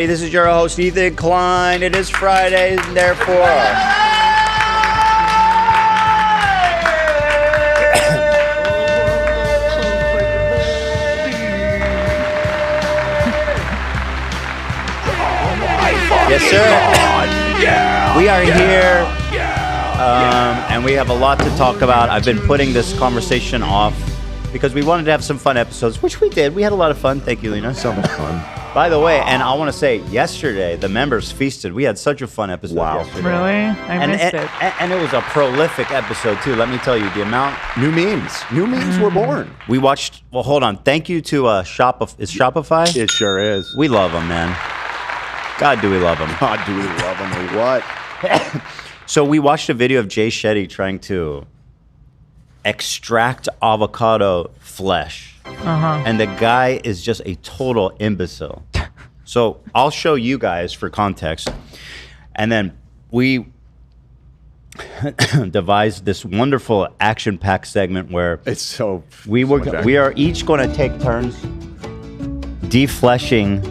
Hey, this is your host, Ethan Klein. It is Friday, and therefore... Yes, sir. Yeah. We are here, and we have a lot to talk about. I've been putting this conversation off because we wanted to have some fun episodes, which we did. We had a lot of fun. Thank you, Lena. So much fun. By the way, and I want to say, yesterday, the members feasted. We had such a fun episode yesterday. Really? I missed it. And it was a prolific episode, too. Let me tell you, the amount... New memes were born. We watched... Well, hold on. Thank you to Shopify. Is Shopify? It sure is. We love them, man. God, do we love them. God, do we love them. What? So we watched a video of Jay Shetty trying to extract avocado flesh. And the guy is just a total imbecile. So I'll show you guys for context. And then we devised this wonderful action-packed segment where It's we are each going to take turns defleshing.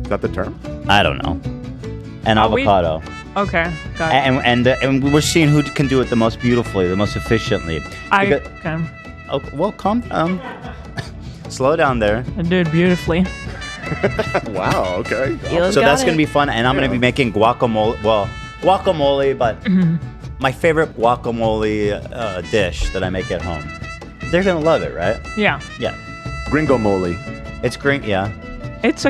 Is that the term? I don't know. An avocado. Okay, got it. And we're seeing who can do it the most beautifully, the most efficiently. I can. Oh, well, calm down. Slow down there. I do it beautifully. Wow, okay. So that's going to be fun. And I'm going to be making guacamole. Well, guacamole, but my favorite guacamole dish that I make at home. They're going to love it, right? Yeah. Yeah. Gringo mole. It's great, yeah. It's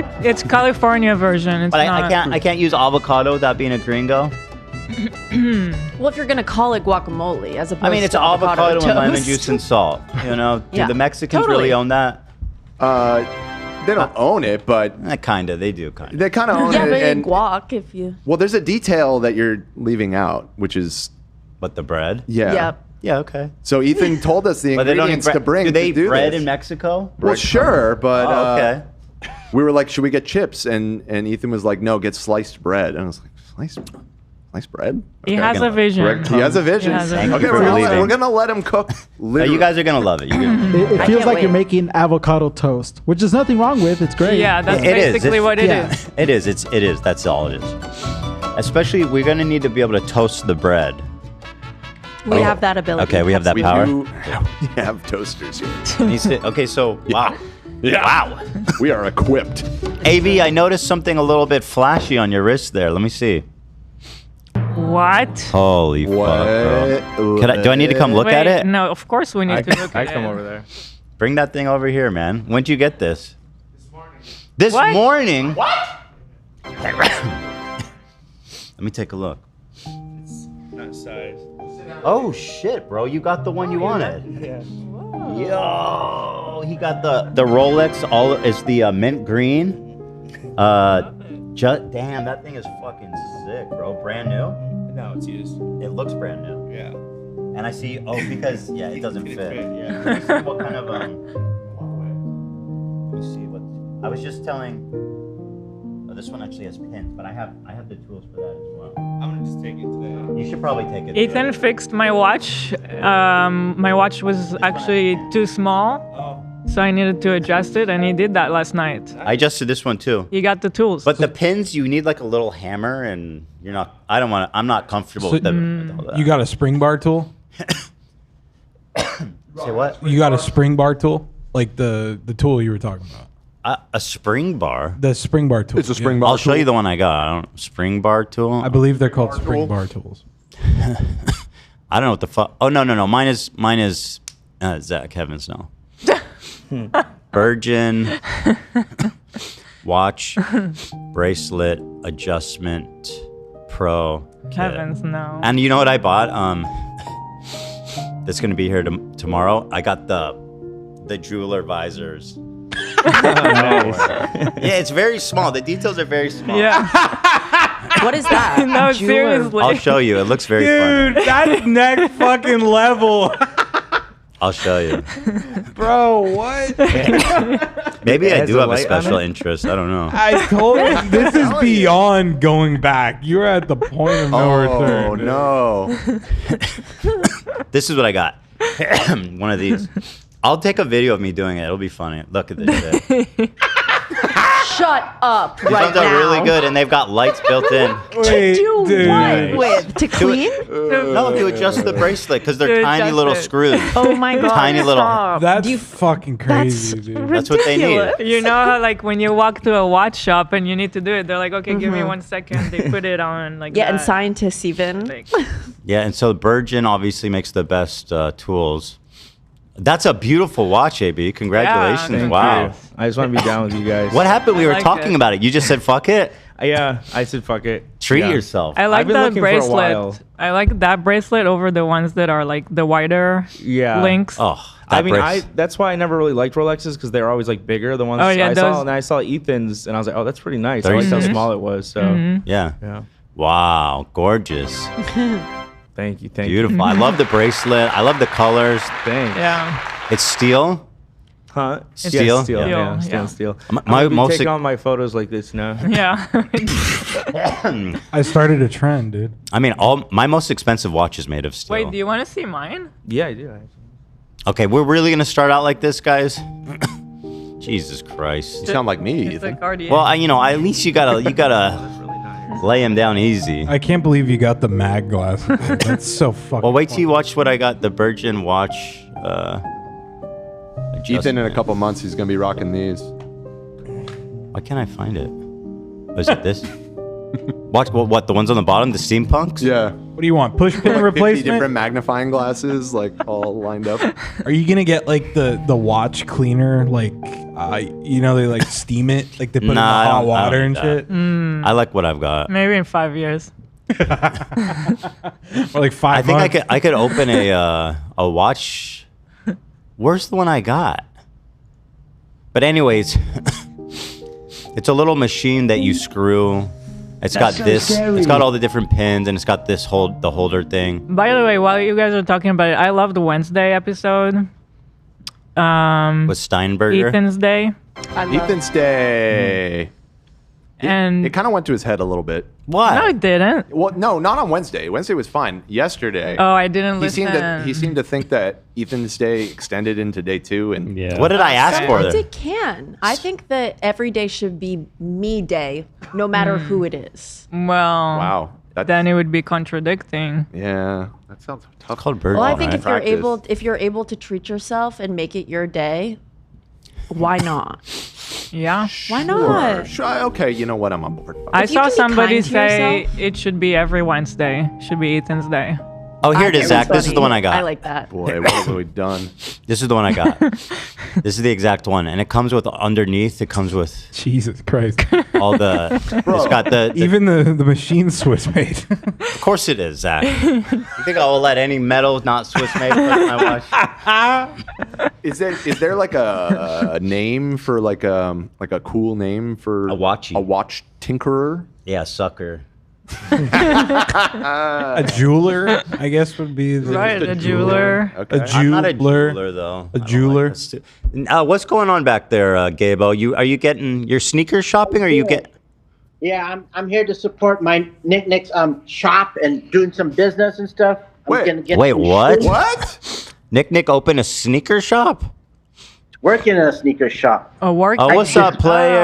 California version. It's But not. I can't use avocado without being a gringo. Well, if you're gonna call it guacamole as opposed to It's avocado and toast. lemon juice and salt. You know, do Yeah, the Mexicans totally. really own that? They don't own it, but Kinda, they do kinda. they kind of own Yeah, it. but And guac if you. well, there's a detail that you're leaving out, which is But the bread? yeah. Yep. Yeah, okay. So Ethan told us the But they don't eat ingredients bread. to bring. Do they eat to do bread this. in Mexico? Well, sure, but Oh, okay. we were like, should we get chips? And Ethan was like, no, get sliced bread. And I was like, sliced bread? He Okay. has a vision. He has a vision. He has a Thank you Okay, for we're believing. gonna let him cook. No, Literally. you guys are gonna love it. It I feels can't like you're wait. making avocado toast, which there's nothing wrong with. It's great. Yeah, that's It is. basically It's- what it yeah. is. It is. It is. That's all it is. Especially, we're gonna need to be able to toast the bread. We have that ability. Okay, we have that we power. do we have toasters here. Okay, so wow. Yeah. Wow. We are equipped. AV, I noticed something a little bit flashy on your wrist there. Let me see. What? Holy fuck, bro. Do I need to come look Wait, at it? no, of course we need to look I at come it. over there. Bring that thing over here, man. When'd you get this? This What? morning? What? Let me take a look. Not size. Oh shit, bro! You got the one you wanted. Yeah. Yo, he got the Rolex. All is the mint green. Damn, that thing is fucking sick, bro. Brand new. No, it's used. It looks brand new. Yeah. And I see. Oh, because yeah, it doesn't fit. Yeah. Let me see what kind of Let me see what. I was just telling. Oh, this one actually has pins, but I have the tools for that as well. I'm gonna just take it today. You should probably take it. Ethan fixed my watch. My watch was actually too small, Oh. so I needed to adjust it, and he did that last night. I adjusted this one too. He got the tools. But the pins, you need like a little hammer, and you're not. I don't want to. I'm not comfortable with them. With all that. You got a spring bar tool? Say what? You got a spring bar tool? Like the tool you were talking about. A spring bar. The spring bar tool. It's a spring bar. I'll show you the one I got. I don't spring bar tool. I believe they're called spring bar tools. I don't know what the fuck. Oh no. Mine is Zach Heavens no. Virgin watch bracelet adjustment pro. Heavens, no. And you know what I bought? That's gonna be here tomorrow. I got the jeweler visors. Yeah, it's very small. The details are very small. Yeah. What is that? No, Jeweler. seriously. I'll show you. It looks very fun. Dude, that's next fucking level. I'll show you. Bro, what? Maybe I has do a have a light on special it? interest. I don't know. I told you, this is beyond going back. You're at the point of no return. Oh no. This is what I got. One of these. I'll take a video of me doing it. It'll be funny. Look at this shit. Shut up These right ones are now. really good, and they've got lights built in. Wait, Do dude. what with? To clean? No, to adjust the bracelet because they're To tiny adjust little it. screws. Oh my god! Tiny little- stop. That's Do you- fucking crazy, dude. That's what they need. ridiculous. You know how like when you walk to a watch shop and you need to do it, they're like, okay, give me 1 second. They put it on like Yeah, and that. scientists even. Like, Yeah, and so Virgin obviously makes the best tools. That's a beautiful watch, AB. Congratulations! thank Wow. you. I just want to be down with you guys. What happened? We I were like talking it. about it. You just said fuck it. Yeah, I said fuck it. Treat Yeah. yourself. I like I've been that looking for a bracelet. while. I like that bracelet over the ones that are like the wider Yeah. links. Oh, I that mean, brace- that's why I never really liked Rolexes because they were always like bigger. The ones Oh, yeah, I saw, those- and I saw Ethan's, and I was like, oh, that's pretty nice. I They're liked how huge. small it was. So yeah. yeah, Wow, gorgeous, thank you, beautiful. I love the bracelet. I love the colors. Thanks. Yeah. It's steel. Huh? Steel? Yeah, steel. Steel, Yeah, yeah. steel. My- I'm gonna be most- taking on my photos like this now. Yeah. I started a trend, dude. I mean, all my most expensive watch is made of steel. Wait, do you want to see mine? Yeah, I do. Actually. Okay, we're really gonna start out like this, guys. Jesus You Christ. sound like me, It's Ethan. like Cartier. Well, at least you gotta lay him down easy. I can't believe you got the mag glasses. dude. That's so fucking. Well, wait till you watch what I got. The Virgin watch. Ethan, in a adjustment. couple months, he's gonna be rocking these. Why can't I find it? Oh, is it this? Watch what? The ones on the bottom, the steampunks? Yeah. What do you want? Push pin 50 different replacement? magnifying glasses, like all lined up. Are you gonna get like the watch cleaner? Like, they like steam it, like they put it in the Nah, I hot don't water and need shit. I like what I've got. Maybe in 5 years. Or like 5 I think months. I could open a watch. Where's the one I got? But anyways, it's a little machine that you screw. It's got this. It's got all the different pins, and it's got this the holder thing. By the way, while you guys are talking about it, I love the Wednesday episode. With Steinberger. Ethan's Day. Ethan's Day. And It kind of went to his head a little bit. What? no, it didn't. Well, no, not on Wednesday. Wednesday was fine. Yesterday, Oh, I didn't he listen. seemed to think that Ethan's Day extended into day 2, and What did I ask for? Sometimes Then? it can. I think that every day should be me day, no matter who it is. Well, wow, that's, then it would be contradicting. yeah, that sounds tough. Called Virgin. Well, I think right? if you're able to treat yourself and make it your day, why not? Yeah. Why not? Sure, okay, you know what? I'm on board. I If you saw can be somebody kind to say yourself- it should be every Wednesday. Should be Ethan's Day. Oh, here it I is, think Zach. This is funny. the one I got. I like that. Boy, what have we done? This is the one I got. This is the exact one, and it comes with underneath. It comes with Jesus Christ. all the. It's got the. Even the machine Swiss made. Of course it is, Zach. You think I will let any metal not Swiss made touch my watch? Is there like a name for like a cool name for A watchy. a watch tinkerer? Yeah, sucker. A jeweler, I guess, would be the Right, a jeweler. Okay. I'm not a Jeweler. jeweler though. A jeweler. What's going on back there, Gabe? Are you getting your sneakers shopping, or you get? Yeah, I'm here to support my Nick's shop and doing some business and stuff. I'm Wait, gonna get wait, some what? shoes. What? Nick opened a sneaker shop? Working in a sneaker shop. A work. Oh, what's up, player?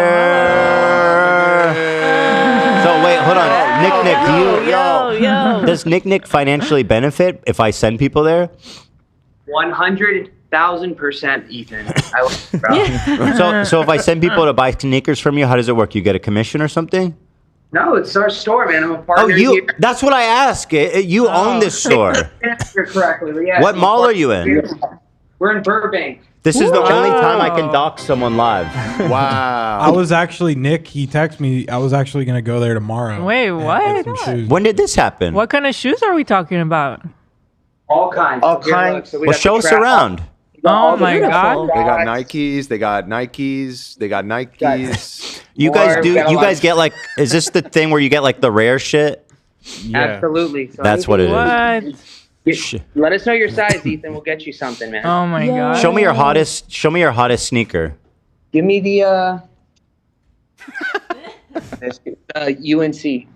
So wait, hold on, Nick. Do you? Yo. Does Nick financially benefit if I send people there? 100,000%, Ethan. I love you, bro. So if I send people to buy sneakers from you, how does it work? You get a commission or something? No, it's our store, man. I'm a partner Oh, you. here. That's what I ask. You own this store. Answer correctly. but yeah, What I'm a mall are partner you in? here. We're in Burbank. This is the only time I can Wow. dox someone live. Wow. I was actually, Nick, he texted me. I was actually going to go there tomorrow. Wait, and what? get some shoes. When did this happen? What kind of shoes are we talking about? All kinds. All Here, look, kinds. so we Well, got show the us trap- around. we got Oh all the my beautiful God. They got products. Nikes. They got Nikes. They got Nikes. You guys Or do. we got a You lot guys of- get like. Is this the thing where you get like the rare shit? Absolutely. So That's what it is. What? Let us know your size, Ethan. We'll get you something, man. Oh my Yeah. god. Show me your hottest. Show me your hottest sneaker. Give me the UNC.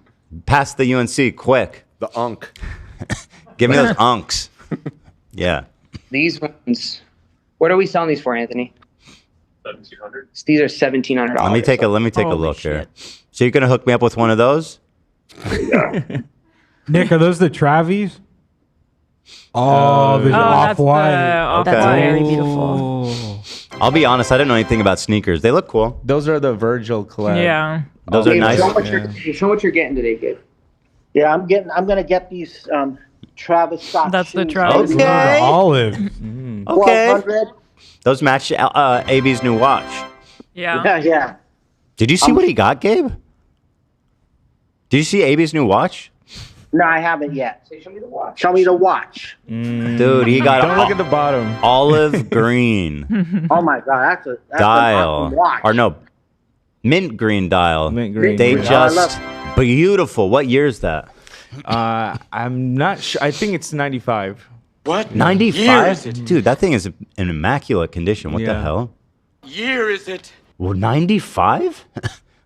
Pass the UNC quick. The Unk. Give me those unks. Yeah. These ones. What are we selling these for, Anthony? These are $1,700. Let me take a Holy look shit. here. So you're gonna hook me up with one of those? Nick, are those the Travis? Oh, the that's the off-white. off-white. That's Okay. very beautiful. Oh. I'll be honest, I didn't know anything about sneakers. They look cool. Those are the Virgil collab. Yeah. Those are Gabe, nice. show what you're getting today, Gabe. Yeah, I'm gonna get these Travis Scott That's the shoes. Travis. Okay. The olive. Okay. 1200. Those match AB's new watch. Yeah. Yeah, yeah. Did you see what he got, Gabe? Did you see AB's new watch? No, I haven't yet. Say, show me the watch. Show me the watch. Dude, he got Don't look at the bottom. olive green Oh my god, that's an dial. awesome watch. Or no, mint green dial. Mint green. They green. Oh, I just beautiful. What year is that? I'm not sure. I think it's 95. What 95? Dude, that thing is in immaculate condition. What the Yeah. hell? year is it? Well, 95?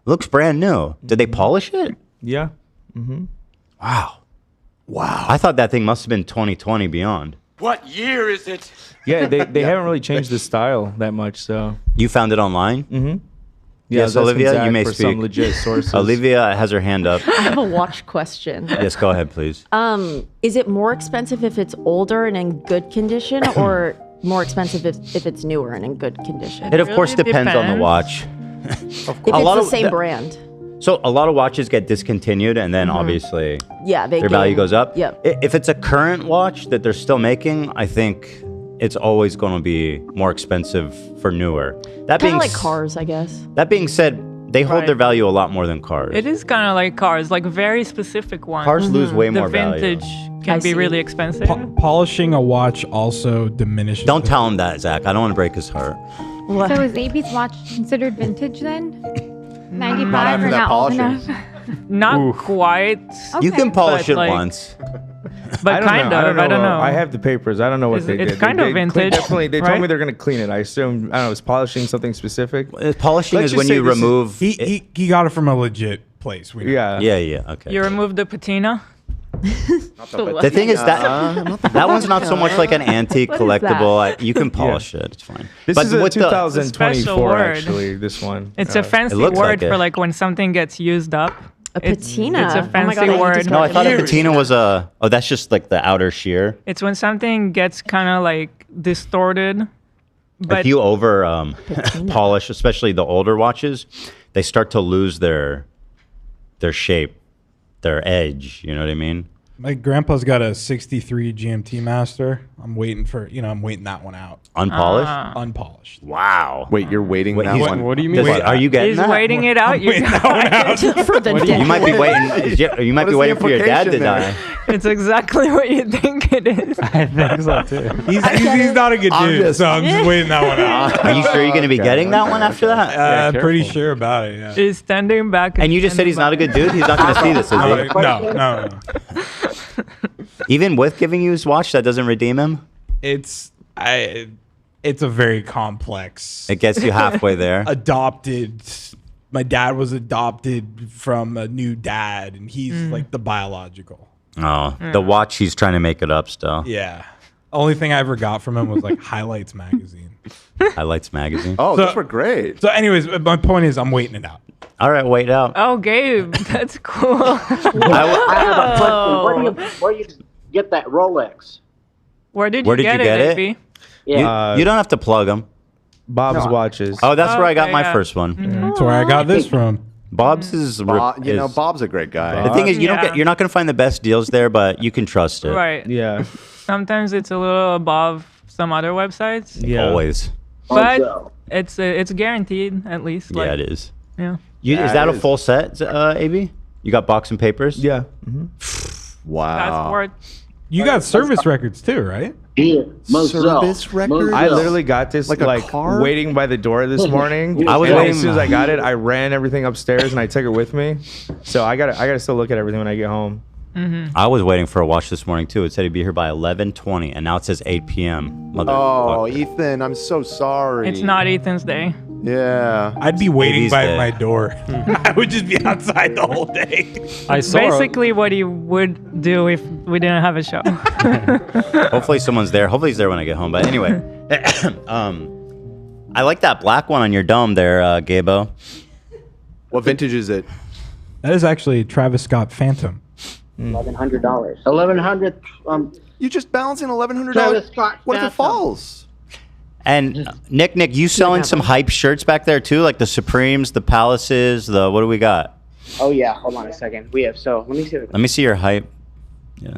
Looks brand new. Did they polish it? Yeah. Wow. Wow. I thought that thing must have been 2020 beyond. What year is it? Yeah, they haven't really changed the style that much, so. You found it online? Mm-hmm. Yes, I was asking Olivia, Zach you may for speak. some legit sources. Olivia has her hand up. I have a watch question. Yes, go ahead, please. Is it more expensive if it's older and in good condition, or more expensive if it's newer and in good condition? It, of course, really depends on the depends. watch. If a it's lot the of same the- brand. So a lot of watches get discontinued, and then obviously Yeah, they their value goes up. Yep. If it's a current watch that they're still making, I think it's always going to be more expensive for newer. That Kind being of like s- cars, I guess. That being said, they hold Right. their value a lot more than cars. It is kind of like cars, like very specific ones. Cars lose way The more vintage value. can I be see. really expensive. Polishing a watch also diminishes. Don't tell him that, Zach. I don't want to break his heart. What? So is AB's watch considered vintage then? 95 after or that not old polishing. enough? Not quite, You Okay. can polish But, it like, once. but kind of. I don't know. I have the papers. I don't know what It's- they did. it's kind of They clean- vintage, Definitely, they right? told me they're gonna clean it. I assume. I don't know. Is polishing something specific? Polishing Let's is just when say you this is- remove. He got it from a legit place. We know. Yeah. Yeah, okay. You remove the patina. The thing is that one's not so much like an antique What is collectible. You can polish it. It's fine. This But is a with the- 2024 special word. actually. This one. It's a fancy looks word like it. for like when something gets used up. A patina. It's a Oh my fancy God, I hate word. this No, I word. thought a patina was a. Oh, that's just like the outer shear. It's when something gets kind of like distorted. But If you over Patina. polish, especially the older watches, they start to lose their shape, their edge. You know what I mean? My grandpa's got a 63 GMT Master. I'm waiting that one out. Unpolished. Unpolished. Wow. Wait, you're waiting Wait, that he's- one? What do you mean? Does- are you getting he's that? waiting it out. You guys. For the You might be waiting. You might What be is the waiting for your dad to implication there? die. It's exactly what you think it is. I think so too. He's not a good I'm dude, just- so I'm just waiting that one out. Are you sure you're going to be getting that one after that? I'm pretty sure about it. Yeah. He's standing back. And you just said he's not a good dude. He's not going to see this, is he? No. Even with giving you his watch, that doesn't redeem him. It's a very complex. It gets you halfway there. Adopted. My dad was adopted from a new dad, and he's like the biological. Oh, the watch. He's trying to make it up still. Yeah. Only thing I ever got from him was like Highlights magazine. Highlights magazine. Oh, So- those were great. So, anyways, my point is, I'm waiting it out. All right, wait out. Oh, Gabe, that's cool. I have a question. Where do you get that Rolex? Where did Where you did you get get it, it? baby? Yeah. You don't have to plug them. Bob's watches. Oh, that's where I got Okay, my yeah. first one. That's where I got this from. Bob's is. Bob's a great guy. The thing is, Yeah. you're not going to find the best deals there, but you can trust it. Right. Yeah. Sometimes it's a little above some other websites, Yeah. Always. but Also. it's guaranteed at least. Yeah, it is. Yeah. Is that a full set, AB? You got box and papers? Yeah. Wow. That's worth. You got service records too, right? Yeah. Service record? I literally got this Like like, a car? waiting by the door this morning. I was and waiting- as soon as I got it, I ran everything upstairs and I took it with me. So I gotta still look at everything when I get home. I was waiting for a watch this morning too. It said he'd be here by 11:20, and now it says 8 p.m. Oh, Ethan, I'm so sorry. It's not Ethan's day. Yeah. I'd be waiting He's by dead. my door. I would just be outside the whole day. I Basically, what he would do if we didn't have a show. Hopefully someone's there. Hopefully he's there when I get home. But anyway, I like that black one on your dome there, Gabo. What vintage is it? That is actually Travis Scott Phantom. $1,100. $1,100. You just balancing $1,100. Travis Scott What if it Phantom. falls? And Nick, you selling some hype shirts back there too, like the Supremes, the Palaces, the what do we got? Oh yeah, hold on a second. We have let me see. Let me see your hype. Yeah.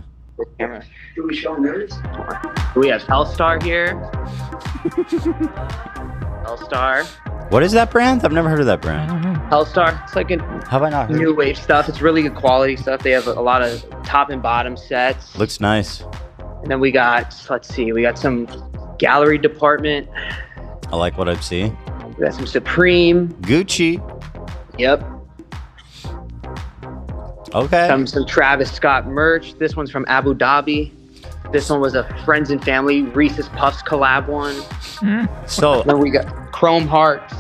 Camera. Do we show nerds? We have Hellstar here. Hellstar. What is that brand? I've never heard of that brand. Hellstar. It's like a Have I not heard? new wave stuff. It's really good quality stuff. They have a lot of top and bottom sets. Looks nice. And then we got, let's see, we got some gallery department. I like what I see. We got some Supreme. Gucci. Yep. Okay. Some Travis Scott merch. This one's from Abu Dhabi. This one was a Friends and Family Reese's Puffs collab one. So Then we got Chrome Hearts.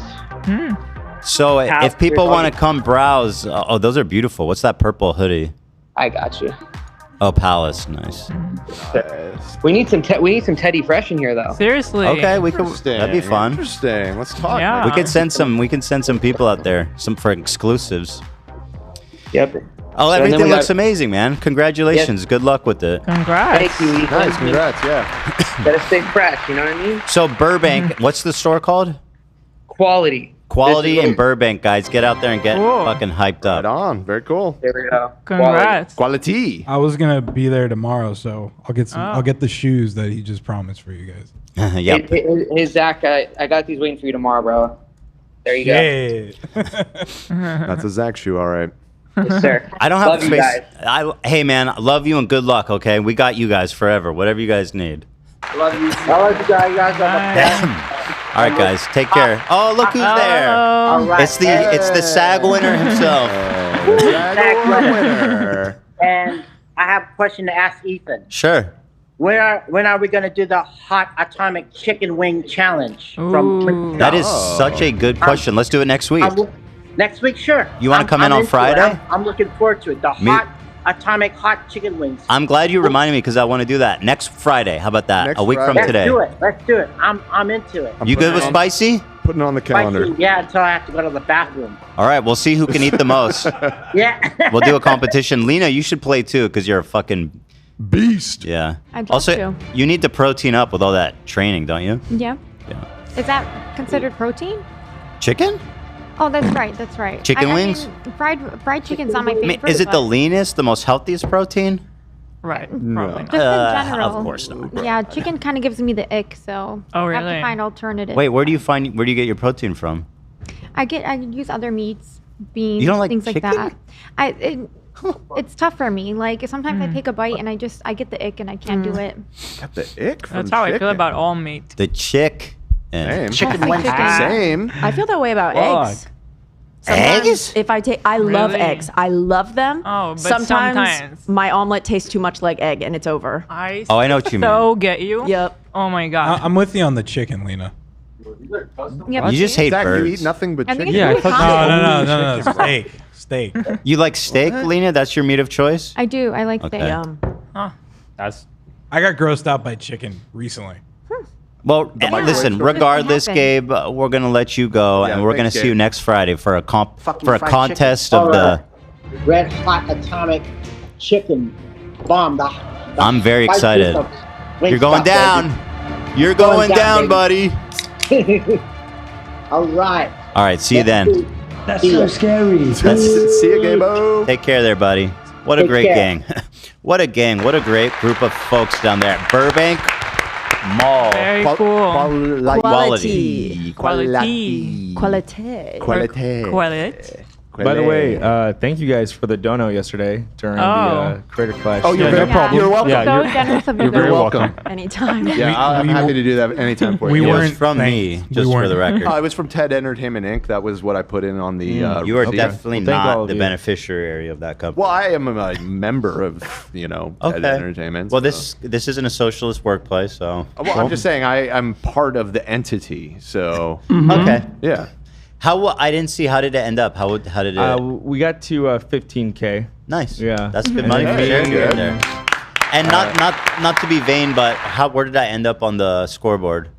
So if people want to come browse, oh, those are beautiful. What's that purple hoodie? I got you. Oh, Palace, nice. We need some Teddy Fresh in here though. Seriously. Okay, we could. That'd be fun. Interesting. Let's talk. Yeah. We could send some. We can send some people out there, some for exclusives. Yep. Oh, So, and then everything we looks got- amazing, man. Congratulations. Good luck with it. Congrats. Thank you, Ethan. Nice. Congrats. Yeah. Gotta stay fresh, you know what I mean? So Burbank, what's the store called? Quality. Quality This is- in Burbank, guys. Get out there and get Cool. fucking hyped Right up. on. Very cool. There we go. Congrats. Quality. I was gonna be there tomorrow, so I'll get some. Oh. I'll get the shoes that he just promised for you guys. Yep. Hey, Zach, I got these waiting for you tomorrow, bro. There you go. Yeah. That's a Zach shoe. All right. Yes, sir. I don't have Love the you space. guys. Hey, man, I love you and good luck. Okay, we got you guys forever. Whatever you guys need. Love you. I love you guys. You guys have a Damn. All right, guys, take care. Oh, look who's there. All right. It's the SAG winner himself. Winner. And I have a question to ask Ethan. Sure. When are we going to do the hot atomic chicken wing challenge? Ooh. That is such a good question. Let's do it next week. Next week, sure. You wanna come in on into it. Friday? I'm looking forward to it. The Me- hot atomic hot chicken wings. I'm glad you reminded me because I want to do that next Friday. How about that? Next A week from Friday. today. Let's do it. I'm into it. You good with spicy? Putting it on the calendar. Spicy, yeah, until I have to go to the bathroom. All right, we'll see who can eat the most. Yeah. We'll do a competition. Lena, you should play too because you're a fucking Beast. yeah. I'd love Also, to. you need to protein up with all that training, don't you? Yeah. Yeah. Is that considered protein? Chicken? Oh, that's right. That's right. Chicken I wings? mean, fried chicken's not my I favorite. mean, is it the but leanest, the most healthiest protein? Right. No. Probably not. Just in general. Of course not. Yeah, chicken kind of gives me the ick, so Oh, I have really? to find alternatives. Wait, where do you get your protein from? I use other meats, beans, You don't like things chicken? like that. It's tough for me. Like sometimes I take a bite and I get the ick and I can't do it. Got the ick from That's how I feel chicken. about all meat. The chick. Same. Chicken Fried wings. chicken. Same. I feel that way about Fuck. eggs. Sometimes Eggs? If I love Really? eggs. I love them. Oh, but sometimes sometimes. my omelet tastes too much like egg and it's over. I Oh, I know what you mean. so get you. Yep. Oh my god. I'm with you on the chicken, Lena. Yeah, You just hate Zach, you birds. eat nothing but I think chicken. it's really common. No. Steak. Steak. You like steak, Lena? That's your meat of choice? I do. I like Okay. steak. Yum. That's I got grossed out by chicken recently. Well, listen, regardless, happen. Gabe, we're going to let you go, Yeah, and we're going to thanks, see you Gabe. next Friday for a Fucking for a fried contest chicken. of the... Red hot atomic chicken bomb. The I'm very spiciest excited. of You're going Wingstop, down. You're going down, buddy. baby. All right. All right, see you then. That's so scary. See you, Gabo. Take care there, buddy. What a Take great care. gang. What a gang. What a great group of folks down there at Burbank Mall. Very cool. Quality. Quality. Quality. Quality. By the way, thank you guys for the dono yesterday during the Creator Clash. Oh, you're Yeah, very no problem. You're welcome. Yeah, So you're, generous of you you're very guys. welcome. Anytime. Yeah, I'm happy to do that anytime for we you. It was weren't from me, thanked. We just for weren't. the record. It was from Ted Entertainment Inc. That was what I put in on the. You are okay. definitely Well, thank all not of the you. beneficiary of that company. Well, I am a member of, Ted Entertainment. Well, so. this isn't a socialist workplace, so... Well, I'm just saying I'm part of the entity, so Okay. yeah. I didn't see, how did it end up? How did it... we got to 15K. nice. Yeah. That's good money for Hey, sharing good. right there. And not to be vain, but where did I end up on the scoreboard?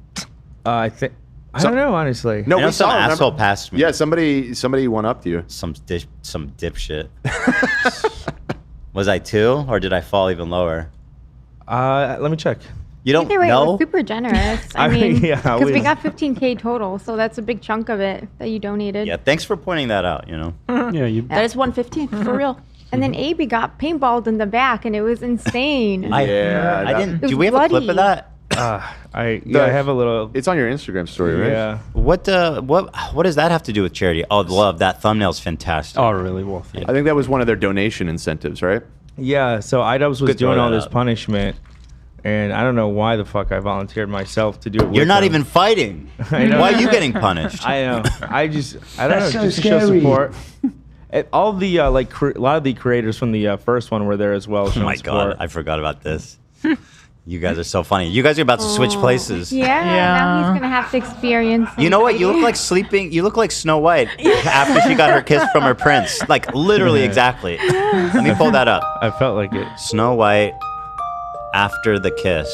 I think I don't know, honestly. No, I know we some saw it, asshole remember? passed me. Yeah, somebody went up to you. Some dipshit. Was I 2 or did I fall even lower? Let me check. You don't Either way, it know? was super generous. I I mean, mean, yeah, because we we- got 15K total, so that's a big chunk of it that you donated. Yeah, thanks for pointing that out, you know. Yeah, you. That is 115 for real. And then AB got paintballed in the back, and it was insane. I that- didn't. It Do was we have a clip bloody. of that? I have a little. It's on your Instagram story, right? Yeah. What does that have to do with charity? Oh, love that thumbnail's fantastic. Oh, really? Well, I think that was one of their donation incentives, right? Yeah, so IDubbbz was Good doing throw all that this out. punishment, and I don't know why the fuck I volunteered myself to do it with You're not them. even fighting. I know. Why are you getting punished? I know. I don't know, That's so just to show scary. support. All the a lot of the creators from the first one were there as well. Oh showing my god, support. I forgot about this. You guys are so funny. You guys are about to switch places. Yeah, now he's gonna have to experience. You know what? You look like sleeping. You look like Snow White after she got her kiss from her prince. Like literally, exactly. Let me pull that up. I felt like it. Snow White after the kiss.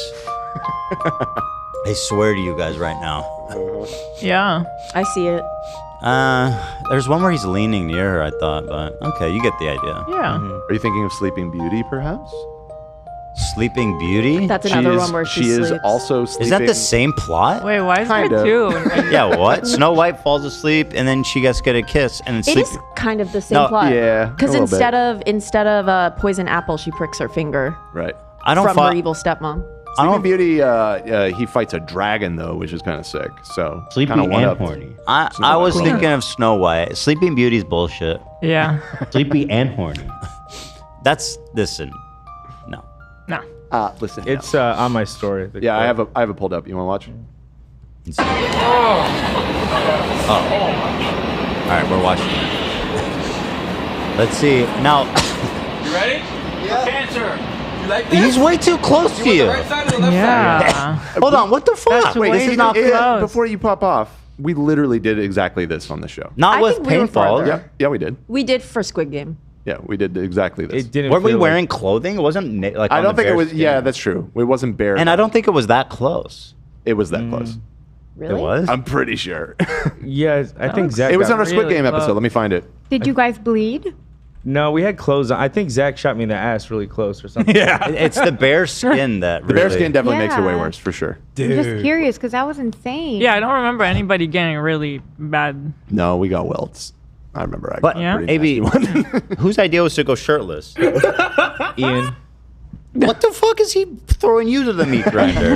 I swear to you guys right now. Yeah. I see it. There's one where he's leaning near her. I thought, but okay, you get the idea. Yeah. Are you thinking of Sleeping Beauty, perhaps? Sleeping Beauty. That's another one where she is sleeps. also sleeping. Is that the same plot? Wait, why is Kind there of. 2? Yeah. What? Snow White falls asleep and then she gets get a kiss and then It sleep. is kind of the same No, plot. yeah, Because a little bit. instead of a poison apple, she pricks her finger Right. I don't. from fo- her evil stepmom. I Sleeping don't. Beauty, he fights a dragon though, which is kind of sick. So Sleepy kind of one and up. horny. I was thinking of Snow White. Sleeping Beauty's bullshit. Yeah. Sleepy and horny. That's listen. No. No. Listen. It's on my story. the yeah, clip. I have it pulled up. You want to watch? It's- Oh. All right, we're watching. Let's see now. You ready? Yeah. Cancer. You like that? He's way too close to You you. want the right side or the left Yeah. Hold on. What the fuck? That's way this is not too close. Before you pop off, we literally did exactly this on the show. not I with think we were paintball. farther. Yeah, we did. We did for Squid Game. Yeah, we did exactly this. It didn't. Were we feel wearing clothing? It wasn't like. I on don't the think it bare was. skin. Yeah, that's true. It wasn't bare. And I don't think it was that close. It was that close. Really? It was. I'm pretty sure. Yeah, I think Zach. it was got- on our Squid really Game episode. close. Let me find it. Did you guys bleed? No, we had clothes on. I think Zach shot me in the ass really close or something. Yeah. It's the bare skin that The really. bear skin definitely makes it way Yeah. worse for sure. I'm just curious because that was insane. Yeah, I don't remember anybody getting really bad. No, we got welts. I remember. I But got a Yeah. pretty AB, nasty one. whose idea was to go shirtless? Ian. What the fuck is he throwing you to the meat grinder?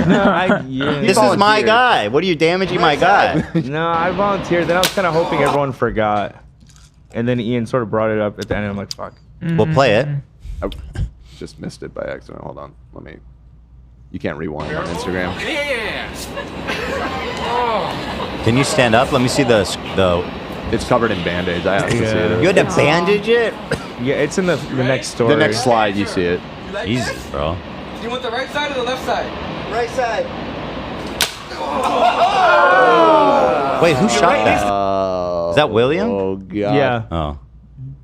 Yeah. This is my volunteered. guy. What are you damaging my guy? No, I volunteered. Then I was kind of hoping everyone forgot, and then Ian sort of brought it up at the end. And I'm like, fuck. We'll play it. I just missed it by accident. Hold on. Let me. You can't rewind on Instagram. Yeah. Can you stand up? Let me see the. It's covered in band-aids. I have to see Yeah. You it. had to bandage it. Yeah, it's in the next story. The next slide, you see it. You like Jesus, this? bro. Do you want the right side or the left side? Right side. Wait, who shot that? Is that William? Oh god. Yeah. Oh.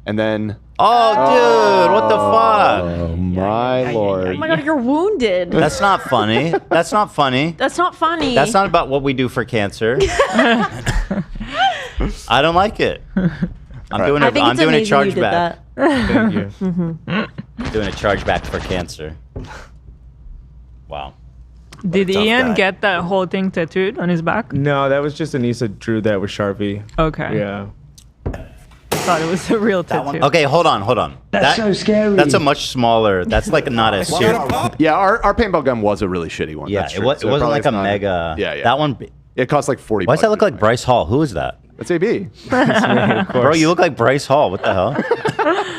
And then. Oh, dude, what the fuck? Oh my lord. Oh my god, you're wounded. That's not funny. That's not funny. That's not funny. That's not about what we do for cancer. I don't like it. I'm doing I think I'm it's doing a amazing you did chargeback. that. Thank you. Doing a chargeback for cancer. Wow. Did Tough Ian guy. get that whole thing tattooed on his back? No, that was just Anissa drew that with Sharpie. Okay. Yeah. I thought it was a real tattoo. Okay, hold on. That's so scary. That's a much smaller. That's like not a serious. Yeah, our paintball gun was a really shitty one. Yeah, That's it, true. was, So it wasn't probably like it's a not- mega. Yeah, yeah. That one. It cost like 40. Why does that look bucks or like Bryce Hall? Who is that? something. That's AB. Bro, you look like Bryce Hall. What the hell?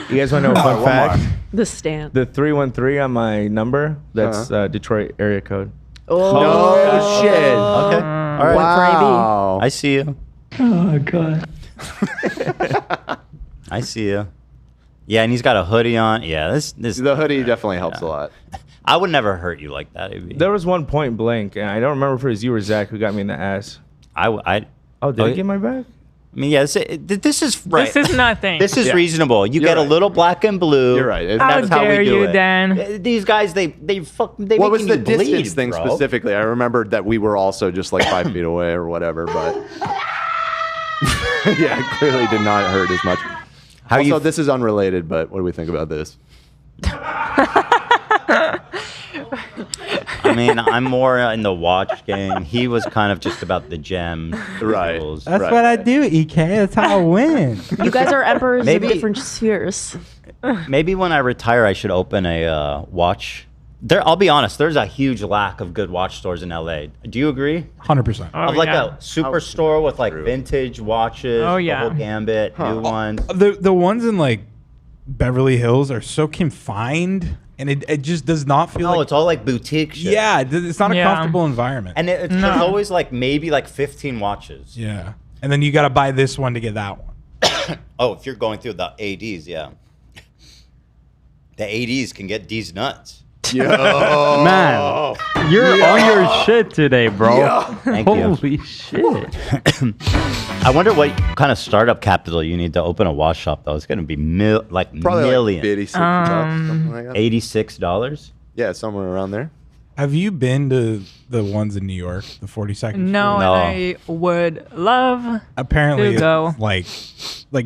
You guys want to know a fun fact? The stand. The 313 on my number, that's Detroit area code. Oh, No shit. Okay. All right. Wow. I see you. Oh god. I see you. Yeah, and he's got a hoodie on. Yeah, this. The hoodie definitely helps a lot. I would never hurt you like that, AB. There was one point blank, and I don't remember if it was you or Zach who got me in the ass. I. Oh, did Oh, I get my back? mean, yeah, this is right. This is nothing. This is reasonable. You You're get a right. little black and blue. You're right. How That's how dare we do you, it. Dan? These guys, they What was making the you bleed, distance thing bro. specifically? I remembered that we were also just like 5 feet away or whatever, but yeah, it clearly did not hurt as much. Also, this is unrelated, but what do we think about this? I mean, I'm more in the watch game. He was kind of just about the gems. Right. That's what I do, EK. That's how I win. You guys are emperors Maybe- of different spheres. Maybe when I retire, I should open a watch. I'll be honest. There's a huge lack of good watch stores in LA. Do you agree? 100%. Oh, Of like yeah. a superstore with like vintage watches. Oh, yeah. The whole gambit, new ones. The ones in like Beverly Hills are so confined, and it just does not feel No, like. it's all like boutique shit. Yeah, it's not a Yeah. comfortable environment. And there's always like maybe like 15 watches. yeah, and then you got to buy this one to get that one. Oh, if you're going through the ADs, yeah. The ADs can get these nuts. Man, you're on your shit today, bro. Thank you. Holy shit. I wonder what kind of startup capital you need to open a watch shop, though. It's going to be Probably millions. like 86 bucks, something like that. $86? Yeah, somewhere around there. Have you been to the ones in New York, the 42nd? No, No. and I would love Apparently, to go. like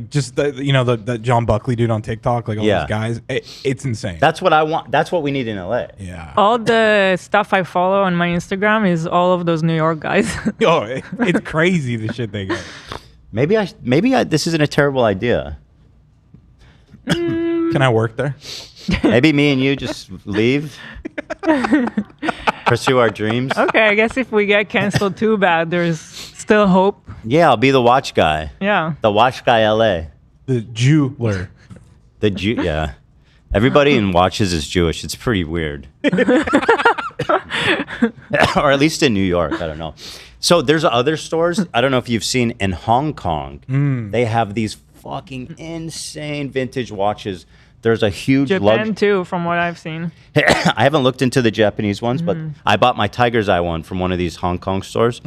just the John Buckley dude on TikTok, like all Yeah. those guys. It's insane. That's what I want. That's what we need in LA. yeah. all the stuff I follow on my Instagram is all of those New York guys. Oh, it's crazy the shit they get. Maybe this isn't a terrible idea. Can I work there? Maybe me and you just leave, pursue our dreams. Okay, I guess if we get canceled too bad, there's still hope. Yeah, I'll be the watch guy. Yeah. The watch guy LA. The jeweler. The Jew, yeah. Everybody in watches is Jewish. It's pretty weird. Or at least in New York. I don't know. So there's other stores. I don't know if you've seen in Hong Kong. They have these fucking insane vintage watches. There's a huge Japan too, from what I've seen. I haven't looked into the Japanese ones, but I bought my Tiger's Eye one from one of these Hong Kong stores.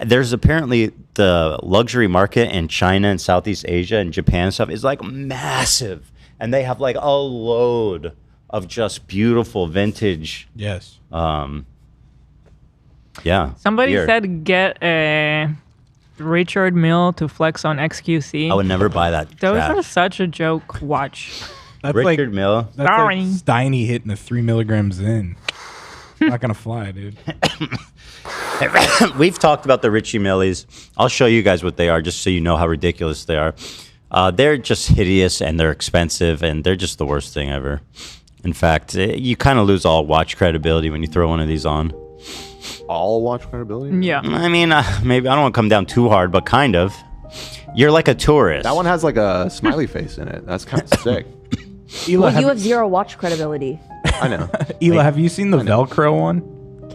There's apparently the luxury market in China and Southeast Asia and Japan and stuff is like massive. And they have like a load of just beautiful vintage. Yes. Yeah. Somebody gear. said get a Richard Mille to flex on XQC. I would never buy that. Those trash. are such a joke watch. That's Richard like Mille. that's Sorry. like Steiny hitting a 3 milligrams in. Not gonna fly, dude. We've talked about the Richie Millies. I'll show you guys what they are, just so you know how ridiculous they are. They're just hideous and they're expensive and they're just the worst thing ever. In fact, you kind of lose all watch credibility when you throw one of these on. All watch credibility? Yeah. I mean, maybe I don't want to come down too hard, but kind of. You're like a tourist. That one has like a smiley face in it. That's kind of sick. Ela, Well, you have zero watch credibility. I know. Ela, have you seen the Velcro one?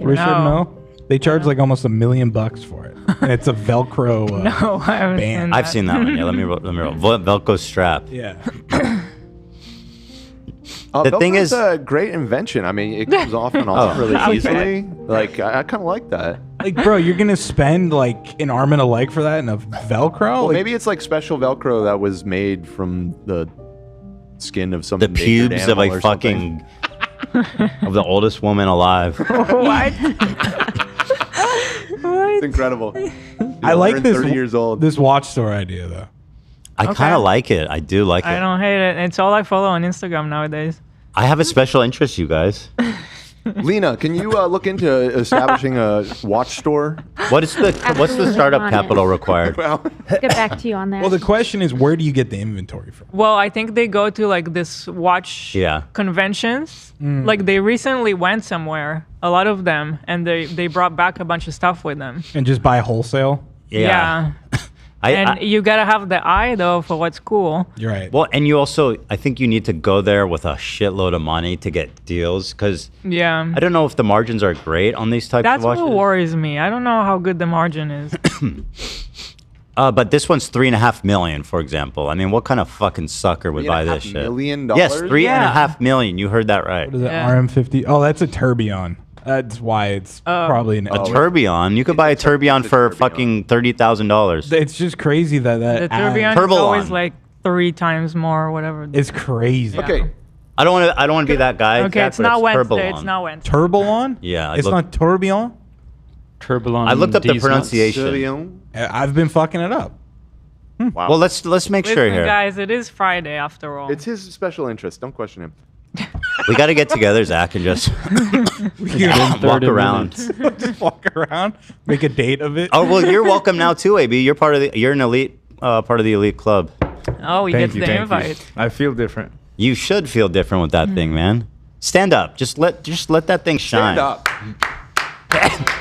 Richard No. Mille? They charge like almost $1 million for it, and it's a Velcro. No, I haven't band. seen I've seen that one. Yeah, let me roll. Velcro strap. Yeah. The thing Velcro's is- a great invention. I mean, it comes off and on really Okay. easily. Like, I kind of like that. Like, bro, you're gonna spend like an arm and a leg for that in a Velcro? Well, Like, maybe it's like special Velcro that was made from the skin of some The endangered pubes of animal a or something. fucking of the oldest woman alive. What? It's incredible. I like this 30 years old. this watch store idea though. I kind of like it. I do like it. I don't hate it. It's all I follow on Instagram nowadays. I have a special interest, you guys. Lena, can you look into establishing a watch store? What's the startup on it. capital required? Well, Get back to you on that. Well, the question is, where do you get the inventory from? Well, I think they go to like this watch Yeah. conventions. Like they recently went somewhere, a lot of them, and they brought back a bunch of stuff with them. And just buy wholesale? Yeah. And you gotta have the eye though for what's cool. You're right. Well, and you also, I think you need to go there with a shitload of money to get deals, because Yeah. I don't know if the margins are great on these types That's of watches. what worries me. I don't know how good the margin is. But this one's $3.5 million, for example. I mean, what kind of fucking sucker would buy this $3.5 shit? million? Yes, $3.5 million. You heard that right. What is that? Yeah. RM50? Oh, that's a tourbillon. That's why it's probably a tourbillon. You could buy a tourbillon for fucking $30,000. It's just crazy that The tourbillon is always like 3 times more or whatever. It's crazy. Okay. I don't want to be that guy. Okay, Zach, it's but not Wednesday. tourbillon. It's not Wednesday. Tourbillon? Yeah, It's not tourbillon? Tourbillon. I looked up the these pronunciation. I've been fucking it up. Wow. Well, let's make sure Listen, here. guys, it is Friday after all. It's his special interest. Don't question him. We got to get together, Zach, and just walk around. Just walk around, make a date of it. Oh well, you're welcome now too, AB. You're an elite part of the elite club. Oh, he gets the invite. I feel different. You should feel different with that thing, man. Stand up. Just let that thing shine. Stand up.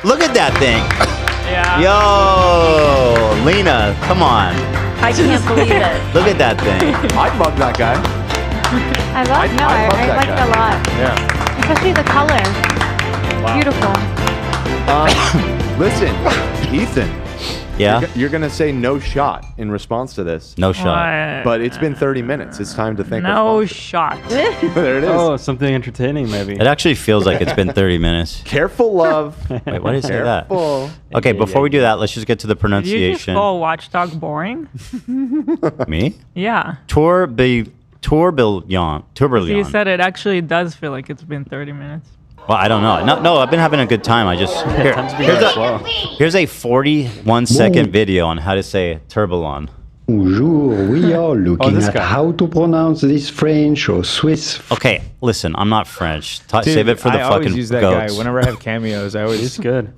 Look at that thing. Yeah. Yo, Lena, come on. I can't believe it. Look at that thing. I'd mug that guy. I like it a lot. Yeah. Especially the color. Beautiful. Listen, Ethan. Yeah. You're gonna say no shot in response to this. No shot. But it's been 30 minutes. It's time to think. No shot. There it is. Oh, something entertaining maybe. It actually feels like it's been 30 minutes. Careful, love. Wait, why did you say that? Careful. Okay, before we do that, let's just get to the Did you just pronunciation. call Watchdog boring? Me? Yeah. Tourbillon. You said it actually does feel like it's been 30 minutes. Well, I don't know. No, I've been having a good time. I just here's a 41-second video on how to say tourbillon. Bonjour, we are looking at how to pronounce this French or Swiss. Okay, listen, I'm not French. Dude, Save it for the I fucking always use that goats. guy whenever I have cameos. I always. It's good.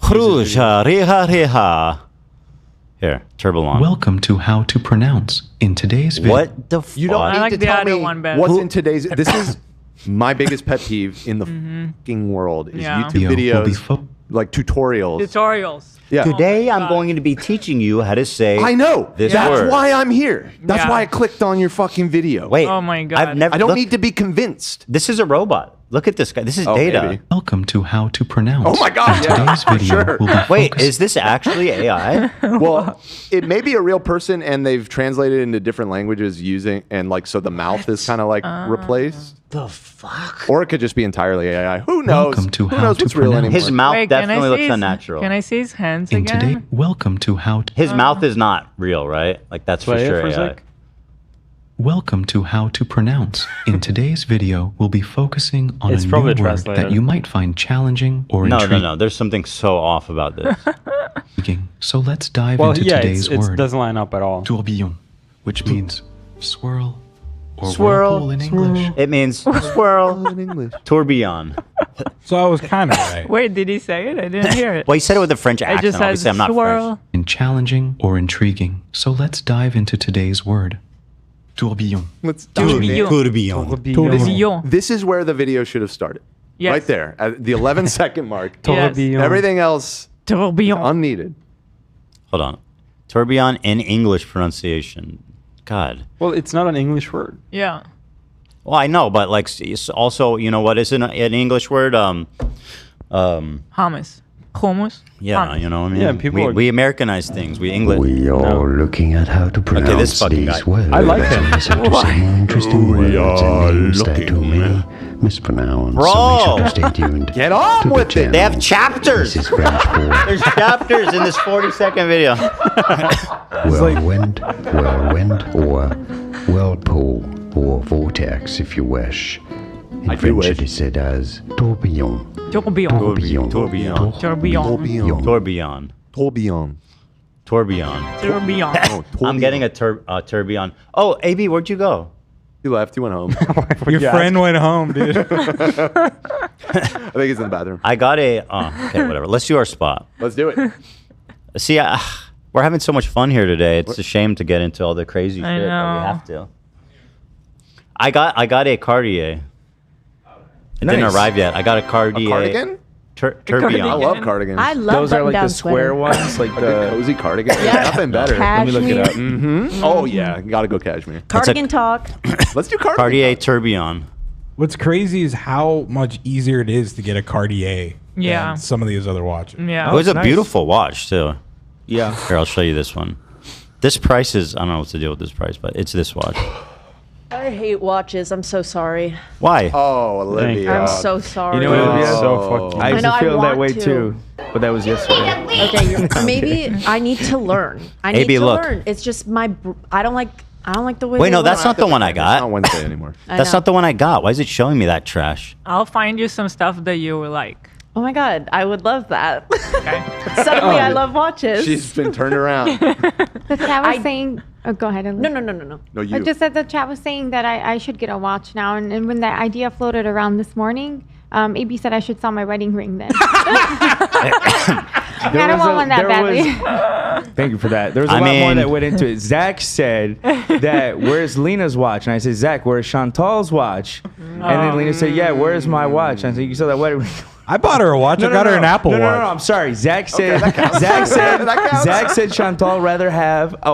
Here, tourbillon. Welcome to How to Pronounce. In today's video. What the fuck? You don't I need like to the tell other me one better. what's in today's. This is my biggest pet peeve in the fucking world is Yeah. YouTube videos, like tutorials. Tutorials. Yeah. Today I'm going to be teaching you how to say I know. this That's word. why I'm here. That's Yeah. why I clicked on your fucking video. Wait. Oh my God. I've never I don't look, need to be convinced. This is a robot. Look at this guy. This is data. maybe. Welcome to How to Pronounce. Oh my God, yeah, Today's for video sure. will be Wait, focused- is this actually AI? Well, it may be a real person and they've translated into different languages using, and like, so the mouth is kind of like replaced. The fuck? Or it could just be entirely AI. Who knows? Welcome to Who How knows to what's real Pronounce. anymore? His mouth Wait, can I definitely see looks his- unnatural. Can I see his hands In again? today, welcome to How to His mouth is not real, right? Like that's for Play it sure for a AI. sec. Welcome to How to Pronounce. In today's video, we'll be focusing on It's a new probably word translated. that you might find challenging or No. intriguing. There's something so off about this. So let's dive Well, into yeah, today's it word. doesn't line up at all. Tourbillon, which means swirl or Swirl. whirlpool in English. It means swirl. in English. Tourbillon. So I was kind of right. Wait, did he say it? I didn't hear it. Well, he said it with a French I accent. just said Obviously, I'm not swirl. French. In challenging or intriguing. So let's dive into today's word. Tourbillon. Let's Tourbillon. Tourbillon. This is where the video should have started. Yes. Right there at the 11-second mark. Yes. Everything else Tourbillon. unneeded. Hold on. Tourbillon in English pronunciation. God. Well, it's not an English word. Yeah. Well, I know, but like, it's also, you know what is an English word? Hummus. Hummus. Yeah, Hummus. you know what I mean? Yeah, people are- we Americanize things. We English. We are looking at how to pronounce this fucking these guy. words. I like him. Listen to some interesting words and names that too many mispronounce. Bro. So make sure to stay tuned. Get on to the with it. channel. They have chapters. This is French for There's chapters in this 40-second video. whirlwind, or whirlpool, or vortex if you wish. In I do French wish. it is said as tourbillon. Tourbillon. Tourbillon. Tourbillon. Tourbillon. Tourbillon. Tourbillon. Tourbillon. Tourbillon. Oh, I'm getting a tourbillon. Oh, AB, where'd you go? He left. He went home. Your friend went home, dude. I think he's in the bathroom. I got a. Okay, whatever. Let's do our spot. Let's do it. See, we're having so much fun here today. It's a shame to get into all the crazy I shit, but know. we have to. I got a Cartier. It didn't Nice. arrive yet. I got a Cartier. Cardigan? Tourbillon. I love cardigans. I love Those are like button-down the square sweater. ones, like Like a the. cozy cardigan. Yeah. There's nothing better. Let me look it up. Mm-hmm. Oh yeah, gotta go cashmere. Cardigan talk. Let's do cardigan. Cartier tourbillon. What's crazy is how much easier it is to get a Cartier Yeah. than some of these other watches. Yeah. It was a nice. beautiful watch too. Yeah. Here, I'll show you this one. This price is, I don't know what to deal with this price, but it's this watch. I hate watches. I'm so sorry. Why? Oh, Olivia. I'm so sorry. You know what, Olivia? So fucking. I used I know, to I feel that want way to. too, but that was yesterday. Okay, maybe I need to learn. I need AB, to look. learn. It's just I don't like the way. Wait, they no, that's look. not the one I It's not got. Wednesday anymore. That's not the one I got. Why is it showing me that trash? I'll find you some stuff that you will like. Oh my god, I would love that. Okay. Suddenly, I love watches. She's been turned around. The chat was saying. Oh, go ahead. No. No, I you. just said the chat was saying that I should get a watch now, and when that idea floated around this morning, AB said I should sell my wedding ring then. I don't want one that badly. Thank you for that. There was a lot more that went into it. Zach said that, where's Lena's watch? And I said, Zach, where's Chantal's watch? And then Lena said, yeah, where's my watch? And I said, you saw that wedding ring? I bought her a watch. I got her an Apple Watch. No, I'm sorry. Zach said, that counts. Zach said Chantal rather have a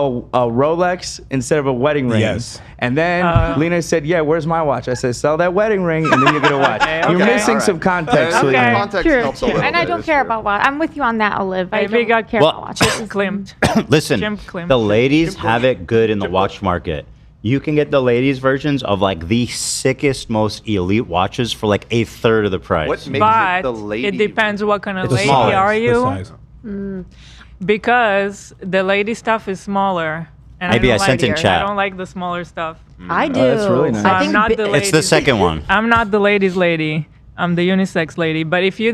Rolex instead of a wedding ring. Yes. And then Lena said, yeah, where's my watch? I said, sell that wedding ring and then you get a watch. You're missing some context. Okay. Lena. Context helps a little And I bit, don't it's care true. about watch. I'm with you on that, Olive. I Maybe don't care Well, about watches. Klimt. Listen, Jim Klimt. the ladies have it good in the watch market. You can get the ladies versions of like the sickest, most elite watches for like a third of the price. What makes But it the lady? it depends what kind of It's lady smaller. are It's you. size. Because the lady stuff is smaller. And Maybe I, don't I sent like in it. chat. I don't like the smaller stuff. I do. that's really nice. So I I'm think not the lady. It's the second one. I'm not the ladies' lady. I'm the unisex lady. But if you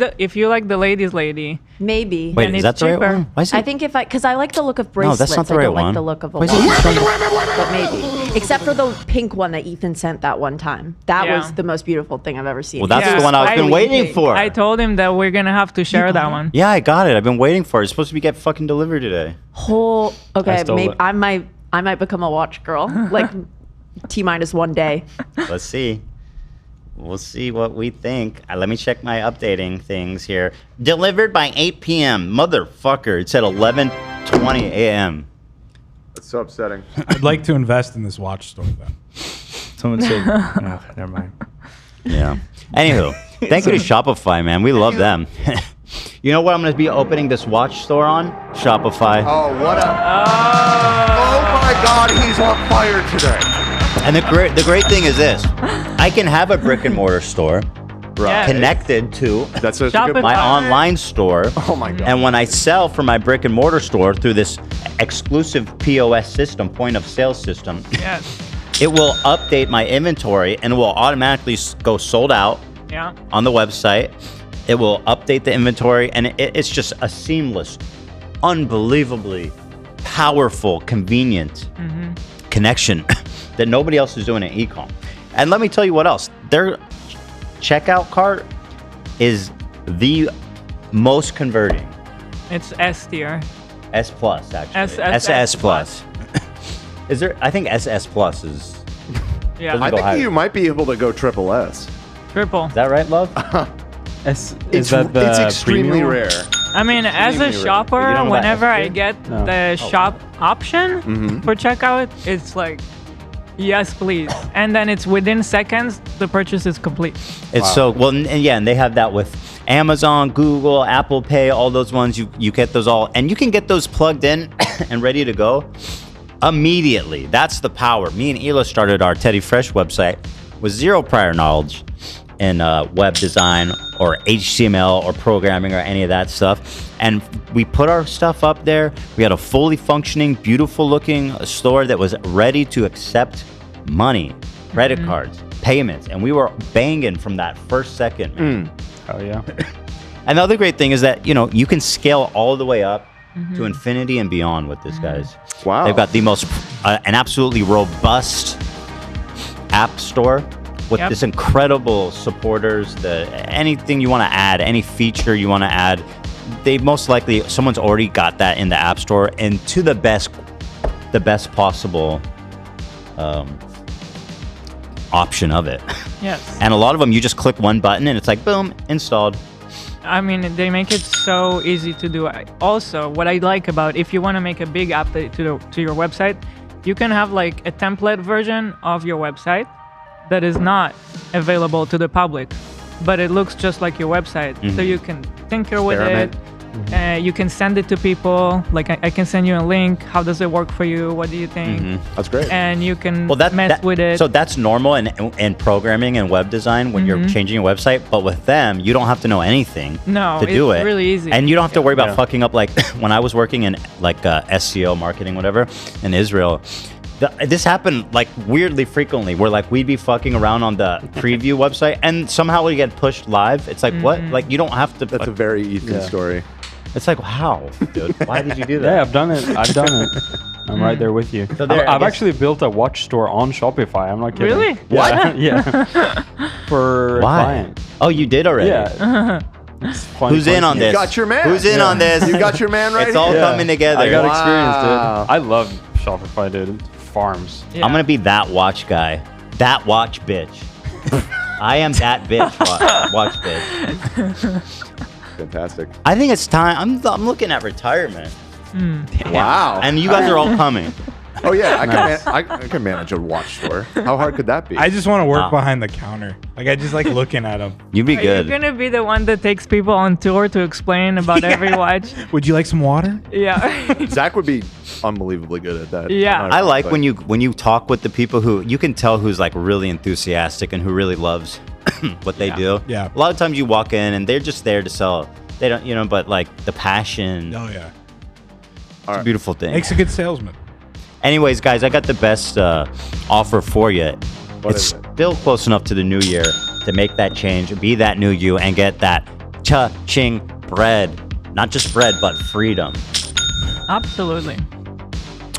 like the ladies' lady, maybe. Wait, and is it's that the right cheaper. one? Why is it? I think because I like the look of No, bracelets. that's not the I right don't one. like the look of a Why watch. is it- But maybe. Except for the pink one that Ethan sent that one time. That Yeah. was the most beautiful thing I've ever seen. Well, that's Yeah, the one I've been waiting for. I told him that we're gonna have to share that one. Yeah, I got it. I've been waiting for it. It's supposed to be get fucking delivered today. Okay, stole maybe it. I might become a watch girl. Like T-minus 1 day. Let's see. We'll see what we think. Let me check my updating things here. Delivered by 8 p.m. Motherfucker. It's at 11:20 a.m. That's so upsetting. I'd like to invest in this watch store though. Someone said, no, never mind. Yeah. Anywho, thank you to Shopify, man. We love them. You know what I'm going to be opening this watch store on? Shopify. Oh, what a... Oh my God, he's on fire today. And the great thing is this. I can have a brick and mortar store Yes. connected to That's a good Shopify. my online store. Oh my God. And when I sell from my brick and mortar store through this exclusive POS system, point of sale system, Yes. it will update my inventory and it will automatically go sold out Yeah. on the website. It will update the inventory and it's just a seamless, unbelievably powerful, convenient connection that nobody else is doing in e-com. And let me tell you what else. Their checkout cart is the most converting. It's S tier. S plus actually. SS SS plus. Is there? I think SS plus is. Yeah. Doesn't I go think higher. you might be able to go triple S. Triple. Is that right, love? Is It's that the extremely premium one? rare. I mean, as a Extremely rare. shopper, You don't know about whenever I S get No. the shop option for checkout, it's like, yes, please. And then it's within seconds, the purchase is complete. It's so well, and they have that with Amazon, Google, Apple Pay, all those ones. You get those all, and you can get those plugged in and ready to go immediately. That's the power. Me and Hila started our Teddy Fresh website with zero prior knowledge in web design or HTML or programming or any of that stuff. And we put our stuff up there. We had a fully functioning, beautiful looking store that was ready to accept money, credit cards, payments. And we were banging from that first second. Man. Oh yeah. And the other great thing is that, you know, you can scale all the way up to infinity and beyond with this, guys. Wow. They've got the most, an absolutely robust app store with Yep. this incredible supporters, anything you want to add, any feature you want to add, they most likely, someone's already got that in the app store and to the best possible option of it. Yes. And a lot of them, you just click one button and it's like, boom, installed. I mean, they make it so easy to do. Also, what I like about if you want to make a big update to your website, you can have like a template version of your website that is not available to the public, but it looks just like your website. So you can tinker with it, You can send it to people. Like I can send you a link. How does it work for you? What do you think? That's great. And you can mess with it. So that's normal in programming and web design when you're changing your website. But with them, you don't have to know anything to do it. It's really easy. And you don't have to worry about fucking up. Like when I was working in like SEO marketing, whatever, in Israel. This happened like weirdly frequently where like we'd be fucking around on the preview website and somehow we get pushed live. It's like, what? Like you don't have to. That's a very Ethan story. It's like, how, dude? Why did you do that? Yeah, I've done it. I'm right there with you. So there, I've actually built a watch store on Shopify. I'm not kidding. Really? Yeah, What? Yeah. For a Why? client. Oh, you did already? Yeah. Who's in on this? You got your man. Who's in on this? You got your man right It's all coming together. I got experience, dude. I love Shopify, dude. Farms. Yeah. I'm gonna be that watch guy. That watch bitch. I am that bitch. Watch bitch. Fantastic. I think it's time. I'm looking at retirement. Wow. And you guys are all coming. Oh yeah, I can manage a watch store. How hard could that be? I just want to work behind the counter. Like I just like looking at them. You'd be good. You're gonna be the one that takes people on tour to explain about every watch. Would you like some water? Yeah. Zach would be unbelievably good at that. Yeah. I like when you talk with the people who you can tell who's like really enthusiastic and who really loves what they do. Yeah. A lot of times you walk in and they're just there to sell. They don't, but like the passion. Oh yeah. It's a beautiful thing. Makes a good salesman. Anyways, guys, I got the best offer for you. It's still close enough to the new year to make that change, be that new you, and get that cha-ching bread. Not just bread, but freedom. Absolutely.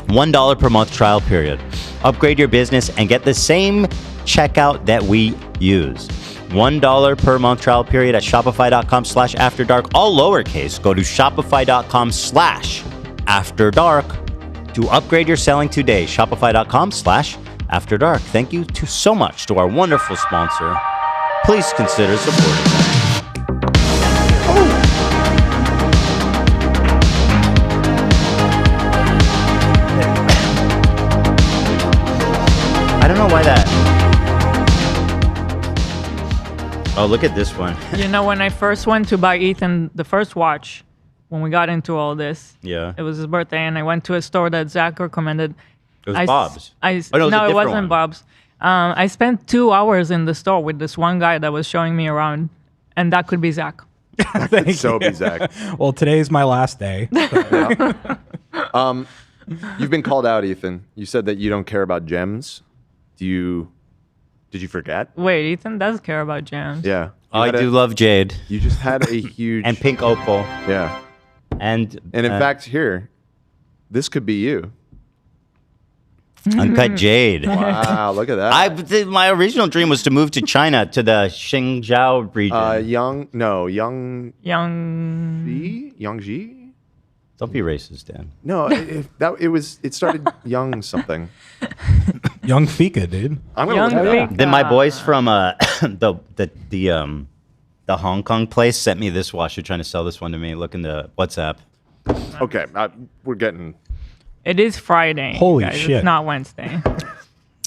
$1 per month trial period. Upgrade your business and get the same checkout that we use. $1 per month trial period at shopify.com/afterdark, all lowercase. Go to shopify.com/afterdark to upgrade your selling today. Shopify.com/afterdark. Thank you so much to our wonderful sponsor. Please consider supporting them. I don't know why that. Oh, look at this one. You know, when I first went to buy Ethan the first watch, when we got into all this, Yeah. it was his birthday, and I went to a store that Zach recommended. It was Bob's. No, it was a it different wasn't one. Bob's. I spent 2 hours in the store with this one guy that was showing me around, and that could be Zach. Could so be Zach. Well, today's my last day. You've been called out, Ethan. You said that you don't care about gems. Did you forget? Wait, Ethan does care about gems. Yeah. I do love jade. You just had a huge and pink opal. Yeah. And in fact, here, this could be you. Uncut jade. Wow, look at that. My original dream was to move to China, to the Xinjiao region. Yangji? Don't be racist, Dan. No, it started young something. Young Fika, dude. I'm gonna look it up. Then my boys from the Hong Kong place sent me this watch. They're trying to sell this one to me. Look in the WhatsApp. Okay, we're getting. It is Friday. Holy guys. shit. It's not Wednesday.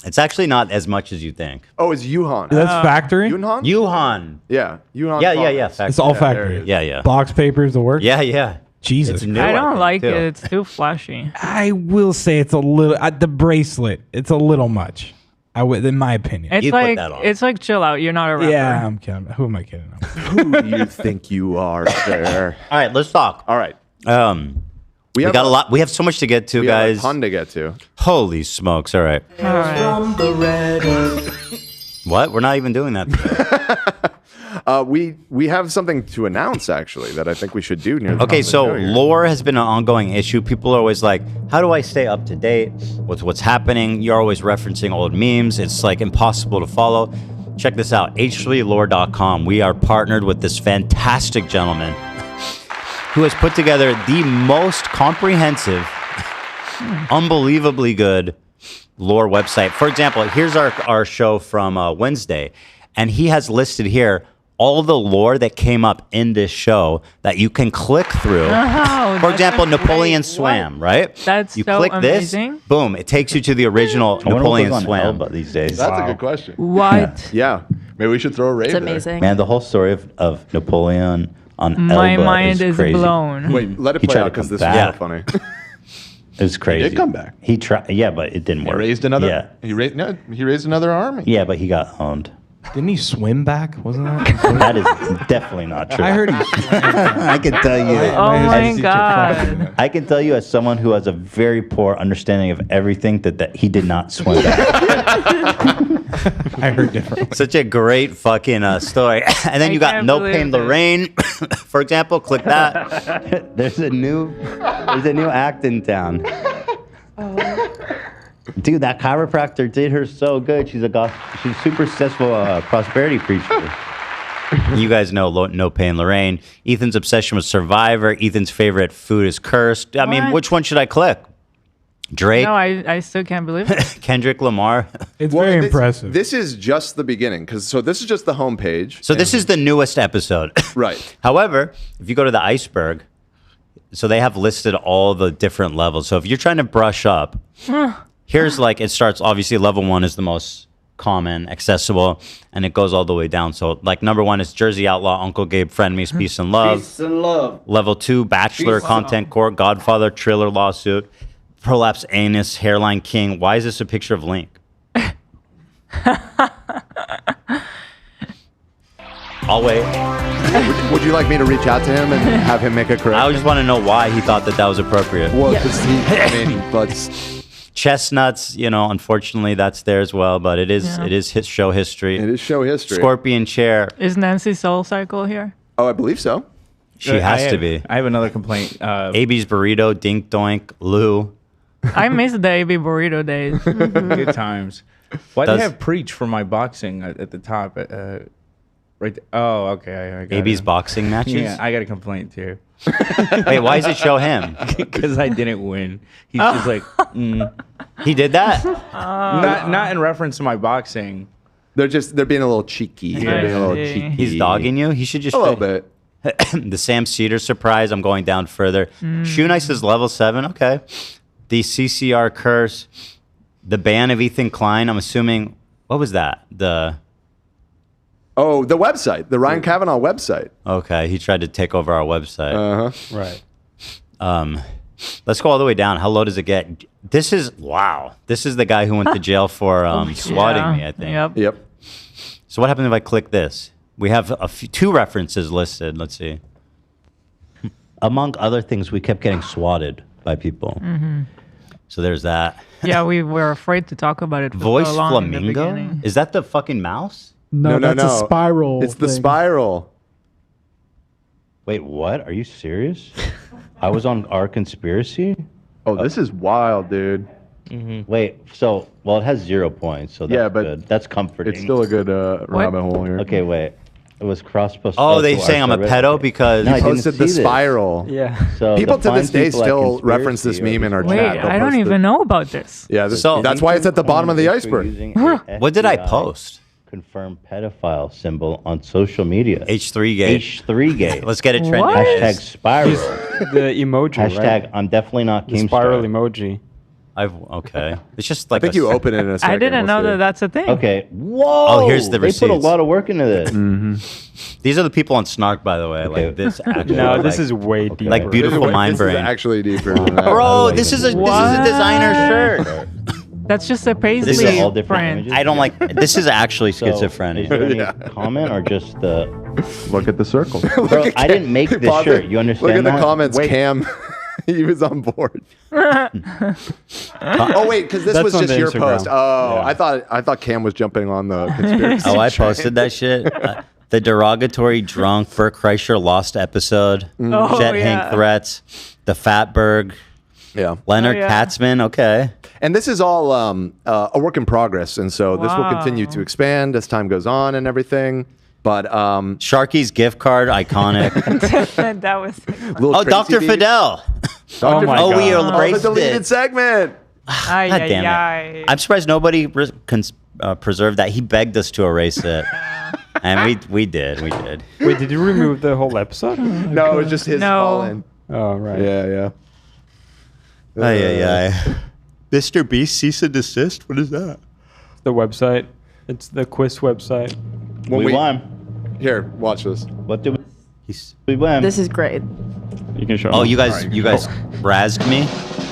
It's actually not as much as you think. Oh, it's Yuhan. That's factory? Yuhan? Yuhan. Yeah, Yuhan. Yeah. Factory. It's all factory. Yeah. Box papers, the work? Yeah. Jesus. It's new, I don't like too. it. It's too flashy. I will say it's a little, the bracelet, it's a little much. In my opinion. It's like chill out. You're not a rapper. Yeah, I'm kidding. Who am I kidding? Who do you think you are, sir? All right, let's talk. All right. We got a lot. We have so much to get to, we guys. have a ton to get to. Holy smokes! All right. All right. What? We're not even doing that today. We have something to announce actually that I think we should do near the Okay, top of the so show here. lore has been an ongoing issue. People are always like, how do I stay up to date with what's happening? You're always referencing old memes. It's like impossible to follow. Check this out, h3lore.com. We are partnered with this fantastic gentleman who has put together the most comprehensive, unbelievably good lore website. For example, here's our show from Wednesday, and he has listed here all the lore that came up in this show that you can click through. Oh, For example, that's Napoleon great. Swam, right? That's you so click amazing. this, boom, it takes you to the original Napoleon Swam. These days. That's a good question. What? Yeah. Maybe we should throw a rave It's there. amazing. Man, the whole story of Napoleon on My Elba mind is crazy. blown. Wait, let it He play tried out to because come this back. is funny. It was crazy. He did come back. He tried. Yeah, but it didn't He work. raised another. Yeah. He raised another army. Yeah, but he got owned. Didn't he swim back? Wasn't that? That is definitely not true. I heard he. I can tell you. Oh my god. I can tell you, as someone who has a very poor understanding of everything, that he did not swim back. I heard differently. Such a great fucking story. And then I you got can't No believe Pain it. Lorraine, for example. Click that. There's a new act in town. Dude, that chiropractor did her so good. She's a super successful prosperity preacher. You guys know No Pain Lorraine. Ethan's obsession with Survivor. Ethan's favorite food is cursed. I mean, What? which one should I click? Drake, No, I still can't believe it. Kendrick Lamar. It's very impressive. This is just the beginning this is just the homepage. So this is the newest episode. Right. However, if you go to the iceberg, so they have listed all the different levels. So if you're trying to brush up, here's like, it starts, obviously level 1 is the most common, accessible, and it goes all the way down. So like number 1 is Jersey Outlaw, Uncle Gabe, Frenemies, Peace and Love. Peace and love. Level 2, Bachelor, Content Court, Godfather, Triller Lawsuit, Prolapse Anus, Hairline King. Why is this a picture of Link? I'll wait. Would you like me to reach out to him and have him make a correction? I just want to know why he thought that was appropriate. Well, because Chestnuts, unfortunately that's there as well, but it is show history. It is show history. Scorpion Chair. Is Nancy Soul Cycle here? Oh, I believe so. She has to be. I have another complaint. AB's Burrito, Dink Doink, Lou. I miss the AB burrito days. Good times. Why do Does- you have preach for my boxing at the top? Right. Oh, okay. I got AB's it. boxing matches? Yeah, I got a complaint too. Wait, why does it show him? Because I didn't win. He's just like, He did that? not in reference to my boxing. They're being a little cheeky. They're being a little see. cheeky. He's dogging you? He should just a little bit. The Sam Cedar surprise. I'm going down further. Shoe Nice is level 7. Okay. The CCR curse. The ban of Ethan Klein. I'm assuming. What was that? The website, the Ryan Kavanaugh website. Okay, he tried to take over our website. Right. Let's go all the way down. How low does it get? This is This is the guy who went to jail for swatting me, I think. Yep. So what happens if I click this? We have two references listed. Let's see. Among other things, we kept getting swatted by people. Mm-hmm. So there's that. Yeah, we were afraid to talk about it for Voice so long in the Flamingo? beginning. Is that the fucking mouse? No, that's a spiral. It's the thing. spiral. Wait, what? Are you serious? I was on Our Conspiracy? Oh, this is wild, dude. Wait, so, it has 0 points, so that's but good. That's comforting. It's still a good rabbit hole here. Okay, wait. It was cross-post. Oh, they saying I'm a pedo because He posted the spiral. Yeah. So People the to this fine day people at still reference this Conspiracy meme in our Wait, chat. They'll I don't post even it. know about this. Yeah, So- that's why it's at the bottom of the iceberg. What did I post? confirmed pedophile symbol on social media. H3gate. H3gate. Let's get it trending. What? Hashtag spiral. The emoji, Hashtag right? I'm definitely not The Keemstar. spiral emoji. Okay. It's just like I think you open it in a second. I didn't know that that's a thing. Okay. Whoa. Oh, here's the They put a receipts. lot of work into this. These are the people on Snark, by the way. Okay. Like this. Actually, No, this like- is way deeper. like beautiful mind This brain. is actually deeper than that. Bro, this is a designer shirt. That's just a paisley This is all different print. images? I don't like. This is actually So, schizophrenic. Is there any comment or just the? Look at the circle. Bro, I didn't make this Pause shirt. it. You understand Look at that? the comments, Wait. Cam. He was on board. Oh wait, because this That's was on just the your Instagram. post. Oh, Yeah. I thought Cam was jumping on the conspiracy. Oh, I train. posted that shit. The derogatory drunk Burt Kreischer lost episode. Oh, Jet yeah. Hank threats. The Fatberg. Yeah. Leonard yeah. Katzman. Okay. And this is all a work in progress, and so this will continue to expand as time goes on and everything. But Sharky's gift card, iconic. That was. Oh, Dr. Fidel. Oh my Oh, we God. the erased deleted it. segment. Ay, God ay, damn it. ay. I'm surprised nobody preserved that. He begged us to erase it. And we did. Wait, did you remove the whole episode? No, it was just his No. call in. Oh, right. Yeah. Ay. Mr. Beast cease and desist? What is that? The website. It's the quiz website. When We won. Here, watch this. What did we? This is great. You can show. Oh, you guys razzed me.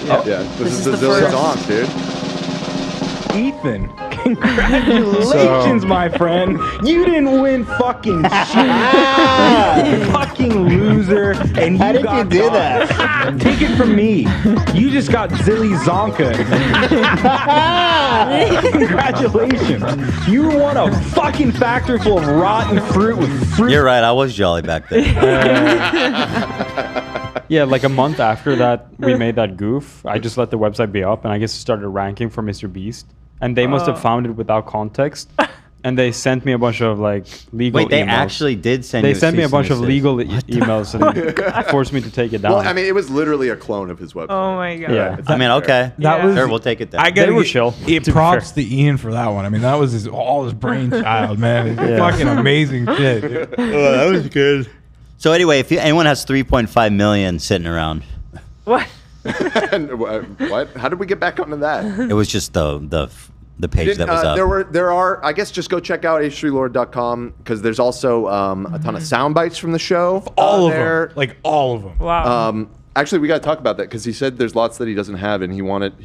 Yeah. This is the Zilly song, dude. Ethan, congratulations, my friend. You didn't win fucking shit. You fucking loser. And How did you do that? Take it from me. You just got Zilly Zonka. Congratulations. You won a fucking factory full of rotten fruit with fruit. You're right. I was jolly back then. Yeah, like a month after that, we made that goof. I just let the website be up, and I guess it started ranking for Mrbeast. And they must have found it without context. And they sent me a bunch of like legal Wait, they emails. actually did send you They sent me a bunch of legal emails and forced me to take it down. Well, I mean, it was literally a clone of his website. Oh my god. Yeah. I mean, okay. That was. Sure, we'll take it then. I gotta They were give chill, it to be props fair. to Ian for that one. I mean, that was all his brainchild, man. Yeah. Fucking amazing shit. Dude. Oh, that was good. So anyway, if anyone has 3.5 million sitting around, What? What? How did we get back onto that? it was just the page that was up. There are. I guess just go check out h3lord.com because there's also a ton of sound bites from the show. All of there. them. Like all of them. Wow. Actually, we got to talk about that because he said there's lots that he doesn't have, and he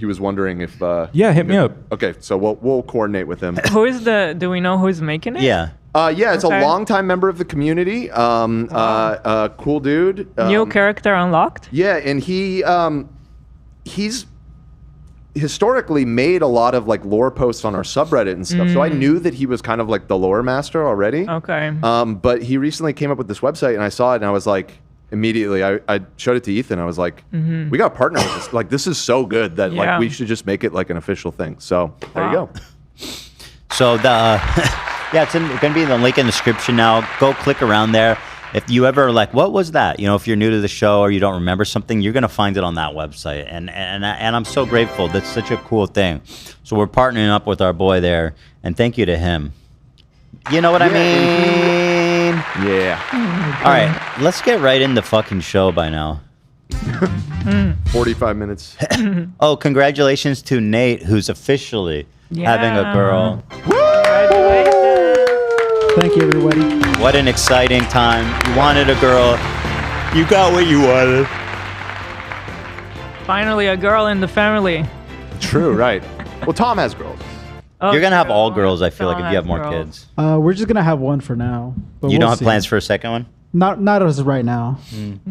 was wondering if. Yeah, hit me up. Okay, so we'll coordinate with him. Who is do we know who's making it? Yeah. Yeah, it's Okay. a longtime member of the community. Cool dude. New character unlocked? Yeah, and he's historically made a lot of like lore posts on our subreddit and stuff. So I knew that he was kind of like the lore master already. Okay. But he recently came up with this website, and I saw it, and I was like, immediately, I showed it to Ethan. I was like, we got to partner with this. Like, this is so good that Yeah. like we should just make it like an official thing. So there you go. So it's going to be in the link in the description now. Go click around there. If you ever like, what was that? You know, if you're new to the show or you don't remember something, you're going to find it on that website. And I'm so grateful. That's such a cool thing. So we're partnering up with our boy there. And thank you to him. You know what I mean? Yeah. All right. Let's get right in the fucking show by now. 45 minutes. Oh, congratulations to Nate, who's officially having a girl. Thank you, everybody. What an exciting time. You wanted a girl. You got what you wanted. Finally, a girl in the family. True, right. Well, Tom has girls. Oh, You're going to have all girls, I feel like, Tom if you have has more girls. kids. We're just gonna have one for now. But You we'll don't have see. plans for a second one? Not as of right now.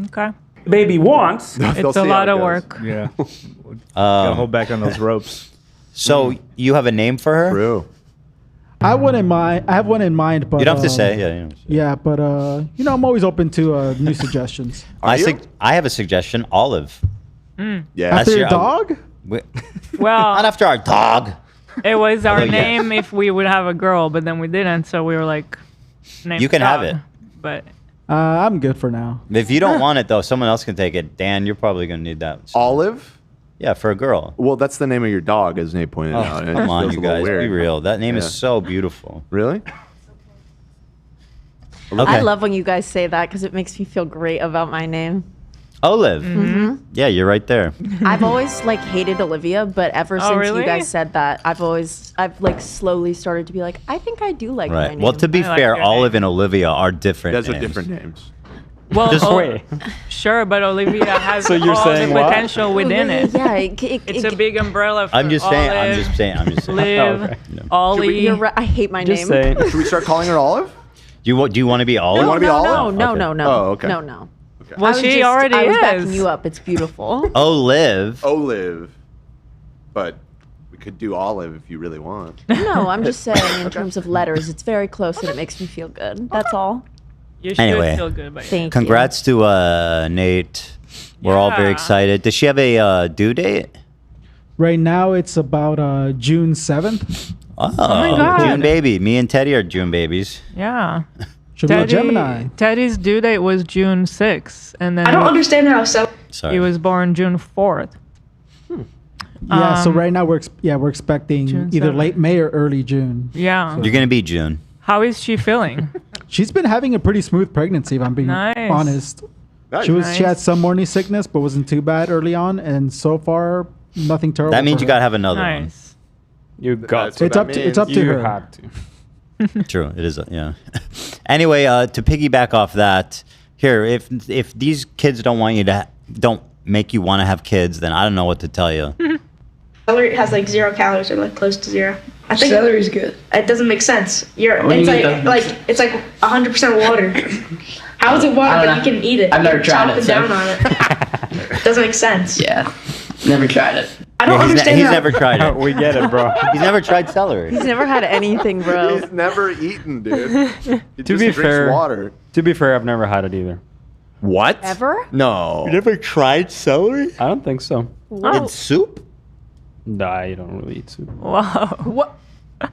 Okay. Baby wants. It's a lot of work. Yeah. Gotta hold back on those ropes. So you have a name for her? True. I have one in mind. But You don't have to say. Yeah. Yeah, but I'm always open to new suggestions. I have a suggestion. Olive. Yeah. After your That's dog? Well, Not after our dog. it was our Although, yeah. name if we would have a girl, but then we didn't, so we were like, name You can have dog. it. But I'm good for now. If you don't want it, though, someone else can take it. Dan, you're probably going to need that. Olive? Yeah, for a girl. Well, that's the name of your dog, as Nate pointed out. It Come on, feels you a little guys. weird. Be real. That name Yeah. is so beautiful. Really? I love when you guys say that because it makes me feel great about my name. Olive. Mhm. Yeah, you're right there. I've always like hated Olivia, but ever since really? you guys said that, I've like slowly started to be like, I think I do like my Right. name. Well, to be I like fair, your Olive and Olivia are different Those are names. different names. well, Just oh, sure, but Olivia has So you're all saying the what? potential within it. Yeah, It's a big umbrella for I'm just saying. I'm Olive, just saying. Liv, Oh, okay. Ollie. You're right. I hate my Just name. saying. Should we start calling her Olive? Do you want to be Olive? You wanna be no, Olive? no, Okay. no, no. Oh, okay. No, no. Well, I was she already I was is. backing you up. It's beautiful. Olive. Olive. But we could do Olive if you really want. No, I'm just saying in terms of letters, it's very close and it makes me feel good. That's all. You should Anyway. feel good by Thank Congrats to Nate. We're all very Yeah. excited. Does she have a due date? Right now, it's about June 7th. Oh, my God. June baby. Me and Teddy are June babies. Yeah. Should be a Gemini. Teddy's due date was June 6th, and then I don't understand how so. Sorry. he was born June 4th. Yeah, so right now we're expecting June either 7th. late May or early June. Yeah. You're gonna be June. How is she feeling? She's been having a pretty smooth pregnancy, if I'm being Nice. honest. Nice. She had some morning sickness, but wasn't too bad early on, and so far nothing terrible. That means for you her. gotta have another one. Nice. You got That's what It's that up to means. it's up to You her. have to. True, it is. Yeah. Anyway, to piggyback off that, Here, if these kids don't make you want to have kids, then I don't know what to tell you. Celery has like 0 calories or like close to 0. I think Celery's good. It doesn't make sense. What do you mean It's like 100% water. How is it water but you can eat it? I've never tried Chop it, it down on it. Doesn't make sense. Yeah. Never tried it. I don't understand He's how- never tried it. We get it, bro. He's never tried celery. He's never had anything, bro. He's never eaten, dude. He To just be drinks fair, water. I've never had it either. What? Ever? No. You never tried celery? I don't think so. In soup? No, I don't really eat soup. Wow. What?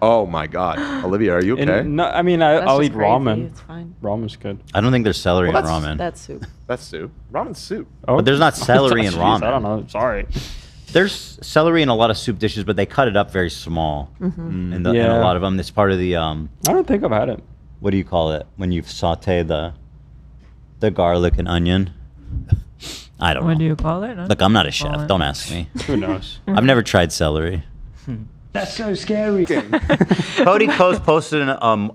Oh my God, Olivia, are you okay? No, I mean, I'll just eat crazy. ramen. It's fine. Ramen's good. I don't think there's celery Well, in ramen. That's soup. That's soup. Ramen's soup. Oh, But there's not celery in Jeez, ramen. I don't know. Sorry. There's celery in a lot of soup dishes, but they cut it up very small. In a Yeah. lot of them, it's part of the I don't think I've had it. what do you call it when you saute the garlic and onion? I don't What know. do you call it? Look, I'm not a chef. Don't ask me. Who knows? I've never tried celery. That's so scary. Cody Coast posted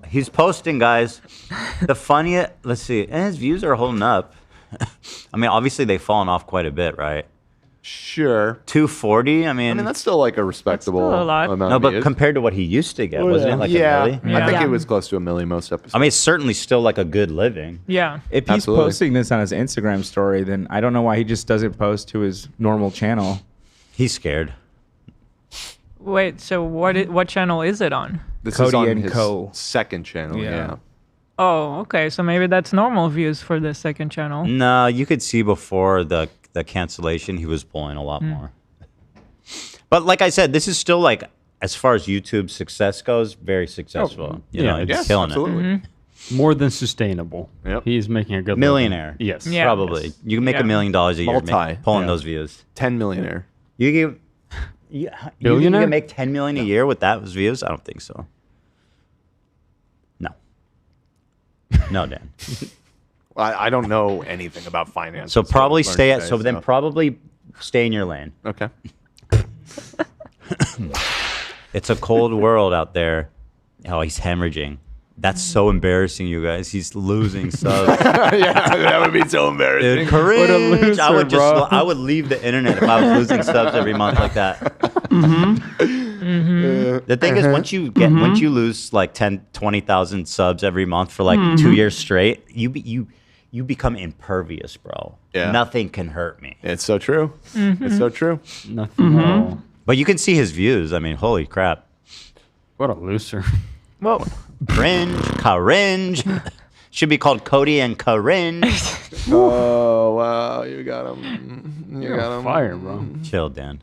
he's posting, guys. The funniest, let's see, and his views are holding up. I mean, obviously they've fallen off quite a bit, right? Sure. 240. I mean, that's still like a respectable still a lot. amount. no, of but views. compared to what he used to get, wasn't it like a milli? I think it was close to a milli most episodes. I mean, it's certainly still like a good living. Yeah. If he's Absolutely. posting this on his Instagram story, then I don't know why he just doesn't post to his normal channel. He's scared. Wait, so what channel is it on? This is Cody on and his Co. second channel. Yeah. Oh, okay. So maybe that's normal views for the second channel. No, you could see before the cancellation, he was pulling a lot more. But like I said, this is still like, as far as YouTube success goes, very successful. You know, it's killing it. More than sustainable. Yep. He's making a good Millionaire. living. Yes. Yeah. Probably. You can make $1 million a year pulling those views. 10 millionaire. You Billionaire? can make 10 million a year with those views? I don't think so. No. No, Dan. I don't know anything about finance. So probably probably stay in your lane. Okay. It's a cold world out there. Oh, he's hemorrhaging. That's so embarrassing, you guys. He's losing subs. Yeah, that would be so embarrassing. Dude, cringe. What a loser, I would leave the internet if I was losing subs every month like that. The thing is, once you lose like 10, 20,000 subs every month for like 2 years straight, you become impervious, bro. Yeah. Nothing can hurt me. It's so true. It's so true. Nothing at all. But you can see his views. I mean, holy crap. What a loser. Whoa. Cringe. Should be called Cody and Cringe. Oh, wow. You got him. You're on fire, bro. Chill, Dan.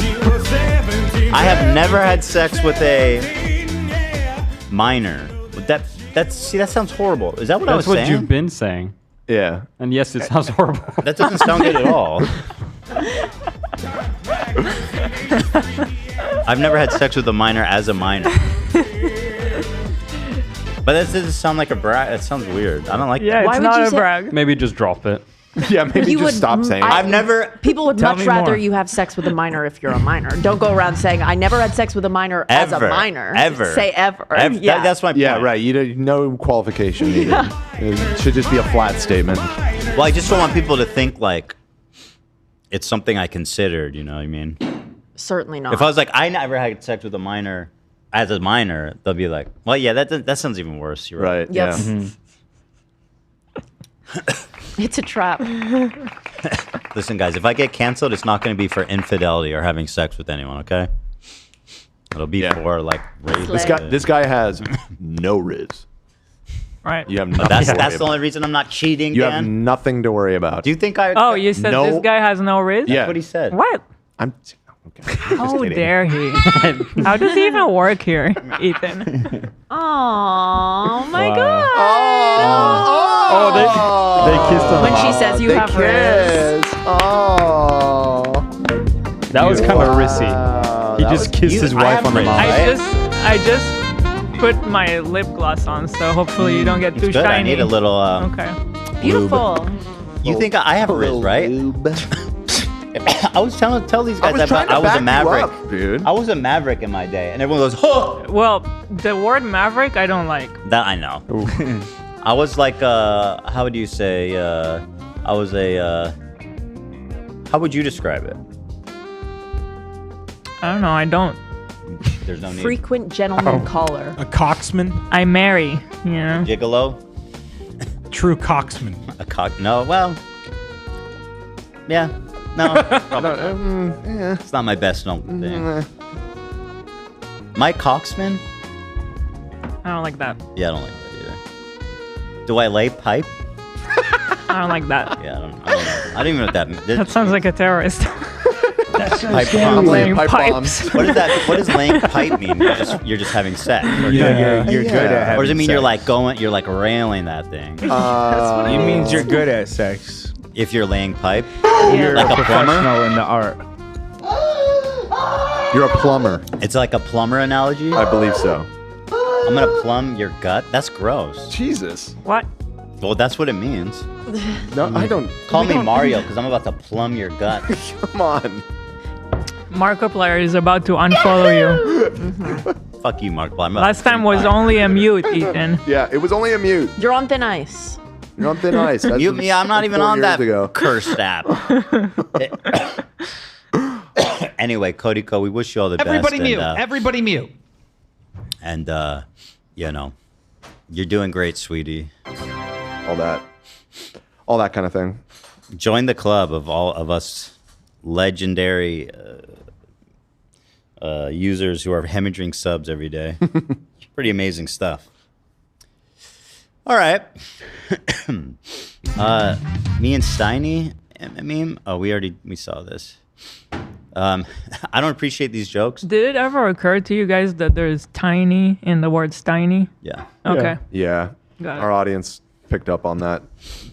I have never had sex with a minor. That sounds horrible. Is that what I was That's saying? what you've been saying. Yeah. And yes, it sounds horrible. That doesn't sound good at all. I've never had sex with a minor as a minor. But that doesn't sound like a brag. That sounds weird. I don't like that. Yeah, Why it's would not you a say- brag. Maybe just drop it. Yeah, maybe You just would- stop saying I've never. People would Tell much me rather more. you have sex with a minor if you're a minor. Don't go around saying I never had sex with a minor as a Ever. minor. Ever. Say ever. Yeah. That's my point. Yeah, right. You don't, no qualification needed. It should just be a flat statement. Well, I just don't want people to think like it's something I considered. You know what I mean? Certainly not. If I was like, I never had sex with a minor as a minor, they'll be like, well, yeah, that sounds even worse. You're right. Right. Yep. Yeah. It's a trap. Listen, guys, if I get canceled, it's not going to be for infidelity or having sex with anyone. Okay? It'll be for like rape. This guy has no riz. Right. You have But nothing. that's the only reason I'm not cheating. You Dan. have nothing to worry about. Do you think I? Oh, you said No. this guy has no riz? Yeah. That's what he said. What? I'm okay. How kidding. dare he? How does he even work here, Ethan? Oh my Wow. god. Oh, they kissed on the When she mouth. says you They have riz. kiss. Oh. That was kind of Wow. rissy. He That just was- kissed his wife on the mouth. I just put my lip gloss on, so hopefully you don't get too It's good. shiny. I need a little. Okay. Beautiful. You think I have riz, right? I was trying to tell these guys that I was a maverick, dude. I was a maverick in my day, and everyone goes, "Oh." Well, the word maverick I don't like. That I know. I was like, how would you say? I was a. How would you describe it? I don't know. I don't. There's no need. Frequent gentleman caller. A coxman. I marry. You know. Gigolo. True coxman. A cock? No. Well. Yeah. No. Yeah. It's not my best known thing. Mike Coxman? I don't like that. Yeah, I don't like that either. Do I lay pipe? I don't like that. Yeah, I don't know. I don't even know what that means. That sounds like a terrorist. Pipe I'm bombs. laying pipes. What is that? What does laying pipe mean? You're just having sex. Or You're good at having Or does it mean sex. you're like railing that thing? It means you're good at sex. If you're laying pipe, You're like a plumber. professional in the art. You're a plumber. It's like a plumber analogy. I believe so. I'm gonna plumb your gut. That's gross. Jesus. What? Well, that's what it means. No, I don't. Call me Mario because I'm about to plumb your gut. Come on. Markiplier is about to unfollow you. Fuck you, Markiplier. Last time was only a mute, Ethan. Yeah, it was only a mute. You're on thin ice. You're on thin ice. That's I'm not even 4 on years that ago. cursed app. Anyway, Cody, we wish you all the Everybody best. mute. Everybody mute. And you know, you're doing great, sweetie. All that kind of thing. Join the club of all of us legendary users who are hemorrhaging subs every day. Pretty amazing stuff. All right. Me and Steiny meme. Oh, we saw this. I don't appreciate these jokes. Did it ever occur to you guys that there's tiny in the word Steiny? Yeah. Okay. Yeah. Got it. Our audience picked up on that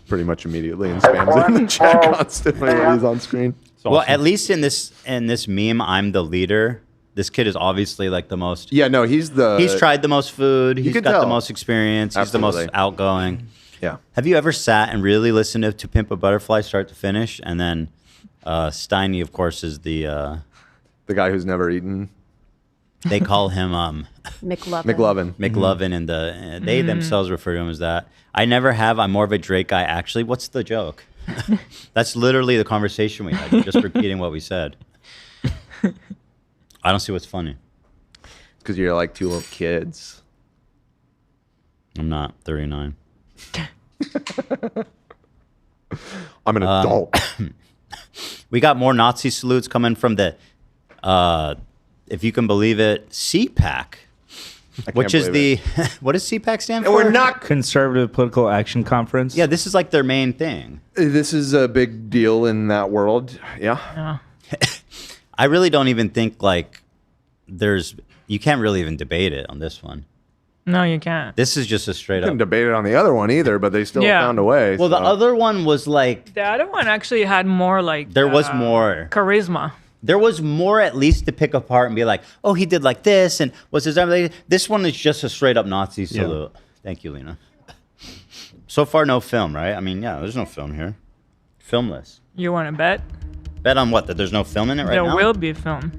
pretty much immediately and spams it in the chat constantly when he's on screen. Well, at least in this meme, I'm the leader. This kid is obviously like the most. Yeah, no, he's tried the most food. He's can got the tell. most experience. He's the most Absolutely. outgoing. Yeah. Have you ever sat and really listened to Pimp a Butterfly start to finish? And then Steiny, of course, is the guy who's never eaten. They call him McLovin. McLovin, and they themselves refer to him as that. I never have. I'm more of a Drake guy. Actually, what's the joke? That's literally the conversation we had. Just repeating what we said. I don't see what's funny. Because you're like two little kids. I'm not 39. I'm an adult. We got more Nazi salutes coming from the, if you can believe it, CPAC, which is the, what does CPAC stand for? We're not Conservative Political Action Conference. Yeah, this is like their main thing. This is a big deal in that world. Yeah. I really don't even think like you can't really even debate it on this one. No, you can't. This is just a straight Couldn't up. debate it on the other one either, but they still Yeah. found a way. Well, the other one was like, The other one actually had more like there was more. charisma. There was more at least to pick apart and be like, oh, he did like this and was his arm like this one is just a straight up Nazi salute. Thank you, Lena. So far, no film, right? I mean, yeah, there's no film here. Filmless. You want to bet? Bet on what? That there's no film in it right There now? will be film.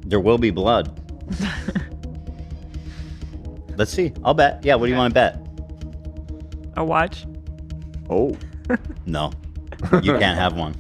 There will be blood. Let's see. I'll bet. Yeah, what do you want to bet? A watch? Oh. No. You can't have one.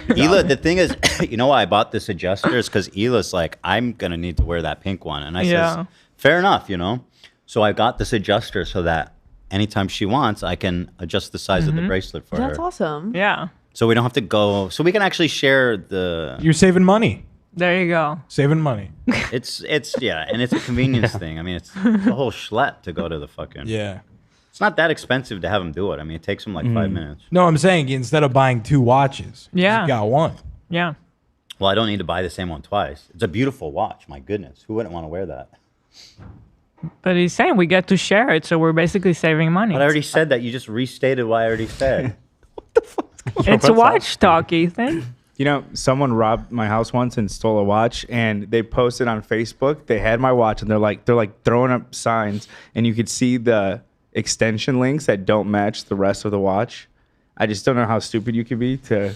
Hila, the thing is, you know why I bought this adjuster is because Hila's like, I'm going to need to wear that pink one. And I says, fair enough, you know? So I got this adjuster so that anytime she wants, I can adjust the size of the bracelet for her. That's awesome. Yeah. So we don't have to go, so we can actually share the... You're saving money. There you go. Saving money. It's yeah, and it's a convenience thing. I mean, it's a whole schlep to go to the fucking... Yeah. It's not that expensive to have them do it. I mean, it takes them like 5 minutes. No, I'm saying instead of buying two watches, Yeah. you got one. Yeah. Well, I don't need to buy the same one twice. It's a beautiful watch. My goodness. Who wouldn't want to wear that? But he's saying we get to share it, so we're basically saving money. But I already said that. You just restated what I already said. It's watch talk, Ethan. You know, someone robbed my house once and stole a watch, and they posted on Facebook. They had my watch, and they're like throwing up signs, and you could see the extension links that don't match the rest of the watch. I just don't know how stupid you could be to.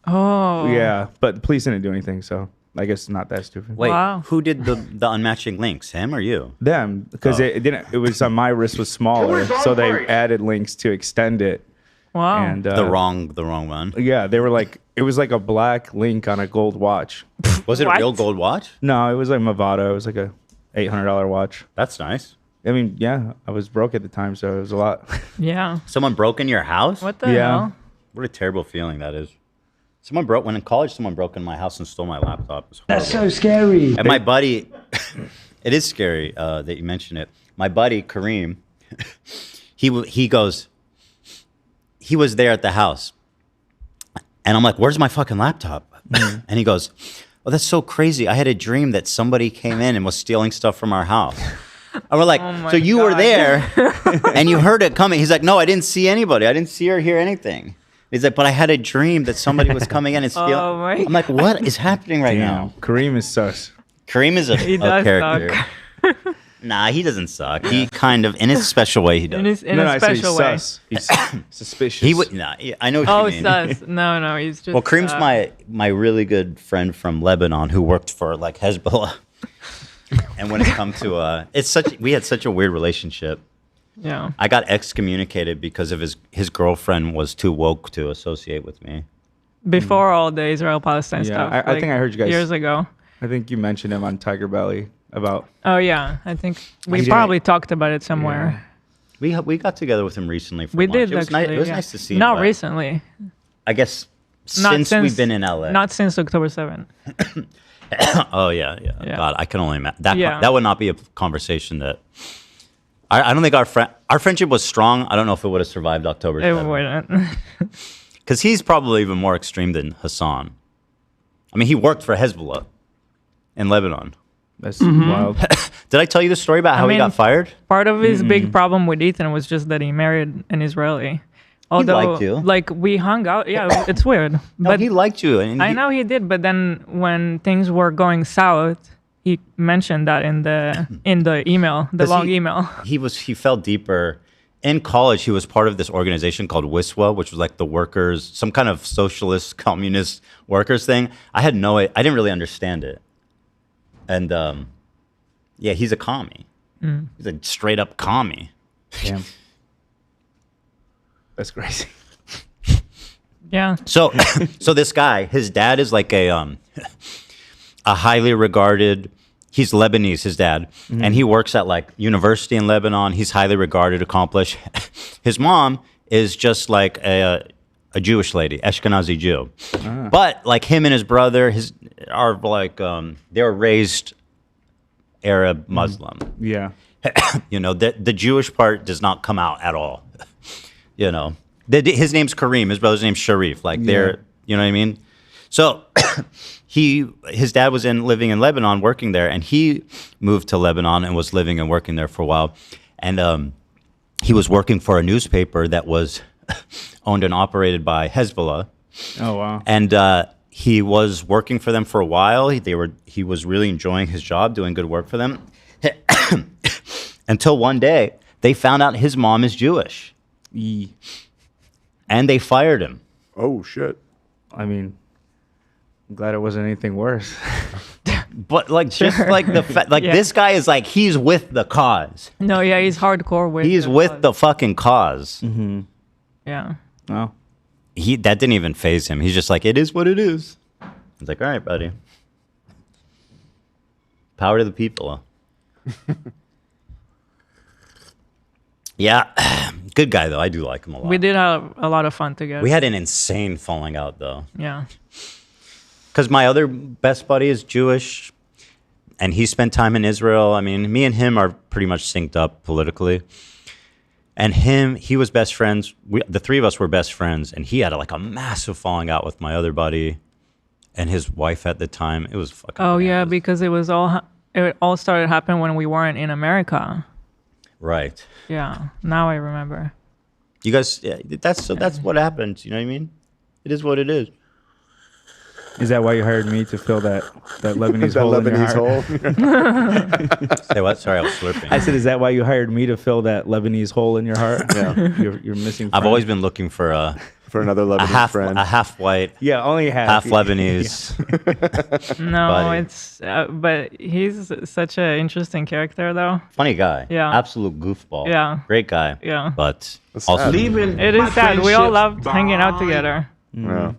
Oh. Yeah, but the police didn't do anything, so I guess it's not that stupid. Wait, who did the unmatching links? Him or you? Them, because it didn't. It was on my wrist was smaller, so they added links to extend it. Wow. And the wrong one. Yeah, they were like it was like a black link on a gold watch. Was it a real gold watch? No, it was like Movado. It was like a $800 watch. That's nice. I mean, yeah, I was broke at the time, so it was a lot. Yeah. Someone broke in your house? What the hell? What a terrible feeling that is. When in college, someone broke in my house and stole my laptop. It was That's horrible. so scary. And my buddy, it is scary that you mention it. My buddy, Kareem, he goes, he was there at the house. And I'm like, where's my fucking laptop? And he goes, oh, that's so crazy. I had a dream that somebody came in and was stealing stuff from our house. And we're like, so you were there and you heard it coming. He's like, no, I didn't see anybody. I didn't see or hear anything. He's like, but I had a dream that somebody was coming in and stealing. I'm like, what is happening right now? Kareem is sus. Kareem is a does character. Nah, he doesn't suck. He kind of, in his special way, he does. In a special way. Sus. He's suspicious. He would. Nah, I know what you mean. Sus. No, he's just. Well, Kareem's my really good friend from Lebanon who worked for like Hezbollah. And when it come to we had such a weird relationship. Yeah. I got excommunicated because of his girlfriend was too woke to associate with me. Before all the Israel-Palestine stuff. I think I heard you guys years ago. I think you mentioned him on Tiger Belly about. Oh yeah, I think we probably talked about it somewhere. Yeah. We got together with him recently. For we lunch. did. It was actually, nice. It was yeah. nice to see him. Not recently. I guess since we've been in LA. Not since October 7th. Oh yeah. God, I can only imagine that. Yeah. That would not be a conversation that. I don't think our friendship was strong. I don't know if it would have survived October 7th. It wouldn't. Because he's probably even more extreme than Hassan. I mean, he worked for Hezbollah in Lebanon. That's wild. Did I tell you the story about how he got fired? Part of his big problem with Ethan was just that he married an Israeli. Although, he liked you. Like, we hung out. Yeah, it's weird. No, but he liked you. And I know he did, but then when things were going south, he mentioned that in the email, the long email. He fell deeper. In college, he was part of this organization called WISWA, which was like the workers, some kind of socialist, communist workers thing. I didn't really understand it. And yeah, he's a commie. He's a straight up commie. Damn. That's crazy. Yeah. So this guy, his dad is like a highly regarded. He's Lebanese, his dad, and he works at like university in Lebanon. He's highly regarded, accomplished. His mom is just like a Jewish lady, Ashkenazi Jew. But like him and his brother, are like they were raised Arab Muslim. Yeah. You know, the Jewish part does not come out at all. You know, his name's Kareem. His brother's name's Sharif. Like they're, you know what I mean? So his dad was living in Lebanon, working there, and he moved to Lebanon and was living and working there for a while. And he was working for a newspaper that was owned and operated by Hezbollah. Oh wow! And he was working for them for a while. He was really enjoying his job, doing good work for them. Until one day, they found out his mom is Jewish. And they fired him. Oh, shit. I mean, I'm glad it wasn't anything worse. But like, just like this guy is like, he's with the cause. No, yeah, he's hardcore with He's with the fucking cause. Mm-hmm. Yeah. Oh. That didn't even faze him. He's just like, it is what it is. He's like, all right, buddy. Power to the people. Yeah. Good guy, though. I do like him a lot. We did have a lot of fun together. We had an insane falling out, though. Yeah. Because my other best buddy is Jewish, and he spent time in Israel. I mean, me and him are pretty much synced up politically. And he was best friends. The three of us were best friends, and he had like a massive falling out with my other buddy and his wife at the time. It was fucking bananas. Yeah, because it all started happening when we weren't in America. Right. Yeah. Now I remember. You guys, that's what happens. You know what I mean? It is what it is. Is that why you hired me to fill that Lebanese hole in your heart? Say what? Sorry, I was slurping. I said, is that why you hired me to fill that Lebanese hole in your heart? Yeah. You're missing. I've always been looking for for another Lebanese friend. A half white. Yeah, only half Lebanese. No, Buddy. it's but he's such an interesting character though. Funny guy. Yeah. Absolute goofball. Yeah. Great guy. Yeah. But That's also sad. It is sad. We all loved hanging out together. Yeah.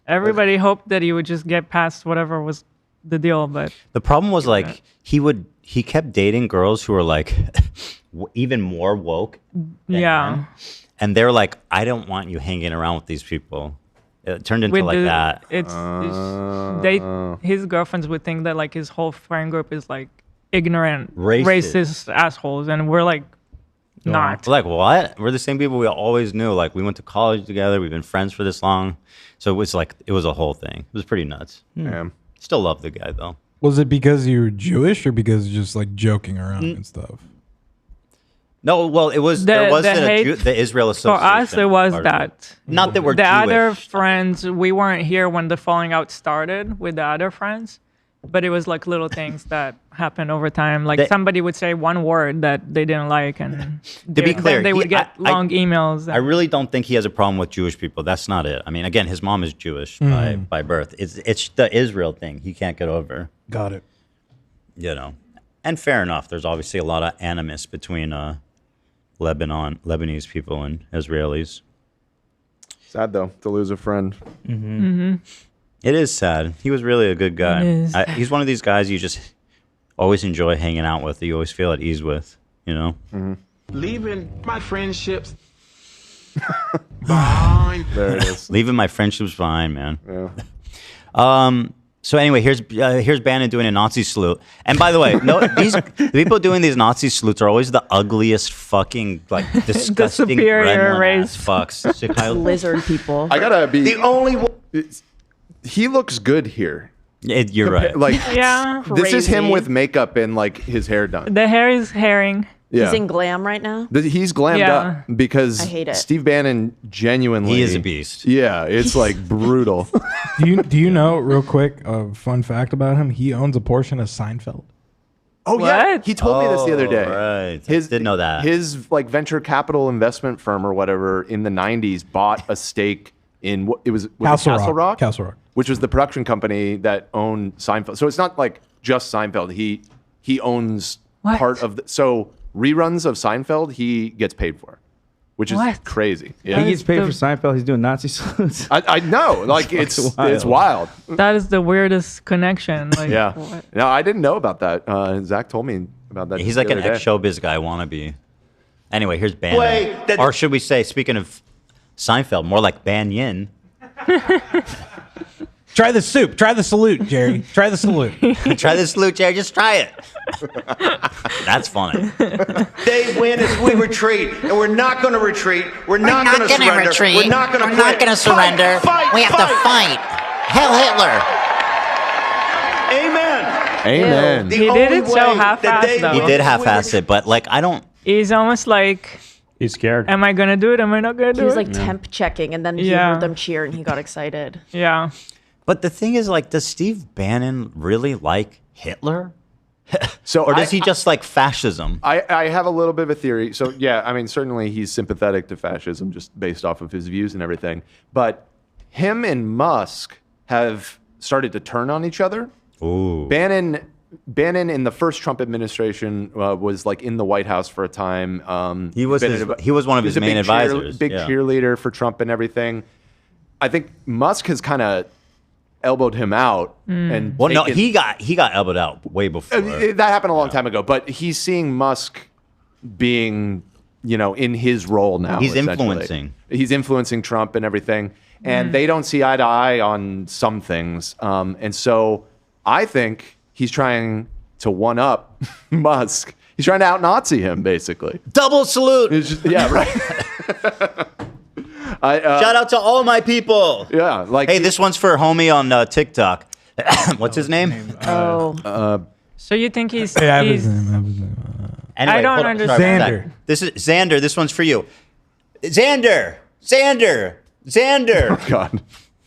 Everybody hoped that he would just get past whatever was the deal, but the problem was like he kept dating girls who were like even more woke. than yeah. him. And they're like, I don't want you hanging around with these people. It turned into With like the- that. His girlfriends would think that like his whole friend group is like ignorant, Racist. racist assholes, and we're like not. Like what? We're the same people we always knew. Like we went to college together. We've been friends for this long. So it was a whole thing. It was pretty nuts. Yeah. Still love the guy though. Was it because you were Jewish or because just like joking around and stuff? No, well, it was there wasn't the Israel Association. For us, it was part of that. it. Not that we're the Jewish. other friends. We weren't here when the falling out started with the other friends, but it was like little things that happened over time. Like somebody would say one word that they didn't like, and To be clear, they would get long emails. I really don't think he has a problem with Jewish people. That's not it. I mean, again, his mom is Jewish by birth. It's the Israel thing he can't get over. Got it. You know, and fair enough. There's obviously a lot of animus between Lebanese people and Israelis. Sad though to lose a friend. It is sad. He was really a good guy. It is. He's one of these guys you just always enjoy hanging out with. That you always feel at ease with. You know. Leaving my friendships behind. There it is. Leaving my friendships behind, man. Yeah. So anyway, here's Bannon doing a Nazi salute. And by the way, the people doing these Nazi salutes are always the ugliest, fucking like disgusting superior gremlin race. ass fucks. Lizard people. I gotta be The only one. He looks good here. You're right. Like Yeah. this is him Crazy. with makeup and like his hair done. The hair is herring. Yeah. He's in glam right now. He's glammed Yeah. up because I hate it. Steve Bannon genuinely He is a beast. Yeah, it's like brutal. Do you know real quick a fun fact about him? He owns a portion of Seinfeld. Oh yeah, What? he told me this the other day. Right. Didn't know that. His like venture capital investment firm or whatever in the 90s bought a stake in what it was Castle Rock? Castle Rock. Which was the production company that owned Seinfeld. So it's not like just Seinfeld. He owns What? part of the so reruns of Seinfeld he gets paid for, which is What? crazy. He Yeah. gets paid for Seinfeld. He's doing Nazi salutes. I know, like it's wild. That is the weirdest connection. Like, Yeah. what? No, I didn't know about that. Zach told me about that. He's the like an other day. ex-showbiz guy wannabe. Anyway, here's Bannon. Wait, that- Or should we say, speaking of Seinfeld, more like Banyan. Try the soup. Try the salute, Jerry. Try the salute. Try this salute, Jerry. Just try it. That's funny. They win as we retreat, and we're not going to retreat. We're not going to surrender. retreat. We're not going to We're not going to surrender. We have to fight. Hell Hitler. Amen. Amen. The He only did it so way that half-assed, they though. He will did is half-ass it, but like I don't. He's almost like, He's scared. am I gonna do it? Am I not gonna do He was it? like temp checking, and then he Yeah. heard them cheer, and he got excited. Yeah. But the thing is, like, does Steve Bannon really like Hitler? So Or does he just like fascism? I have a little bit of a theory. So yeah, I mean certainly he's sympathetic to fascism just based off of his views and everything. But him and Musk have started to turn on each other. Ooh. Bannon in the first Trump administration was like in the White House for a time. He was one of his main advisors. Big Yeah. cheerleader for Trump and everything. I think Musk has kind of elbowed him out and Well, no, taken- he got elbowed out way before. that happened a long time ago, but he's seeing Musk being, in his role now. He's essentially. influencing. He's influencing Trump and everything, and they don't see eye to eye on some things. And so I think he's trying to one up Musk. He's trying to out Nazi him, basically. Double salute. Yeah, right. Shout out to all my people. Yeah, like hey, this one's for homie on TikTok. What's his name? So you think he's? Yeah, I have he's his name, I have his name. Anyway, I don't hold on, understand. sorry about Xander. that. This is Xander. This one's for you. Xander. God.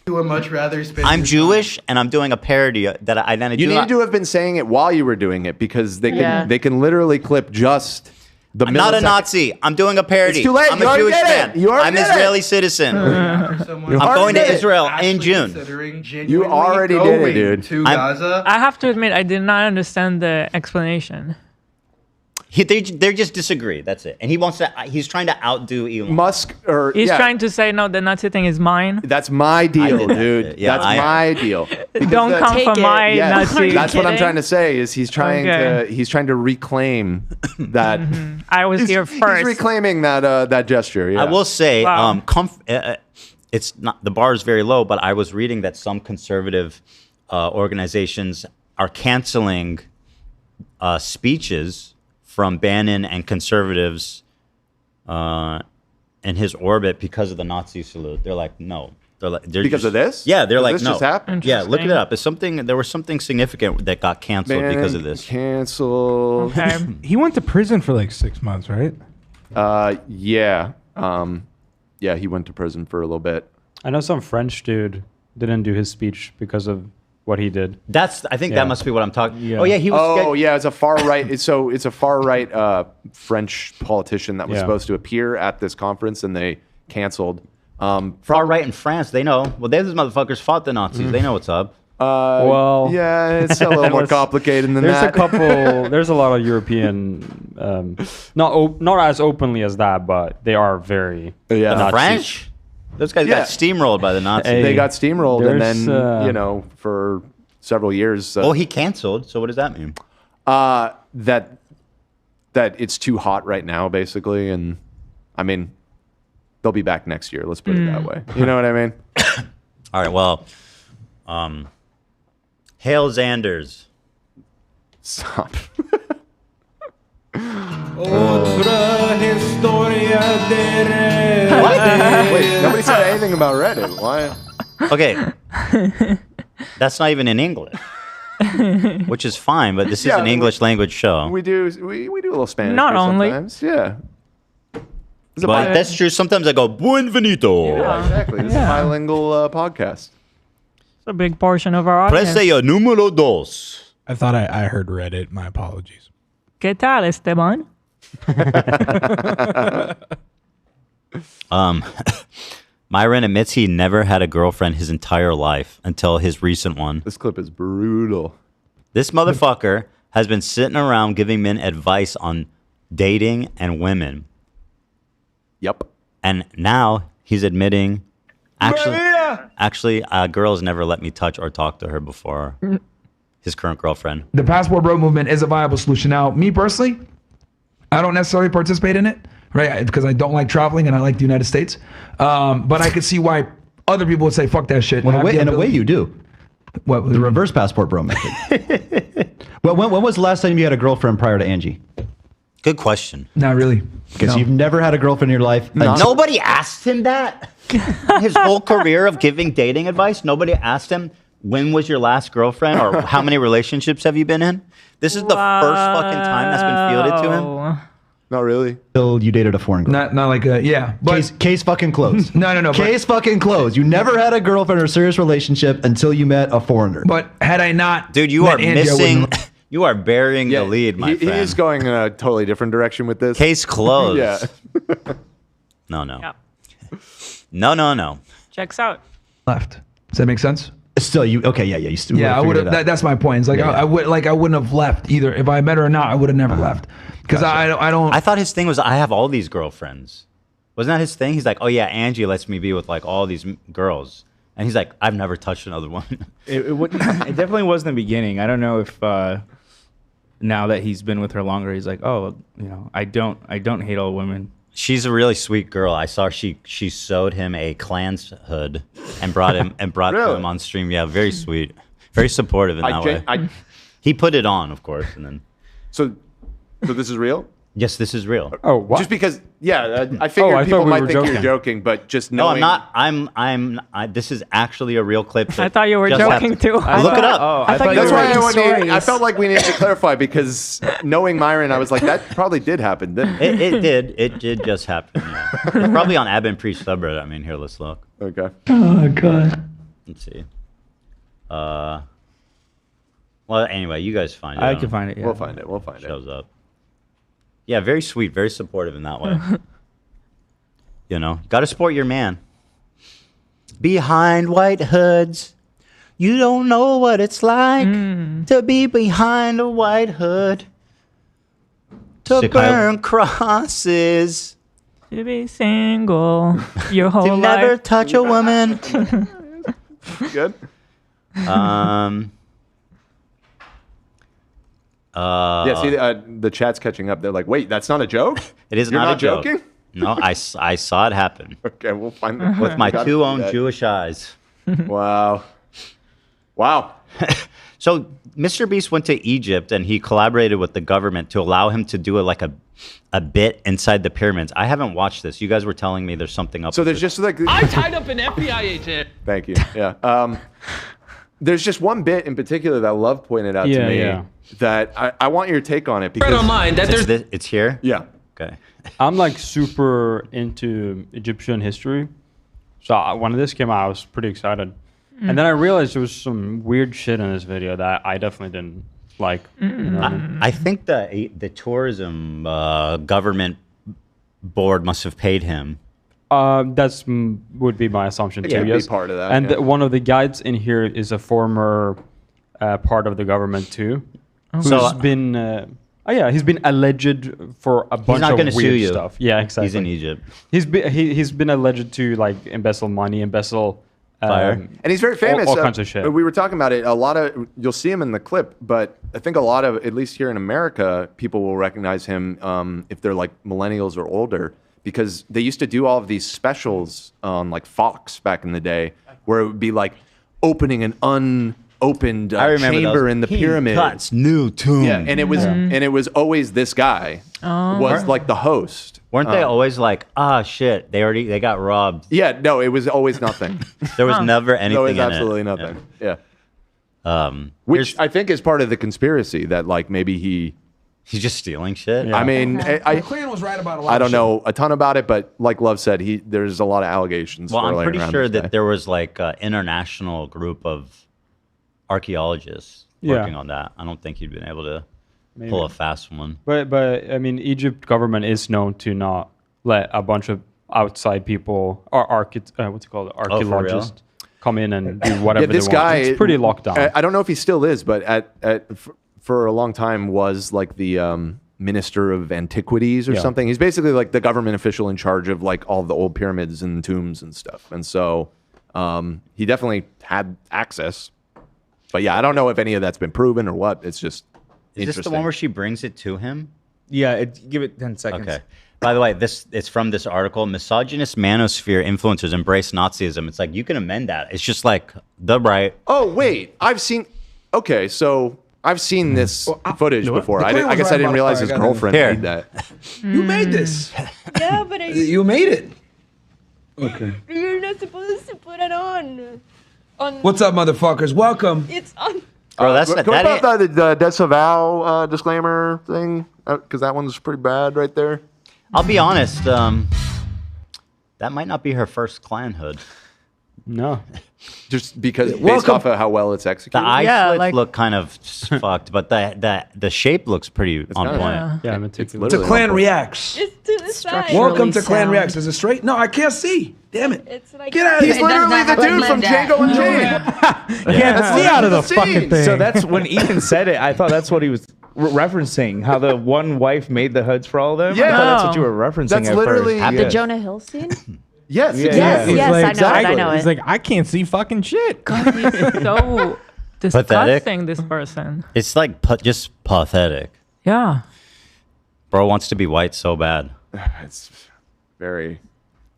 You would much rather spend. I'm Jewish, and I'm doing a parody that I You need to have been saying it while you were doing it because they can literally clip just I'm not a Nazi. I'm doing a parody. It's too late. I'm You a already Jewish did man. it. You already I'm did Israeli it. citizen. You I'm already going to did it. Israel in June. You already did it, dude. To Gaza. I have to admit, I did not understand the explanation. They just disagree. That's it. And he wants to. He's trying to outdo Elon Musk. Or He's trying to say, no, the Nazi thing is mine. That's my deal, dude. Yeah, that's my deal. Don't come for my Nazi. That's what I'm trying to say. Is he's trying to reclaim that. I was here first. He's reclaiming that gesture. Yeah. I will say, it's not the bar is very low, but I was reading that some conservative organizations are canceling speeches from Bannon and conservatives in his orbit because of the Nazi salute. They're like, no. They're Because of this? Yeah, they're Does like, this no. just happen? Yeah, look it up. It's something. There was something significant that got canceled because of this. Cancel. He went to prison for like 6 months, right? Yeah. Yeah, he went to prison for a little bit. I know some French dude didn't do his speech because of what he did. I think that must be what I'm talking. Yeah. Oh yeah, he was. Oh yeah, it's a far right. It's a far right French politician that was supposed to appear at this conference, and they canceled. Far right in France, they know. Well, those motherfuckers fought the Nazis. They know what's up. Well, yeah, it's a little more complicated than that. There's a lot of European, not as openly as that, but they are very. Yeah, the French. Those guys got steamrolled by the Nazis. They got steamrolled, and then for several years. He canceled. So what does that mean? That it's too hot right now, basically, and I mean, they'll be back next year. Let's put it that way. You know what I mean? All right. Well, hail Xanders. Stop. What? Wait, nobody said anything about Reddit. Why? Okay. That's not even in English, which is fine, but this is an English language show. We do a little Spanish. Not here only. sometimes. Yeah. But that's true. Sometimes I go buenvenido. Yeah, exactly. This is a bilingual podcast. It's a big portion of our audience. Prese número dos. I thought I heard Reddit. My apologies. ¿Qué tal, Esteban? Myron admits he never had a girlfriend his entire life until his recent one. This clip is brutal. This motherfucker has been sitting around giving men advice on dating and women. Yep. And now he's admitting, actually, girls never let me touch or talk to her before. His current girlfriend. The passport bro movement is a viable solution. Now, me personally, I don't necessarily participate in it, right? Because I don't like traveling and I like the United States. But I could see why other people would say, fuck that shit. Well, in a way you do. What? The reverse passport bro method. Well, when was the last time you had a girlfriend prior to Angie? Good question. Not really. Because you've never had a girlfriend in your life. Nobody asked him that. His whole career of giving dating advice, nobody asked him, when was your last girlfriend or how many relationships have you been in? This is the first fucking time that's been fielded to him. Not really. Till you dated a foreign girl. Not like yeah. But case fucking closed. No. Case fucking closed. You never had a girlfriend or serious relationship until you met a foreigner. But had I not, dude, you are missing. You are burying the lead, my He friend. is going in a totally different direction with this. Case closed. Yeah. No. Yep. No. Checks out. left. Does that make sense? Still, you you still. Yeah, I would have. That's my point. It's like I wouldn't have left either if I met her or not. I would have never left because I don't. I thought his thing was I have all these girlfriends. Wasn't that his thing? He's like, oh yeah, Angie lets me be with like all these girls, and he's like, I've never touched another one. It definitely was in the beginning. I don't know if now that he's been with her longer, he's like, oh, I don't hate all women. She's a really sweet girl. I saw she sewed him a Klan's hood and brought him to him on stream. Yeah, very sweet, very supportive in that way. He put it on, of course, and then. So this is real? Yes, this is real. Oh, what? Just because, I figured people might think you're joking, but just knowing. No, I'm not. This is actually a real clip. I thought you were joking too. Look it up. Oh, I thought that's why I felt like we needed to clarify because knowing Myron, I was like, that probably did happen, didn't it? It did. It did just happen. Yeah. It's probably on Ab and Preach subreddit. I mean, here, let's look. Okay. Oh God. Let's see. Well, anyway, you guys find it. I can find it. Yeah. We'll find it. Shows up. Yeah, very sweet, very supportive in that way. You know, got to support your man. Behind white hoods, you don't know what it's like to be behind a white hood. To burn crosses. To be single your whole To life. never touch a woman. Good. Yeah, see, the chat's catching up. They're like, wait, that's not a joke? It is You're not a joke. joking? No, I saw it happen. Okay, we'll find the With my Gotta two see own that. Jewish eyes. Wow. Wow. So Mrbeast went to Egypt and he collaborated with the government to allow him to do a bit inside the pyramids. I haven't watched this. You guys were telling me there's something up. So there's just like I tied up an FBI agent. Thank you. Yeah. There's just one bit in particular that Love pointed out to me that I want your take on it because online that it's here. Yeah. Okay. I'm like super into Egyptian history, so when this came out, I was pretty excited. And then I realized there was some weird shit in this video that I definitely didn't like. You know what I mean? I think the tourism government board must have paid him. That's would be my assumption too. Yeah, Yes, be part of that. And yeah. one of the guides in here is a former part of the government too, who's So- been. He's been alleged for a bunch not of gonna sue weird you. stuff. Yeah, exactly. He's in Egypt. He's been alleged to like embezzle money, embezzle Fire. And he's very famous. All kinds of shit. We were talking about it. A lot of you'll see him in the clip, but I think a lot of, at least here in America, people will recognize him if they're like millennials or older, because they used to do all of these specials on like Fox back in the day, where it would be like opening an unopened I remember chamber those. in the He pyramid. cuts new tomb. Yeah, and it was always this guy was like the host. Weren't they always like, shit, they got robbed? Yeah, no, it was always nothing. There was never anything No, it was in absolutely it. nothing. Yeah. Which I think is part of the conspiracy that like maybe he's just stealing shit. I mean, McLean was right about a lot. I don't of know a ton about it, but like Love said, there's a lot of allegations. Well, I'm swirling pretty around sure this that guy. there was like an international group of archaeologists working on that. I don't think he'd been able to pull a fast one. But I mean, Egypt government is known to not let a bunch of outside people or archaeologists come in and do whatever this they want. guy, It's pretty locked down. I don't know if he still is, but for a long time was like the minister of antiquities or something. He's basically like the government official in charge of like all the old pyramids and tombs and stuff. And so he definitely had access. But yeah, I don't know if any of that's been proven or what. It's just Is this the one where she brings it to him? Yeah, give it 10 seconds. Okay. By the way, it's from this article. Misogynist manosphere influencers embrace Nazism. It's like, you can amend that. It's just like the right. Oh, wait. I've seen this footage before. I guess I didn't realize his girlfriend made that. You made this. Yeah, but You made it. Okay. you're not supposed to put it on. What's up, motherfuckers? Welcome. It's on. Bro, that's Can we put up the disavow disclaimer thing? Because that one's pretty bad right there. I'll be honest. That might not be her first clan hood. No. Just because based off of how well it's executed. The eye slits look kind of fucked, but the shape looks pretty on point. Yeah, To Clan Reacts. It's to the side. Welcome to Clan Reacts. Is it straight? No, I can't see. Damn it. It's like Get out of here. He's literally the dude from Django and Jane. Can't see out of the fucking thing. So that's when Ethan said it. I thought that's what he was referencing. How the one wife made the hoods for all of them. Yeah. I thought that's what you were referencing. That's at literally- first. The Yes. Jonah Hill scene? Yes. Yeah. Yes, He's yes, like, I know it. He's like, I can't see fucking shit. He's so disgusting, this person. It's like just pathetic. Yeah. Bro wants to be white so bad. It's very.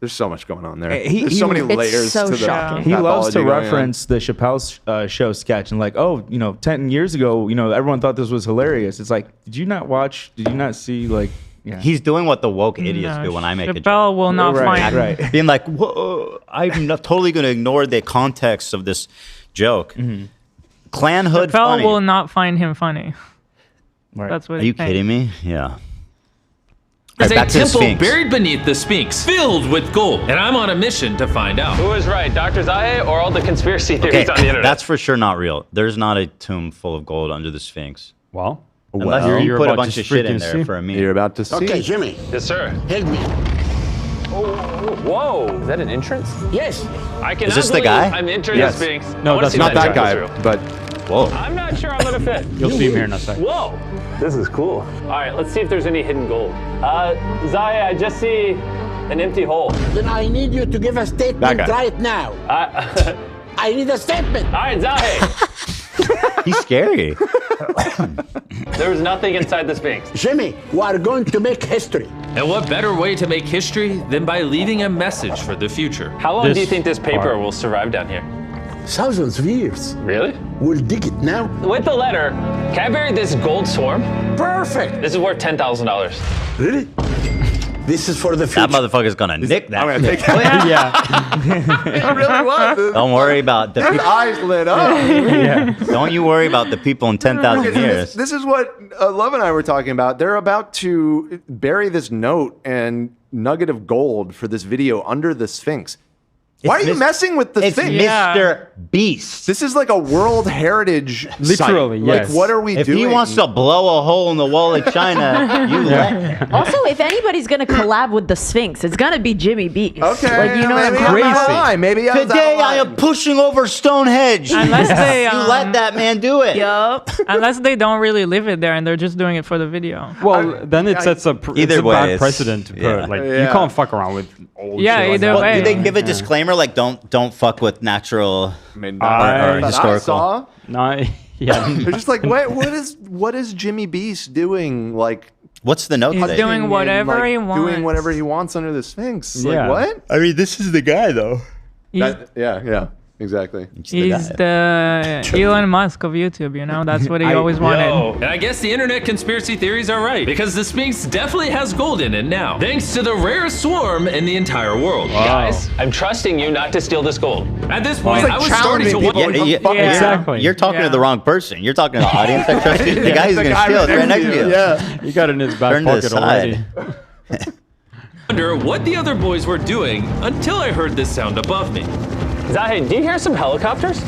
There's so much going on there. Hey, There's so many layers to the He loves to pathology going on. reference the Chappelle show sketch and like, 10 years ago, everyone thought this was hilarious. It's like, did you not see like? Yeah. He's doing what the woke idiots do when I make a joke. Chappelle will not find right. Being like, whoa, I'm not totally going to ignore the context of this joke. Clan hood Chappelle funny. will not find him funny. Right. That's what Are he you thinks. kidding me? Yeah. There's Alright, a back to the temple Sphinx. buried beneath the Sphinx, filled with gold, and I'm on a mission to find out. Who is right, Dr. Zahe or all the conspiracy theories Okay, on the internet? that's for sure not real. There's not a tomb full of gold under the Sphinx. Well, Unless Well, you you're put a about bunch to of shit in freaking there see. for me. You're about to see. Okay, Jimmy, Yes, sir. help me. Oh, whoa. Is that an entrance? Yes. I cannot Is this the believe guy? I'm entering Yes. the Sphinx. No, I wanna that's see Not that guy, drive-through. but Whoa. I'm not sure I'm gonna fit. You'll see him here in a second. Whoa. This is cool. All right, let's see if there's any hidden gold. Zaya, I just see an empty hole. Then I need you to give a That statement guy. right now. I need a statement. All right, Zaya. He's scary. There was nothing inside the Sphinx. Jimmy, we are going to make history. And what better way to make history than by leaving a message for the future? How long do you This think this paper part. will survive down here? Thousands of years. Really? We'll dig it now. With the letter, can I bury this gold swarm? Perfect. This is worth $10,000. Really? This is for the future. That motherfucker's gonna nick that. I'm gonna take that. Yeah. It really was. Don't worry about the His people. eyes lit up. Yeah. Don't you worry about the people in 10,000 years. This is what Love and I were talking about. They're about to bury this note and nugget of gold for this video under the Sphinx. Why are you messing with the It's Sphinx? Mr. Beast. This is like a World Heritage Literally, site. yes. Like, what are we If doing? he wants to blow a hole in the wall of China, you let. Also, if anybody's gonna collab with the Sphinx, it's gonna be Jimmy Beast. Okay, like you know what I'm maybe talking I'm out of about? line. Maybe I was Today out of I line. am pushing over Stonehenge. Unless they, you let that man do it. Yup. Unless they don't really live it there and they're just doing it for the video. Well, then it sets a Either it's a way, bad it's- precedent to put. yeah. Like Yeah. you can't fuck around with old. Yeah, shit like either that. Well, way. do they give a disclaimer like don't fuck with natural I mean, or that I historical? saw. No, yeah. They're just like, what is Jimmy Beast doing? Like What's the note? He's thing? doing whatever like, he wants. Doing whatever he wants under the Sphinx. Yeah. Like what? I mean, this is the guy though. Yeah, exactly. He's the Elon Musk of YouTube, you know? That's what he always wanted. And I guess the internet conspiracy theories are right, because the Sphinx definitely has gold in it now, thanks to the rarest swarm in the entire world. Guys, I'm trusting you not to steal this gold. At this point, like I was starting to challenging wonder. people. Exactly. You're talking to Yeah. the wrong person. You're talking to the audience. I trust you. The guy who's The gonna guy steal is right right next to you. Yeah. You got it in his back Turn to the pocket already. side. Wonder what the other boys were doing until I heard this sound above me. Zahid, do you hear some helicopters?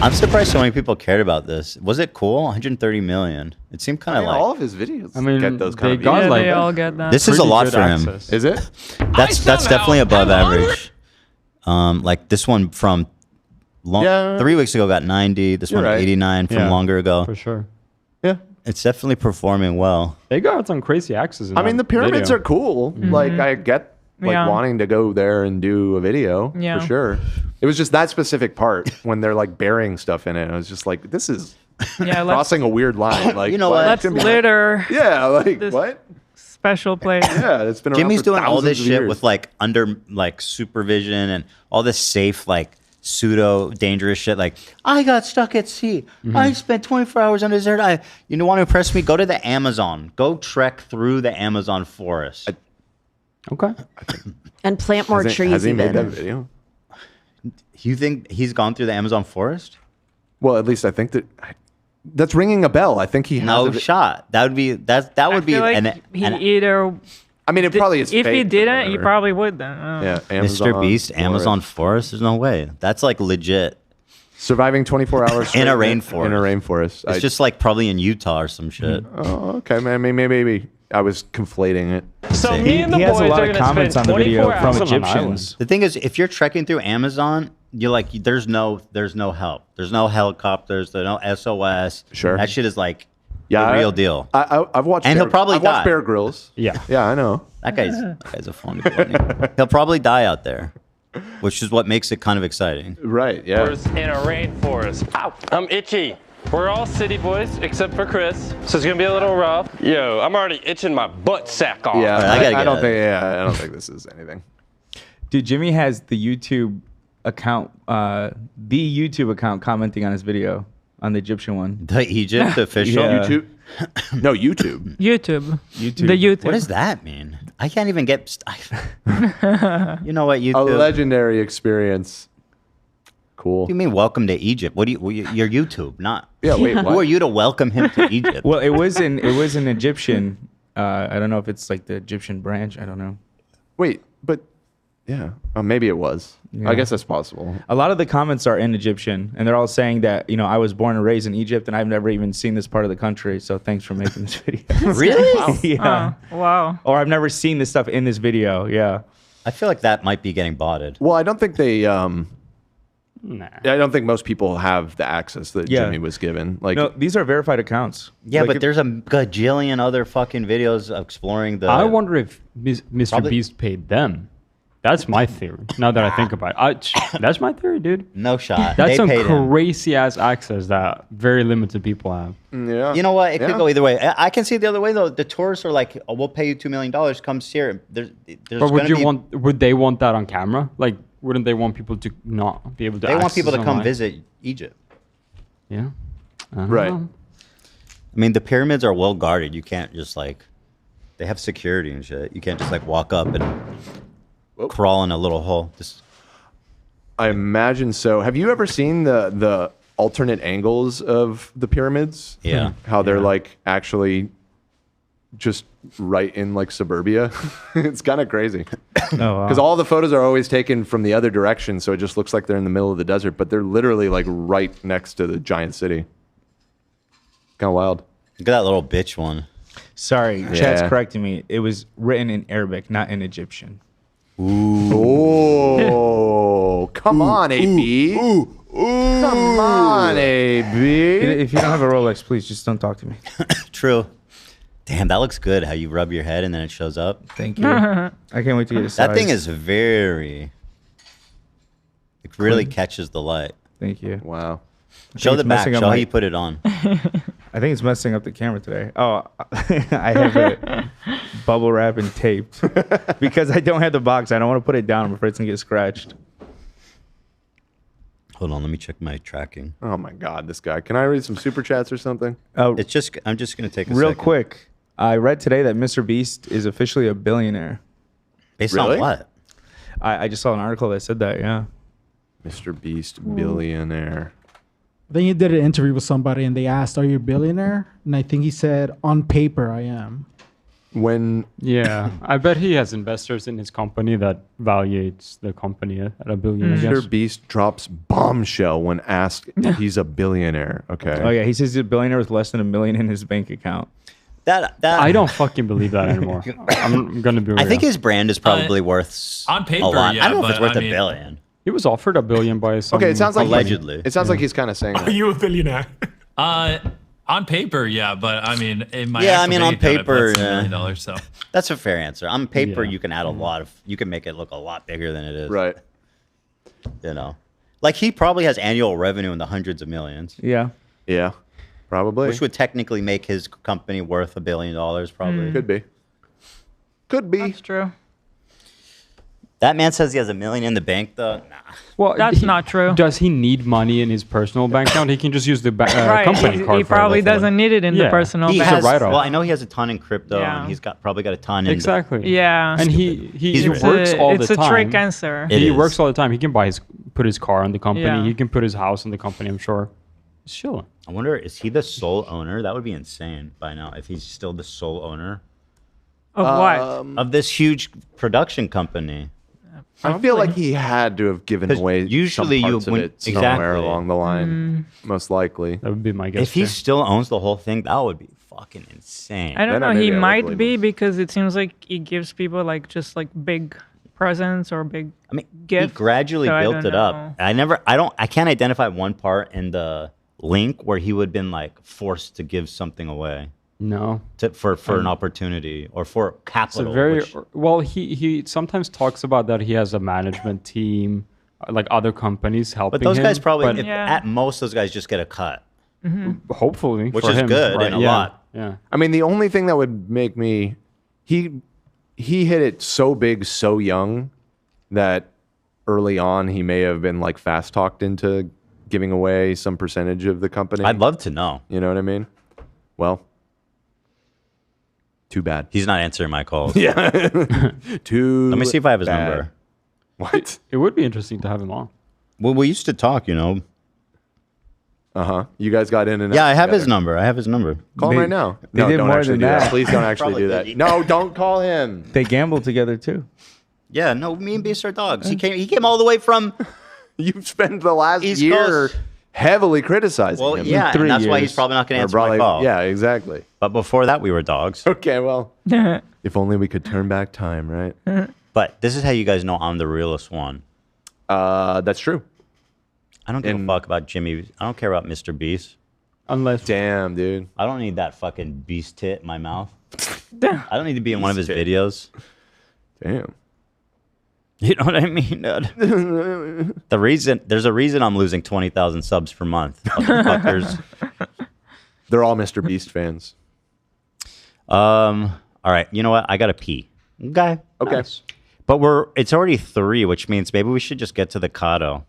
I'm surprised so many people cared about this. Was it cool? 130 million. It seemed kind of like. all of his videos. I mean, get those kind they of got views. Yeah, like they all get that. This is a pretty lot good for him. access. Is it? That's somehow definitely above am honored. average. Like this one from Yeah. 3 weeks ago got 90. This You're one right. 89 from Yeah, longer ago. for sure. Yeah. It's definitely performing well. They got some crazy axes. In I mean, the that pyramids video. are cool. Like I get like Yeah. wanting to go there and do a video Yeah. for sure. It was just that specific part when they're like burying stuff in it. I was just like, this is Yeah, let's, crossing a weird line. Like, You know why- what? let's litter Yeah, like this what? special place. Yeah, it's been around Jimmy's for doing all this thousands of shit years. with like under like supervision and all this safe like pseudo dangerous shit. Like I got stuck at sea. I spent 24 hours on a desert. You want to impress me? Go to the Amazon. Go trek through the Amazon forest. Okay. And plant more trees. Has he made that even. video? You think he's gone through the Amazon forest? Well, at least I think that's ringing a bell. I think he has. No a vi- shot. That would be that would be I feel like an he either. I mean, it probably is. If he fake or didn't, he whatever. probably would then. I don't know. Yeah, Amazon Mr. Beast, forest. Amazon forest. There's no way. That's like legit. Surviving 24 hours In a straight rainforest. In a rainforest. It's just like probably in Utah or some shit. Oh, okay, man. Maybe I was conflating it. So See. me and the He has boys a lot are of going to comments spend on the video 24 from hours on an Egyptians. The thing is, if you're trekking through Amazon, you're like, there's no help. There's no helicopters. There's no SOS. Sure. That shit is like Yeah, the real deal. I've watched. And he'll probably I've watched die. Bear Grylls. Yeah. Yeah, I know. That guy's a funny. He'll probably die out there, which is what makes it kind of exciting. Right. Yeah. in a rainforest. Ow, I'm itchy. We're all city boys except for Chris, so it's gonna be a little rough. Yo, I'm already itching my butt sack off. Yeah. I gotta I get don't it. think. Yeah. I don't think this is anything. Dude, Jimmy has the YouTube account, the YouTube account commenting on his video on the Egyptian one. The Egypt official. Yeah. YouTube. No, YouTube. YouTube. YouTube. The YouTube. What does that mean? I can't even get. You know what? A YouTube. legendary experience. Cool. You mean welcome to Egypt? What do you're YouTube, not? Yeah. Wait. Who are What? you to welcome him to Egypt? Well, it was an Egyptian. I don't know if it's like the Egyptian branch. I don't know. Wait. But Yeah. Oh, maybe it was. Yeah. I guess that's possible. A lot of the comments are in Egyptian, and they're all saying that, I was born and raised in Egypt, and I've never even seen this part of the country. So thanks for making this video. Really? Yeah. Oh, wow. Or I've never seen this stuff in this video. Yeah. I feel like that might be getting botted. Well, I don't think they. Nah. I don't think most people have the access that Yeah. Jimmy was given. Like, No, these are verified accounts. Yeah, Like, but there's a gajillion other fucking videos exploring the. I wonder if Mr. Probably- Beast paid them. That's my theory. Now that I think about it, that's my theory, dude. No shot. That's They some paid him. crazy ass access that very limited people have. yeah. You know what? It Yeah. could go either way. I can see it the other way though. The tourists are like, oh, "We'll pay you $2 million. Come see it." There's But would gonna be, would they want that on camera? Like, wouldn't they want people to not be able to? They want people to access come online? visit Egypt. Yeah. I don't Right. know. I mean, the pyramids are well guarded. You can't just like, they have security and shit. You can't just like walk up and crawl in a little hole. Just I imagine so. Have you ever seen the alternate angles of the pyramids? Yeah. How they're like actually just right in like suburbia. It's kind of crazy. Because all the photos are always taken from the other direction, so it just looks like they're in the middle of the desert, but they're literally like right next to the giant city. Kind of wild. Look at that little bitch one. Sorry, Yeah. Chad's correcting me. It was written in Arabic, not in Egyptian. Oh, come on, AB. Come on, AB. If you don't have a Rolex, please just don't talk to me. True. Damn, that looks good. How you rub your head and then it shows up. Thank you. I can't wait to get a size. That thing is very. It really Clean. catches the light. Thank you. Wow. Show it's the back. messing Show up how my- you put it on. I think it's messing up the camera today. Oh, I have it bubble wrap and taped because I don't have the box. I don't want to put it down. I'm afraid it's gonna get scratched. Hold on, let me check my tracking. Oh my God, this guy. Can I read some super chats or something? It's just. I'm just gonna take a Real second. quick. I read today that Mrbeast is officially a billionaire. Based Really? on what? I just saw an article that said that. Yeah. Mrbeast billionaire. I think he did an interview with somebody and they asked, "Are you a billionaire?" And I think he said, "On paper, I am." Yeah, I bet he has investors in his company that valuates the company at $1 billion. I guess. Mrbeast drops bombshell when asked if he's a billionaire. Okay. Oh yeah, he says he's a billionaire with less than $1 million in his bank account. That I don't fucking believe that anymore. I'm gonna be real. I think his brand is probably worth on paper, a lot. yeah, I don't know if it's but worth I a mean- billion. He was offered $1 billion by some. Okay, it sounds like Allegedly. It sounds like he's kind of saying that. Are you a billionaire? On paper, yeah, but I mean, in my Yeah, I actual mean, on bank account, paper, it's $1 yeah. million, so That's a fair answer. On paper, Yeah. you can add a lot of. You can make it look a lot bigger than it is. Right. You know, like he probably has annual revenue in the hundreds of millions, Yeah. Yeah. Probably. which would technically make his company worth $1 billion. Probably. Could be. Could be. That's true. That man says he has $1 million in the bank, though. Nah. Well, That's not true. Does he need money in his personal bank account? He can just use the Right. company He card. for probably everything. doesn't need it in the Yeah. personal He bank. has. write-off. Well, I know he has a ton in crypto, Yeah. and he's probably got a ton in. Exactly. Yeah. And he He's- works all the It's time. a trick answer. It He is. works all the time. He can put his car on the company. Yeah. He can put his house on the company. I'm sure. He's chilling. I wonder, is he the sole owner? That would be insane by now if he's still the sole owner Of what? of this huge production company. I feel like he had to have given 'Cause away usually some you parts of wouldn't- it somewhere exactly. along the line, most likely. That would be my guess. If he too. still owns the whole thing, that would be fucking insane. I don't Then know. maybe He I would might believe be him. because it seems like he gives people like just like big presents or big. I mean, gift, he gradually so I built don't it know. up. I can't identify one part in the link where he would have been like forced to give something away No. for an opportunity or for It's a capital. very which- well. He sometimes talks about that he has a management team, like other companies helping but those him, guys probably, but at most, those guys just get a cut, hopefully, which for is him, good right, and a yeah, lot. Yeah. I mean, the only thing that would make me he hit it so big so young that early on he may have been like fast talked into giving away some percentage of the company. I'd love to know. You know what I mean? Well, too bad. He's not answering my calls. Yeah. Too. Let me see if I have his bad. number. What? It would be interesting to have him on. Well, we used to talk, you know. You guys got in and Yeah, out I have his together. number. I have his number. Call him right now. they No, did don't more actually than do that. that. Please don't actually Probably do did. that. No, don't call him. They gambled together too. Yeah, no, me and Beast are dogs. He came all the way from. You've spent the last East year Coast. heavily criticizing Well, him. yeah, and that's why he's probably not going to Or answer my probably- call. Yeah, exactly. But before that, we were dogs. Okay, well, if only we could turn back time, right? But this is how you guys know I'm the realest one. That's true. I don't give a fuck about Jimmy. I don't care about Mr. Beast. Unless, damn, dude, I don't need that fucking beast tit in my mouth. I don't need to be in one of his videos. Damn. You know what I mean, dude? There's a reason I'm losing 20,000 subs per month. Fuckers. They're all Mr. Beast fans. All right. You know what? I gotta pee. Okay. Nice. But it's already 3, which means maybe we should just get to the Kato.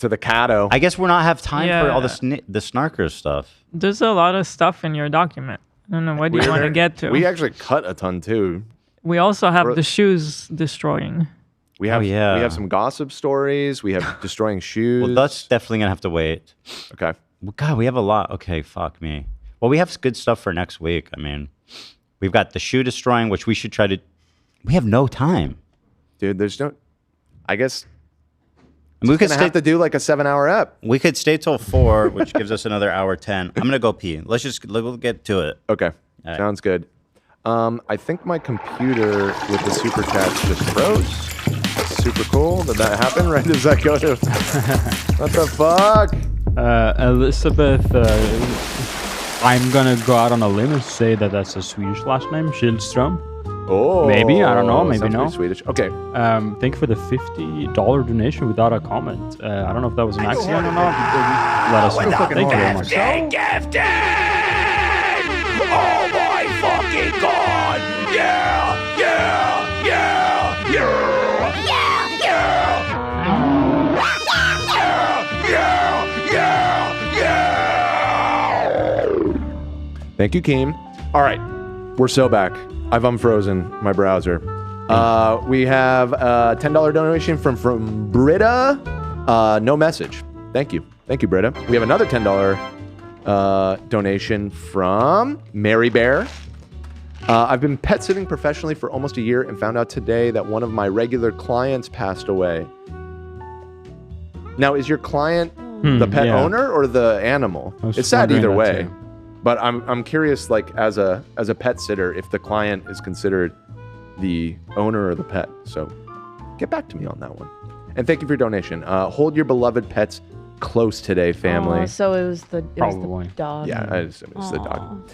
To the Kato. I guess we're not have time for all Yeah. the snarker stuff. There's a lot of stuff in your document. I don't know. What do you want to get to? We actually cut a ton too. We also have the shoes destroying. We have we have some gossip stories. We have destroying shoes. Well, that's definitely gonna have to wait. Okay. Well, God, we have a lot. Okay, fuck me. Well, we have good stuff for next week. I mean, we've got the shoe destroying, which we should try to. We have no time, dude. There's no. I guess. We could have to do like a 7-hour ep. We could stay till 4, which gives us another hour 10. I'm gonna go pee. Let's get to it. Okay. Right. Sounds good. I think my computer with the super chats just froze. Super cool. Did that happen? Right as I go to. What the fuck? Elizabeth, I'm gonna go out on a limb and say that that's a Swedish last name, Schildström. Oh, maybe, I don't know, maybe sounds no. pretty Swedish. Okay. Thank you for the $50 donation without a comment. I don't know if that was an accident or not. Let us know. Thank you very much. Oh my fucking god! Yeah! Yeah! Yeah! Yeah! Yeah! Yeah! Yeah! Thank you, Keem. All right. We're so back. I've unfrozen my browser. We have a $10 donation from Britta. No message. Thank you. Thank you, Britta. We have another $10 donation from Mary Bear. I've been pet sitting professionally for almost a year and found out today that one of my regular clients passed away. Now, is your client the pet owner or the animal? It's sad either way. Too. But I'm curious, like as a pet sitter, if the client is considered the owner or the pet. So get back to me on that one. And thank you for your donation. Hold your beloved pets close today, family. Oh, so it was the dog. Yeah, I assume it's the dog.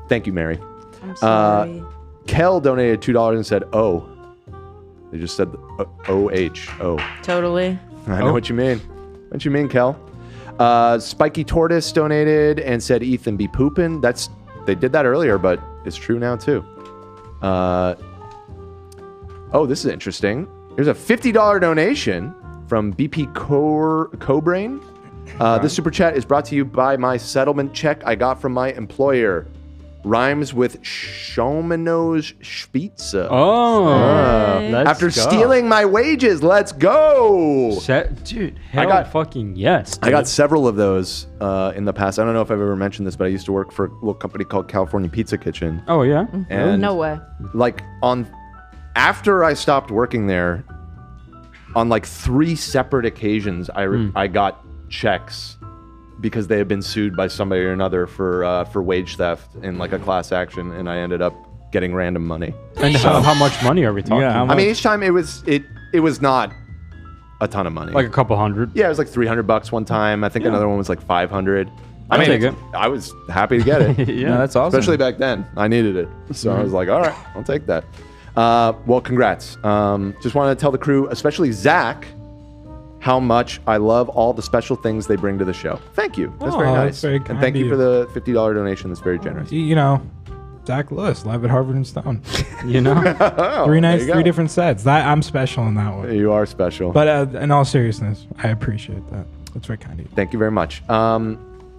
Thank you, Mary. I'm sorry. Kel donated $2 and said, "Oh." They just said O-H. Oh. Totally. I know what you mean. What you mean, Kel? Spiky Tortoise donated and said, "Ethan be poopin'." They did that earlier, but it's true now too. Oh, this is interesting. Here's a $50 donation from BP Cobrain. This super chat is brought to you by my settlement check I got from my employer. Rhymes with Schomeno's Spitze. After stealing my wages, let's go. Dude, fucking yes. Dude. I got several of those in the past. I don't know if I've ever mentioned this, but I used to work for a little company called California Pizza Kitchen. Oh, yeah? And No way. like after I stopped working there, on like 3 separate occasions, I got checks because they had been sued by somebody or another for wage theft in like a class action, and I ended up getting random money. And how much money are we talking? I mean, each time it was not a ton of money. Like a couple hundred. Yeah, it was like $300 one time. I think another one was like $500. I'll take it. I was happy to get it. Yeah, that's awesome. Especially back then, I needed it, so I was like, all right, I'll take that. Well, congrats. Just wanted to tell the crew, especially Zach, how much I love all the special things they bring to the show. Thank you. That's very nice. That's very and kind thank of you you. for the $50 donation. That's very generous. You know, Zach Lewis, live at Harvard and Stone. You know, three nights, There you 3 go. different sets. I'm special in that way. You are special. But in all seriousness, I appreciate that. That's very kind of you. Thank you very much.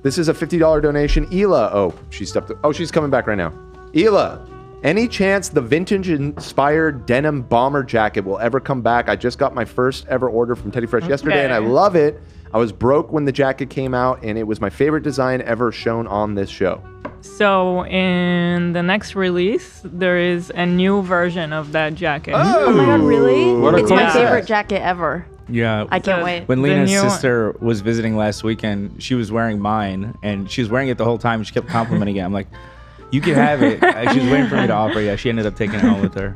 This is a $50 donation. Ela. Oh, she's coming back right now. Ela, any chance the vintage-inspired denim bomber jacket will ever come back? I just got my first ever order from Teddy Fresh yesterday, and I love it. I was broke when the jacket came out, and it was my favorite design ever shown on this show. So in the next release, there is a new version of that jacket. Oh my god, really? What a It's my cool favorite set. jacket ever. Yeah. I can't wait. When The Lena's new- sister was visiting last weekend, she was wearing mine, and she was wearing it the whole time. She kept complimenting it. I'm like, you can have it. She was waiting for me to offer it. Yeah, she ended up taking it home with her.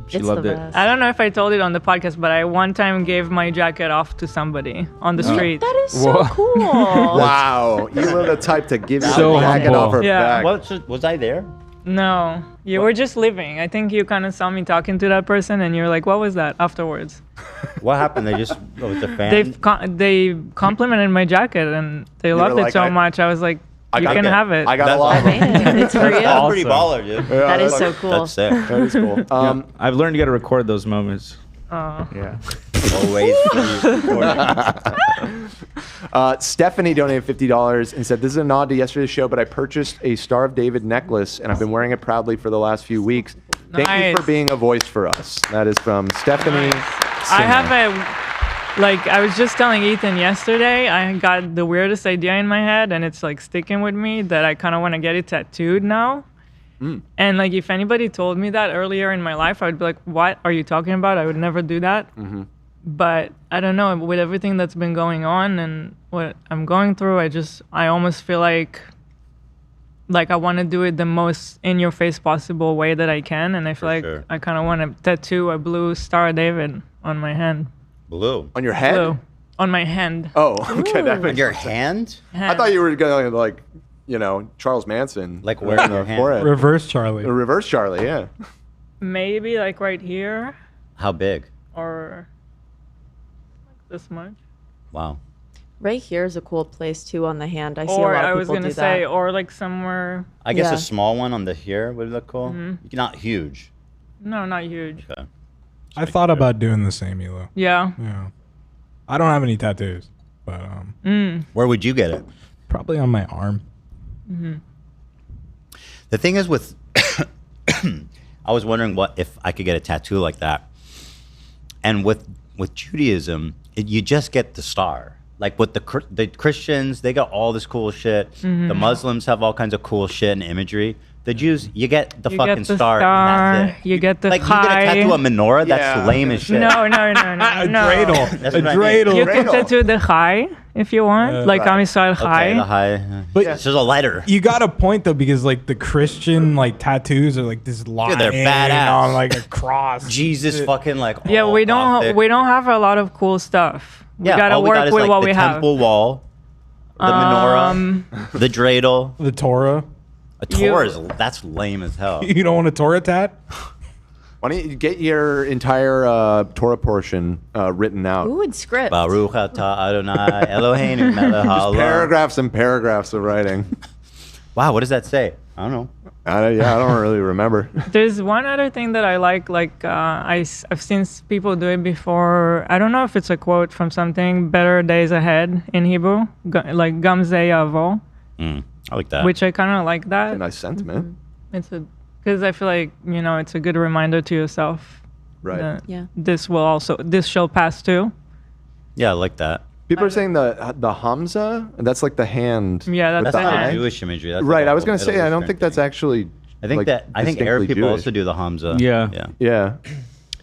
She It's loved the it. best. I don't know if I told it on the podcast, but I one time gave my jacket off to somebody on the street. That is so Whoa. cool. Wow, you were the type to give So your jacket humble. off her Yeah. back. Was I there? No, you were just leaving. I think you kind of saw me talking to that person, and you were like, "What was that?" Afterwards, What happened? They just was the fan. they complimented my jacket, and they loved were it like, so I- much. I was like, "You got can it. have it." I got a That's lot of them. Man, it's for you. That's pretty baller, dude. That is so cool. That's sick. That is cool. I've learned you got to record those moments. Oh. Yeah. Always. Stephanie donated $50 and said, "This is a nod to yesterday's show, but I purchased a Star of David necklace and I've been wearing it proudly for the last few weeks. Thank you Nice. for being a voice for us." That is from Stephanie. I have like I was just telling Ethan yesterday, I got the weirdest idea in my head, and it's like sticking with me that I kind of want to get it tattooed now. And like if anybody told me that earlier in my life, I would be like, "What are you talking about? I would never do that." But I don't know, with everything that's been going on and what I'm going through, I almost feel like I want to do it the most in your face possible way that I can, and I feel like sure. I kind of want to tattoo a blue Star of David on my hand. Blue. On your head? Blue. On my hand. Oh, okay. That On makes your sense. hand? I thought you were going like, Charles Manson. Like where on on the your hand? forehead. Reverse Charlie. A reverse Charlie, yeah. Maybe like right here How big? or like this much. Wow. Right here is a cool place too on the hand. I see Or a lot I of was people gonna do say, that. or like somewhere. I guess Yeah. a small one on the here would look cool. Mm-hmm. Not huge. No, not huge. Okay. I thought about doing the same, Elo. Yeah. Yeah. I don't have any tattoos, but Where would you get it? probably on my arm. The thing is with, I was wondering what if I could get a tattoo like that. And with Judaism, you just get the star. Like with the Christians, they got all this cool shit. The Muslims have all kinds of cool shit and imagery. The Jews, you get the You fucking get the star, and that's it. You get the Like you get a tattoo of menorah, that's Yeah. lame as shit. No, no. A no. That's a what I mean. dreidel. You can tattoo the high if you want, like Am Yisrael Okay, high. the high. But- It's just a letter. You got a point though, because like the Christian like tattoos are like this line they're badass. on like a cross. Jesus fucking like. Yeah, all we don't Gothic. we don't have a lot of cool stuff. We Yeah, gotta all work got is, with like, what the we have. temple wall, the menorah, the dreidel. The Torah. A Torah is that's lame as hell. You don't want a Torah tat? Why don't you get your entire Torah portion written out? Ooh, in script. Baruch atah Adonai Eloheinu melech Just haolam. paragraphs and paragraphs of writing. Wow, what does that say? I don't know. I don't really remember. There's one other thing that I like I've seen people do it before. I don't know if it's a quote from something, better days ahead in Hebrew, like Gam Ze Yavo, I like that. which I kind of like that. A nice sentiment. Because I feel like, it's a good reminder to yourself. Right. that Yeah. This shall pass too. Yeah, I like that. People are saying the Hamza, that's like the hand. Yeah, with that's That's the not eye. Jewish imagery. That's Right. like I was all going to say, Middle I don't Eastern think that's thing. actually. I think like, Arab people distinctly also Jewish. do the Hamza. Yeah. Yeah. Yeah.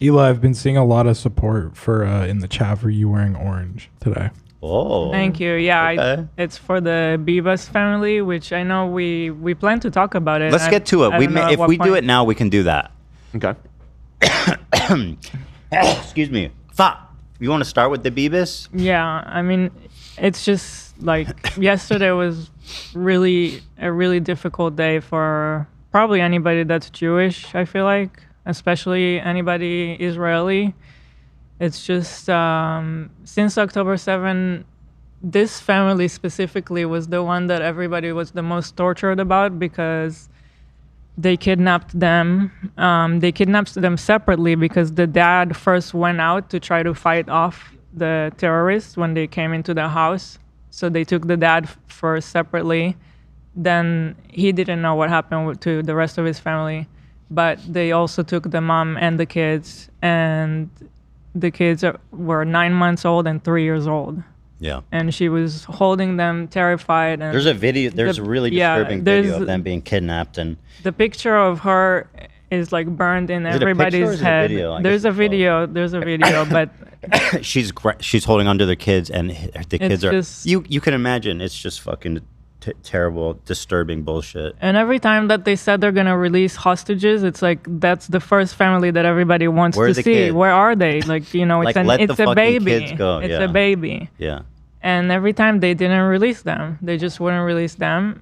Eli, I've been seeing a lot of support for in the chat for you wearing orange today. Oh. Thank you. Yeah, Okay. it's for the Bibas family, which I know we plan to talk about it. Let's get to it. If we do it now, we can do that. Okay. Excuse me. Fuck. You want to start with the Bibis? Yeah, I mean, it's just like yesterday was a really difficult day for probably anybody that's Jewish, I feel like, especially anybody Israeli. It's just since October 7, this family specifically was the one that everybody was the most tortured about because they kidnapped them. They kidnapped them separately because the dad first went out to try to fight off the terrorists when they came into the house. So they took the dad first separately. Then he didn't know what happened to the rest of his family. But they also took the mom and the kids. And the kids were 9 months old and 3 years old. Yeah. And she was holding them terrified. And There's a video. There's a really disturbing video of there's- them being kidnapped, and The picture of her is like burned in Is it a picture or everybody's is it a head. video? I There's a video. There's a video, but she's holding onto their kids, and the kids are. just- You can imagine it's just fucking terrible, disturbing bullshit. and every time that they said they're gonna release hostages, it's like that's the first family that everybody wants Where are to the see. kids? Where are they? Like it's Like, let it's the a fucking baby. kids go, It's yeah. a baby. Yeah. And every time they didn't release them, they just wouldn't release them.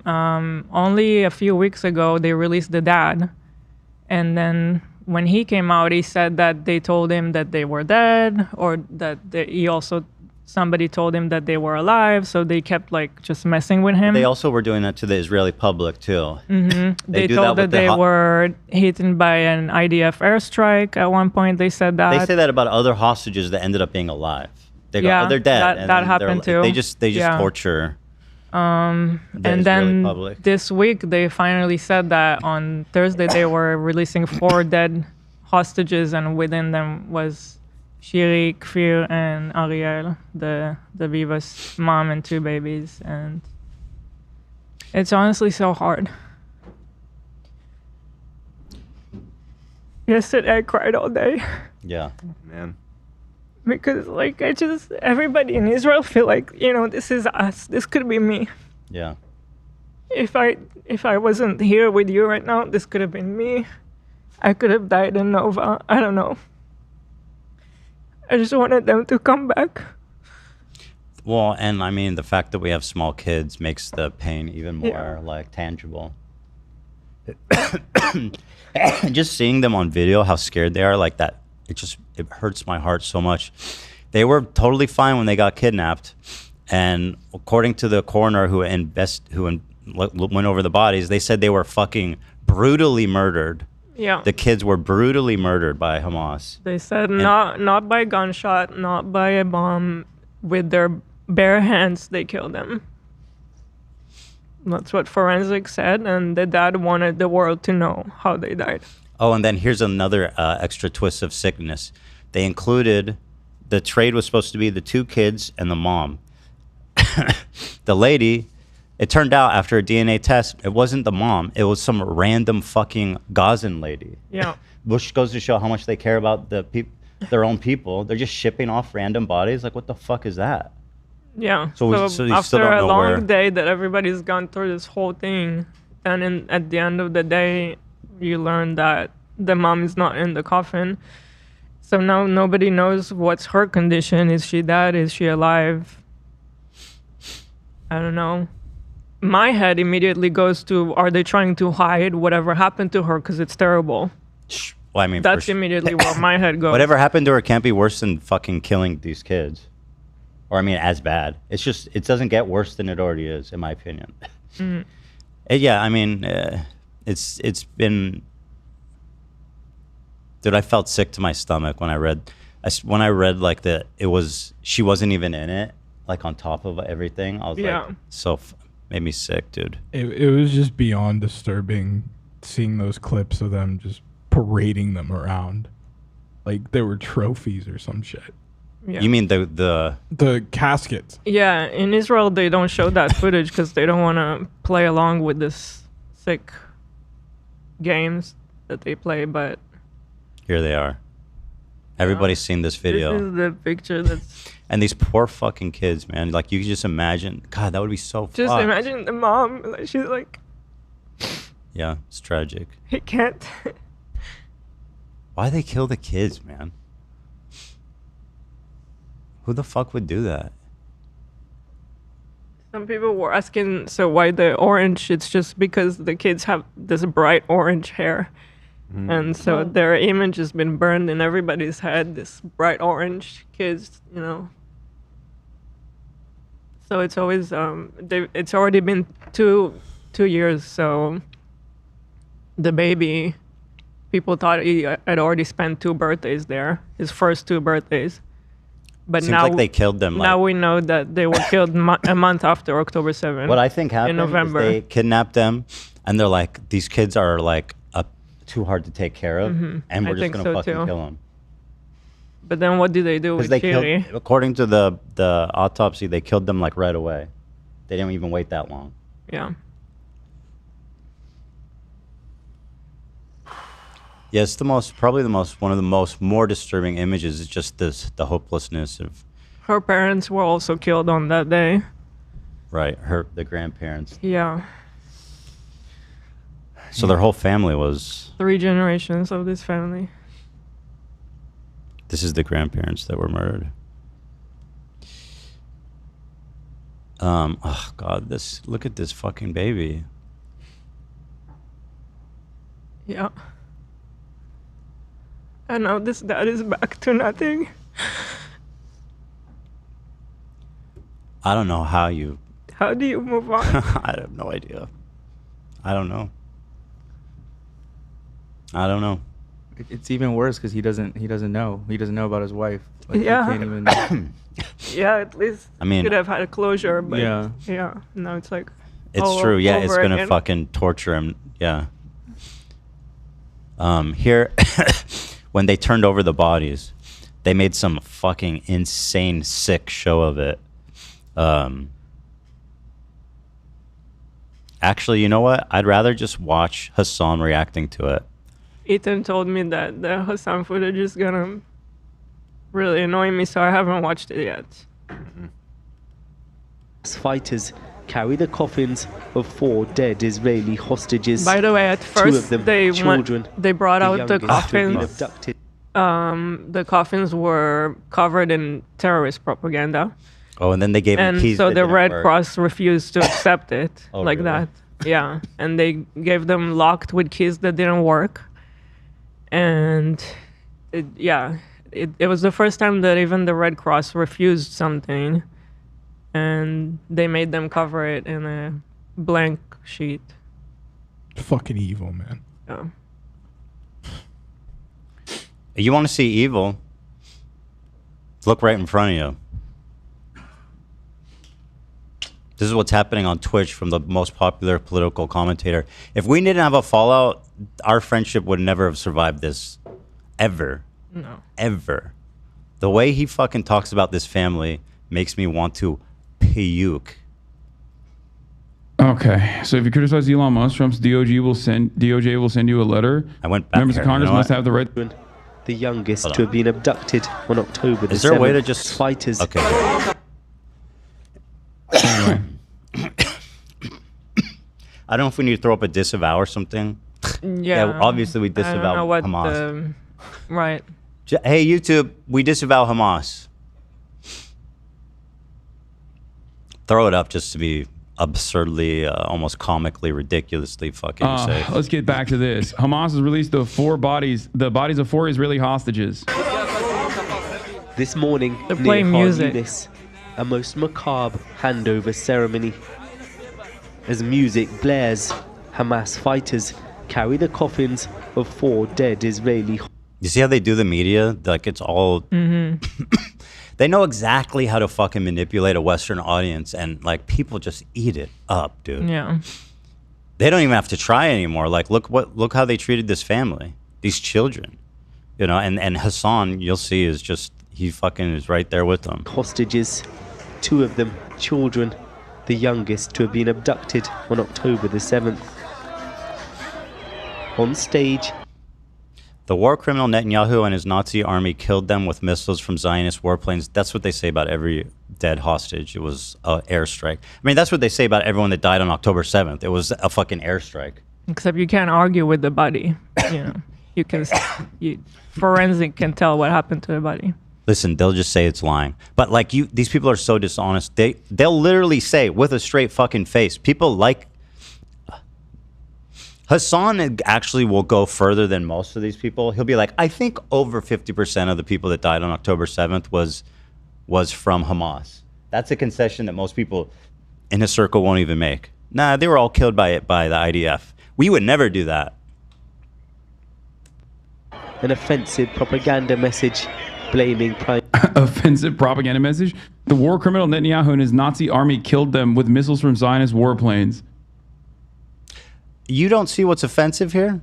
Only a few weeks ago, they released the dad. And then when he came out, he said that they told him that they were dead, or that somebody told him that they were alive. So they kept like just messing with him. They also were doing that to the Israeli public too. They do told that with the they were hit by an IDF airstrike. At one point, they said that. They say that about other hostages that ended up being alive. They go, Yeah, oh, they're dead. that and then happened they're- too. They just Yeah. torture. And Israeli then public. this week they finally said that on Thursday they were releasing 4 dead hostages, and within them was Shiri, Kfir, and Ariel, the Viva's mom and 2 babies. And it's honestly so hard. Yesterday I cried all day. Yeah. Man. Because like everybody in Israel feel like, this is us. This could be me. Yeah. If I wasn't here with you right now, this could have been me. I could have died in Nova. I don't know. I just wanted them to come back. Well, and I mean, the fact that we have small kids makes the pain even more Yeah. like tangible. Just seeing them on video, how scared they are, like that, it hurts my heart so much. They were totally fine when they got kidnapped, and according to the coroner who went over the bodies, they said they were fucking brutally murdered. Yeah. The kids were brutally murdered by Hamas. They said not by gunshot, not by a bomb. With their bare hands, they killed them. That's what forensics said, and the dad wanted the world to know how they died. Oh, and then here's another extra twist of sickness. They included, the trade was supposed to be the 2 kids and the mom. The lady, it turned out after a DNA test, it wasn't the mom. It was some random fucking Gazan lady. Yeah. Which goes to show how much they care about their own people. They're just shipping off random bodies. Like, what the fuck is that? Yeah. So you still after don't a know long where- day that everybody's gone through this whole thing, and at the end of the day, you learn that the mom is not in the coffin. So now nobody knows what's her condition. Is she dead? Is she alive? I don't know. My head immediately goes to, are they trying to hide whatever happened to her? Because it's terrible. Well, I mean, That's immediately where my head goes. Whatever happened to her can't be worse than fucking killing these kids. Or, I mean, as bad. It's just, it doesn't get worse than it already is, in my opinion. Mhm. Yeah, I mean, it's been... Dude, I felt sick to my stomach when I read like she wasn't even in it, like on top of everything. I was Yeah. like, made me sick, dude. It was just beyond disturbing seeing those clips of them just parading them around like they were trophies or some shit. Yeah. You mean the caskets? Yeah, in Israel they don't show that footage because they don't want to play along with this sick games that they play. But Here they are. Everybody's seen this video. this is the picture that's. And these poor fucking kids, man. Like, you can just imagine. God, that would be so Just fucked. imagine the mom. Like, she's like, Yeah, it's tragic. he can't. Why they kill the kids, man? Who the fuck would do that? Some people were asking, so why the orange? It's just because the kids have this bright orange hair. And so their image has been burned in everybody's head, this bright orange kids, So it's always, it's already been two years, so the baby, people thought he had already spent 2 birthdays there, his first 2 birthdays. But Seems now like they killed them. Now we know that they were killed a month after October 7th. What I think happened in November. is they kidnapped them, and they're like, these kids are like too hard to take care of, Mhm. and I we're just think gonna so, fucking too. kill them. But then what did they do with Because they Kiri? killed, according to the autopsy, they killed them like right away. They didn't even wait that long. Yeah. Yeah, it's one of the most more disturbing images is just the hopelessness of Her parents were also killed on that day. the grandparents. Yeah. So their whole family was. 3 generations of this family. This is the grandparents that were murdered. Oh God, look at this fucking baby. Yeah. And now this dad is back to nothing. I don't know how you. How do you move on? I have no idea. I don't know. It's even worse because he doesn't know. He doesn't know about his wife. Like, Yeah. He can't even. Yeah, at least I mean- could have had a closure, but Yeah. yeah, now it's like It's all true. Yeah, it's over gonna again. fucking torture him. Yeah. Here, when they turned over the bodies, they made some fucking insane, sick show of it. Actually, you know what? I'd rather just watch Hassan reacting to it. Ethan told me that the Hassan footage is gonna really annoy me, so I haven't watched it yet. Fighters carry the coffins of 4 dead Israeli hostages. By the way, at 2 of first them they children. they brought out the youngest to have been coffins. abducted. The coffins were covered in terrorist propaganda, Oh, and then they gave him and keys. so that the didn't Red work. Cross refused to accept it Oh, like really? that. Yeah, and they gave them locked with keys that didn't work, and it was the first time that even the Red Cross refused something, and they made them cover it in a blank sheet. Fucking evil, man. Yeah. You want to see evil? Look right in front of you. This is what's happening on Twitch from the most popular political commentator. If we didn't have a fallout, our friendship would never have survived this. Ever. No. Ever. The way he fucking talks about this family makes me want to puke. Okay, so if you criticize Elon Musk, Trump's DOJ will send you a letter. I went back Members here, of Congress you know must what? have the right. The youngest Hold to on. have been abducted on October the 7th. Is there a way to just Fighters. Okay. Anyway. I don't know if we need to throw up a disavow or something. Yeah. Obviously we I don't disavow know what Hamas. Right. Hey YouTube, we disavow Hamas. Throw it up just to be absurdly, almost comically, ridiculously fucking safe. Let's get back to this. Hamas has released the bodies of 4 Israeli hostages. This morning, They're near playing Khan music. Yunis, a most macabre handover ceremony. As music blares, Hamas fighters carry the coffins of 4 dead Israeli. You see how they do the media? Like it's all. They know exactly how to fucking manipulate a Western audience, and like people just eat it up, dude. Yeah. They don't even have to try anymore. Like look how they treated this family, these children, you know. And Hassan, you'll see, is just he fucking is right there with them. Hostages, 2 of them children, the youngest to have been abducted on October the 7th. On stage, The war criminal Netanyahu and his Nazi army killed them with missiles from Zionist warplanes. That's what they say about every dead hostage. It was an airstrike. I mean, that's what they say about everyone that died on October 7th. It was a fucking airstrike. Except you can't argue with the body. You know, you can. Forensic can tell what happened to the body. Listen, they'll just say it's lying. But like these people are so dishonest. They'll literally say with a straight fucking face. People like Hassan actually will go further than most of these people. He'll be like, I think over 50% of the people that died on October 7th was from Hamas. That's a concession that most people in his circle won't even make. Nah, they were all killed by the IDF. We would never do that. an offensive propaganda message blaming Prime. Offensive propaganda message? The war criminal Netanyahu and his Nazi army killed them with missiles from Zionist warplanes. You don't see what's offensive here?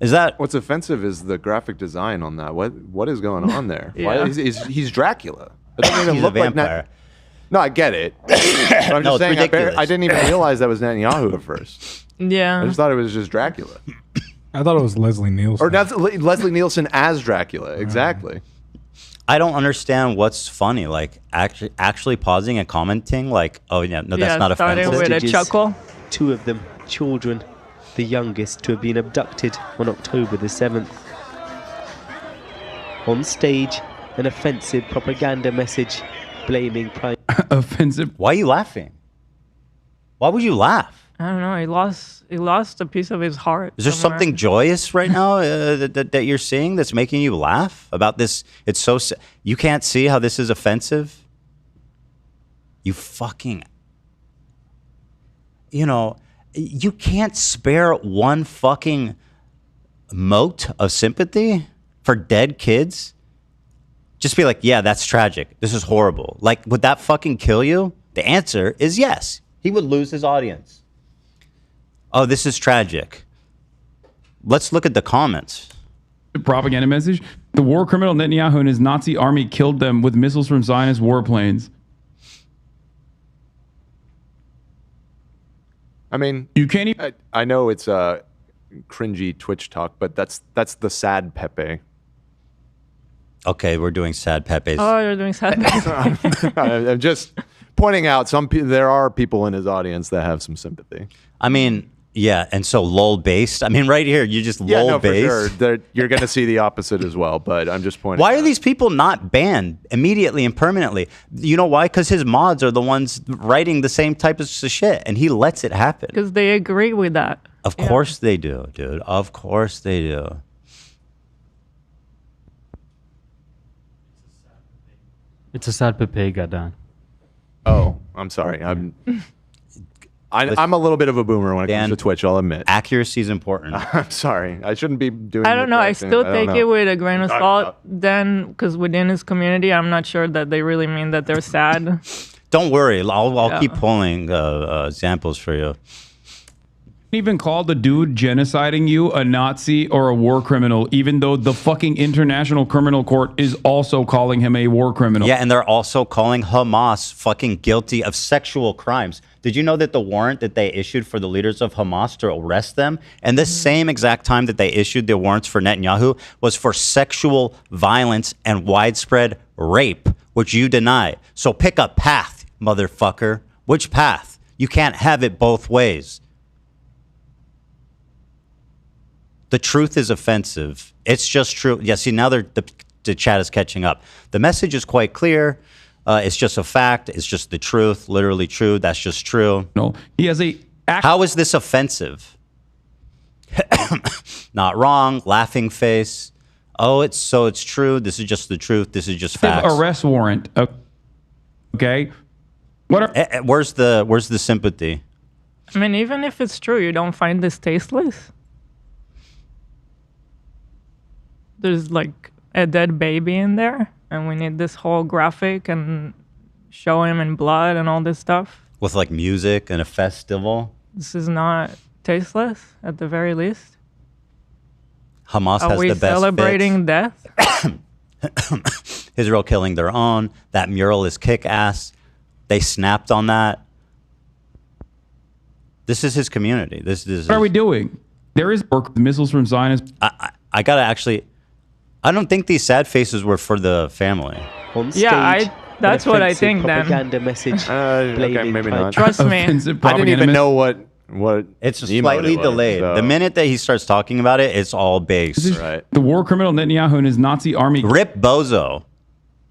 Is that what's offensive? Is the graphic design on that? What is going on there? Yeah. Why he's Dracula? It doesn't even He's a look like vampire. No, I get it. But I'm No, just it's saying, ridiculous. I didn't even realize that was Netanyahu at first. Yeah. I just thought it was just Dracula. I thought it was Leslie Nielsen. Or that's Leslie Nielsen as Dracula. Exactly. I don't understand what's funny. Like actually pausing and commenting. Like, oh yeah, no, that's not starting offensive. with a chuckle. 2 of them children, the youngest to have been abducted on October the 7th. On stage, an offensive propaganda message blaming Prime. Offensive. Why are you laughing? Why would you laugh? I don't know. He lost a piece of his heart. Is there somewhere. something joyous right now that you're seeing that's making you laugh about this? It's so you can't see how this is offensive. You fucking, you can't spare one fucking mote of sympathy for dead kids. Just be like, yeah, that's tragic. This is horrible. Like, would that fucking kill you? The answer is yes. He would lose his audience. Oh, this is tragic. Let's look at the comments. Propaganda message. The war criminal Netanyahu and his Nazi army killed them with missiles from Zionist warplanes. I mean, you can't even. I know it's cringy Twitch talk, but that's the sad Pepe. Okay, we're doing sad Pepe's. Oh, you're doing sad. I'm just pointing out there are people in his audience that have some sympathy. I mean, yeah, and so lol based. I mean, right here, you just lol based. For sure. You're going to see the opposite as well, but I'm just pointing. Why are these people not banned immediately and permanently? You know why? Because his mods are the ones writing the same type of shit, and he lets it happen. Because they agree with that. Of course they do, dude. Of course they do. It's a sad Pepe got down. Oh, I'm sorry. I'm a little bit of a boomer when it comes to Twitch, I'll admit. Accuracy is important. I'm sorry. I shouldn't be doing I don't know. I still take it with a grain of I- salt. Then, because within his community, I'm not sure that they really mean that they're sad. Don't worry. I'll Yeah. keep pulling examples for you. Even call the dude genociding you a Nazi or a war criminal, even though the fucking International Criminal Court is also calling him a war criminal. Yeah, and they're also calling Hamas fucking guilty of sexual crimes. Did you know that the warrant that they issued for the leaders of Hamas to arrest them, and the same exact time that they issued the warrants for Netanyahu, was for sexual violence and widespread rape, which you deny. So pick a path, motherfucker. Which path? You can't have it both ways. The truth is offensive. It's just true. Yeah, see, now the chat is catching up. The message is quite clear. It's just a fact. It's just the truth, literally true. That's just true. No, he has a. How is this offensive? Not wrong. Laughing face. Oh, it's true. This is just the truth. This is just facts. Arrest warrant. Okay. What are? Where's the sympathy? I mean, even if it's true, you don't find this tasteless? There's like a dead baby in there, and we need this whole graphic and show him in blood and all this stuff. With like music and a festival. This is not tasteless, at the very least. Hamas Are has we the best celebrating death? Israel killing their own. That mural is kick-ass. They snapped on that. This is his community. This is. What are we doing? There is work missiles from Zionists. I gotta actually. I don't think these sad faces were for the family. On stage, Yeah, that's what I think then. propaganda message. Okay, maybe not. Trust me. I didn't even know what It's emote slightly it was, delayed. so- The minute that he starts talking about it, it's all base. Right. The war criminal Netanyahu and his Nazi army. Rip Bozo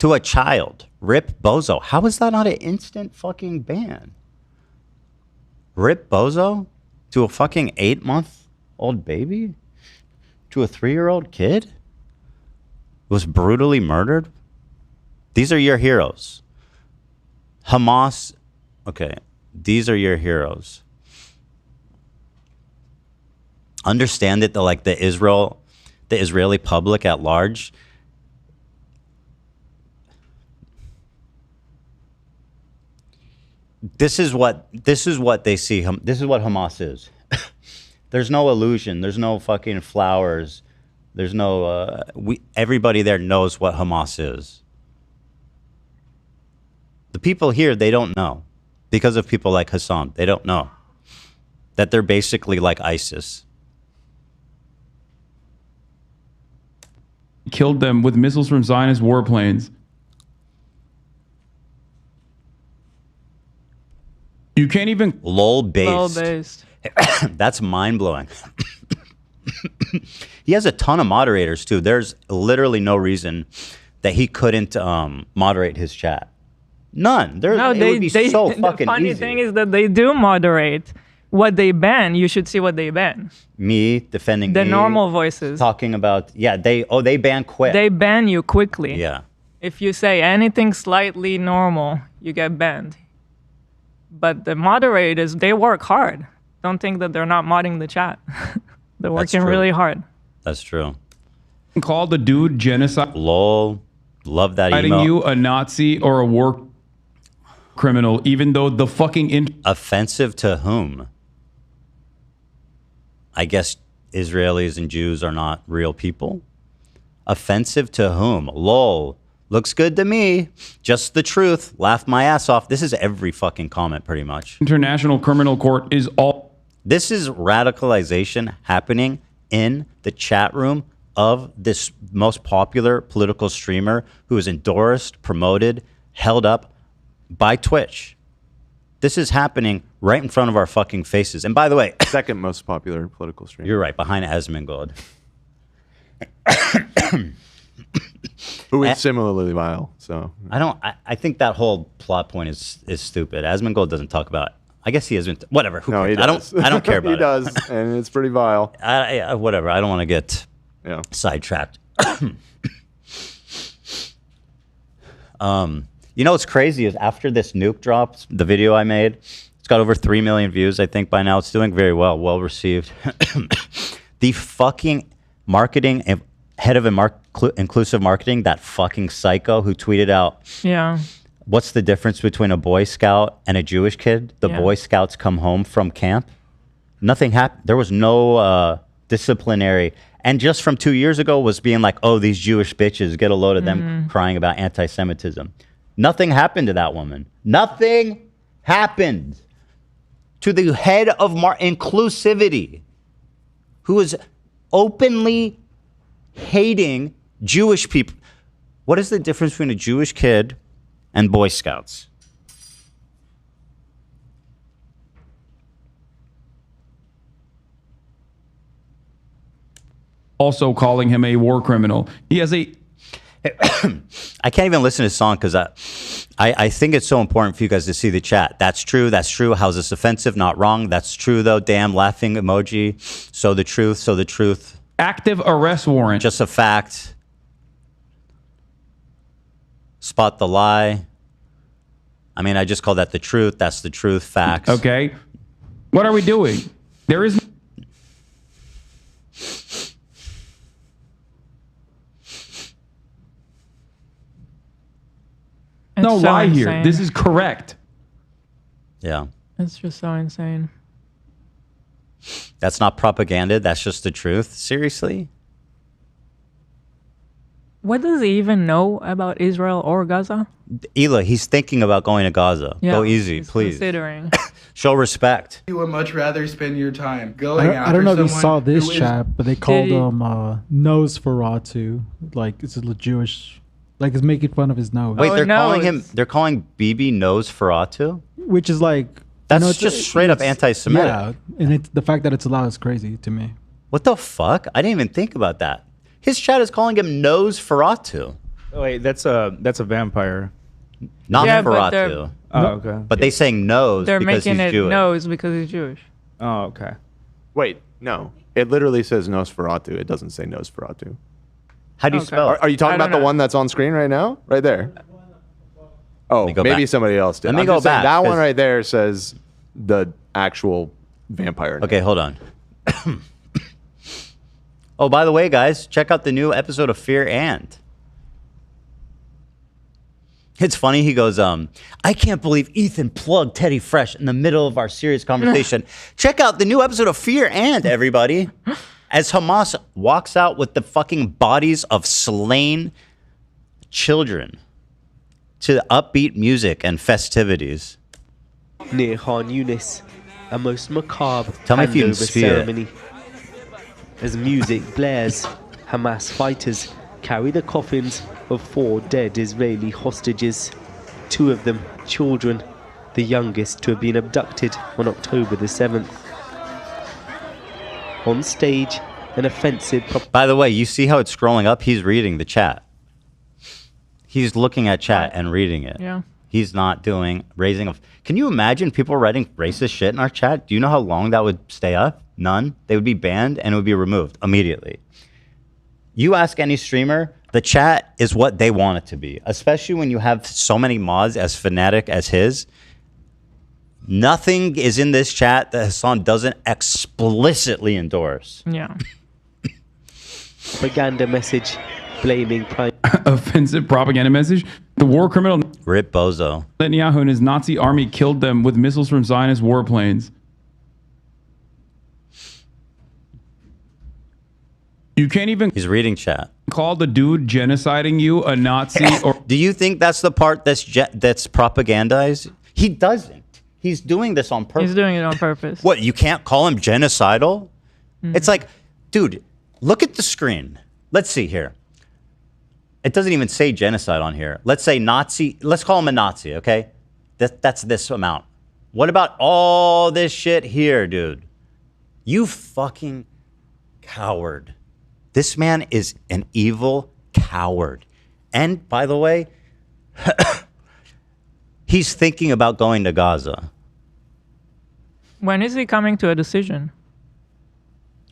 to a child. Rip Bozo. How is that not an instant fucking ban? Rip Bozo to a fucking 8-month-old baby? To a 3-year-old kid? Was brutally murdered? These are your heroes. Hamas. Okay. These are your heroes. Understand that the Israeli public at large this is what they see. This is what Hamas is. There's no illusion. There's no fucking flowers. There's no. Everybody there knows what Hamas is. The people here, they don't know, because of people like Hassan. They don't know that they're basically like ISIS. Killed them with missiles from Zionist warplanes. You can't even lol based. Lol based. That's mind blowing. He has a ton of moderators too. There's literally no reason that he couldn't moderate his chat. None. It would be so fucking The funny easy. thing is that they do moderate. What they ban, you should see what they ban. Me defending The me, normal voices. talking about they ban quick. They ban you quickly. Yeah. If you say anything slightly normal, you get banned. But the moderators, they work hard. Don't think that they're not modding the chat. They're working true. really hard. That's true. Called the dude genocide. Lol. Love that Citing email. you a Nazi or a war criminal, even though the fucking offensive to whom? I guess Israelis and Jews are not real people. Offensive to whom? Lol. Looks good to me. Just the truth. Laugh my ass off. This is every fucking comment pretty much. International Criminal Court is all. This is radicalization happening in the chat room of this most popular political streamer who is endorsed, promoted, held up by Twitch. This is happening right in front of our fucking faces. And by the way, second most popular political streamer. You're right, behind Asmongold. Who is similarly vile. So I think that whole plot point is stupid. Asmongold doesn't talk about. I guess he hasn't. Whatever. Who No, cares? he does. I don't care about he it. does, and it's pretty vile. Whatever. I don't want to get sidetracked. You know what's crazy is after this nuke drops, the video I made, it's got over 3 million views. I think by now it's doing very well received. The fucking marketing head of inclusive marketing, that fucking psycho who tweeted out, Yeah. what's the difference between a Boy Scout and a Jewish kid? The Yeah. Boy Scouts come home from camp. Nothing happened. There was no disciplinary. And just from 2 years ago was being like, oh, these Jewish bitches, get a load of them crying about anti-Semitism. Nothing happened to that woman. Nothing happened to the head of inclusivity, who is openly hating Jewish people. What is the difference between a Jewish kid and Boy Scouts? Also calling him a war criminal. He has a. I can't even listen to this song because I think it's so important for you guys to see the chat. That's true. That's true. How's this offensive? Not wrong. That's true, though. Damn, laughing emoji. So the truth. So the truth. Active arrest warrant. Just a fact. Spot the lie. I mean, I just call that the truth. That's the truth. Facts. Okay. What are we doing? There is. No It's so lie here. insane. This is correct. Yeah. It's just so insane. That's not propaganda. That's just the truth. Seriously? What does he even know about Israel or Gaza? Ela, he's thinking about going to Gaza. Yeah, Go easy, he's please. Considering. Show respect. You would much rather spend your time going after I don't know if you someone saw this who is- chat, but they called him Nosferatu. Like it's a Jewish. Like it's making fun of his nose. Wait, they're calling Bibi Nosferatu? Which is like That's it's- just straight up it's- anti-Semitic. Yeah, and it's the fact that it's allowed is crazy to me. What the fuck? I didn't even think about that. His chat is calling him Nosferatu. Oh, wait, that's a vampire. Not Yeah, but Ferratu. Oh, okay. But they saying nose They're because making he's it Jewish. nose because he's Jewish. Oh, okay. Wait, no. It literally says Nosferatu. It doesn't say Nosferatu. How do you spell it? Are you talking I about don't the know. one that's on screen right now? Right there. Oh, me go maybe back. somebody else did. Let me I'm go just saying back, That one 'cause- right there says the actual vampire name. Okay, hold on. Oh, by the way, guys, check out the new episode of Fear and. It's funny. He goes, I can't believe Ethan plugged Teddy Fresh in the middle of our serious conversation. Check out the new episode of Fear and everybody. As Hamas walks out with the fucking bodies of slain children to the upbeat music and festivities. Near Khan Yunis, a most macabre Tell me if you can handover see it. ceremony. As music blares, Hamas fighters carry the coffins of 4 dead Israeli hostages, 2 of them children, the youngest to have been abducted on October the 7th. On stage, an offensive... By the way, you see how it's scrolling up? He's reading the chat. He's looking at chat and reading it. Yeah. He's not doing raising of... Can you imagine people writing racist shit in our chat? Do you know how long that would stay up? None. They would be banned and it would be removed immediately. You ask any streamer, the chat is what they want it to be. Especially when you have so many mods as fanatic as his. Nothing is in this chat that Hassan doesn't explicitly endorse. Yeah. Propaganda message blaming Prime... Offensive propaganda message. The war criminal Rip Bozo. Netanyahu and his Nazi army killed them with missiles from Zionist warplanes. You can't even... He's reading chat. Call the dude genociding you a Nazi or... Do you think that's the part that's propagandized? He doesn't. He's doing this on purpose. He's doing it on purpose. What, you can't call him genocidal? It's like, dude, look at the screen. Let's see here. It doesn't even say genocide on here. Let's say Nazi. Let's call him a Nazi, okay? That's this amount. What about all this shit here, dude? You fucking coward. This man is an evil coward. And by the way, he's thinking about going to Gaza. When is he coming to a decision?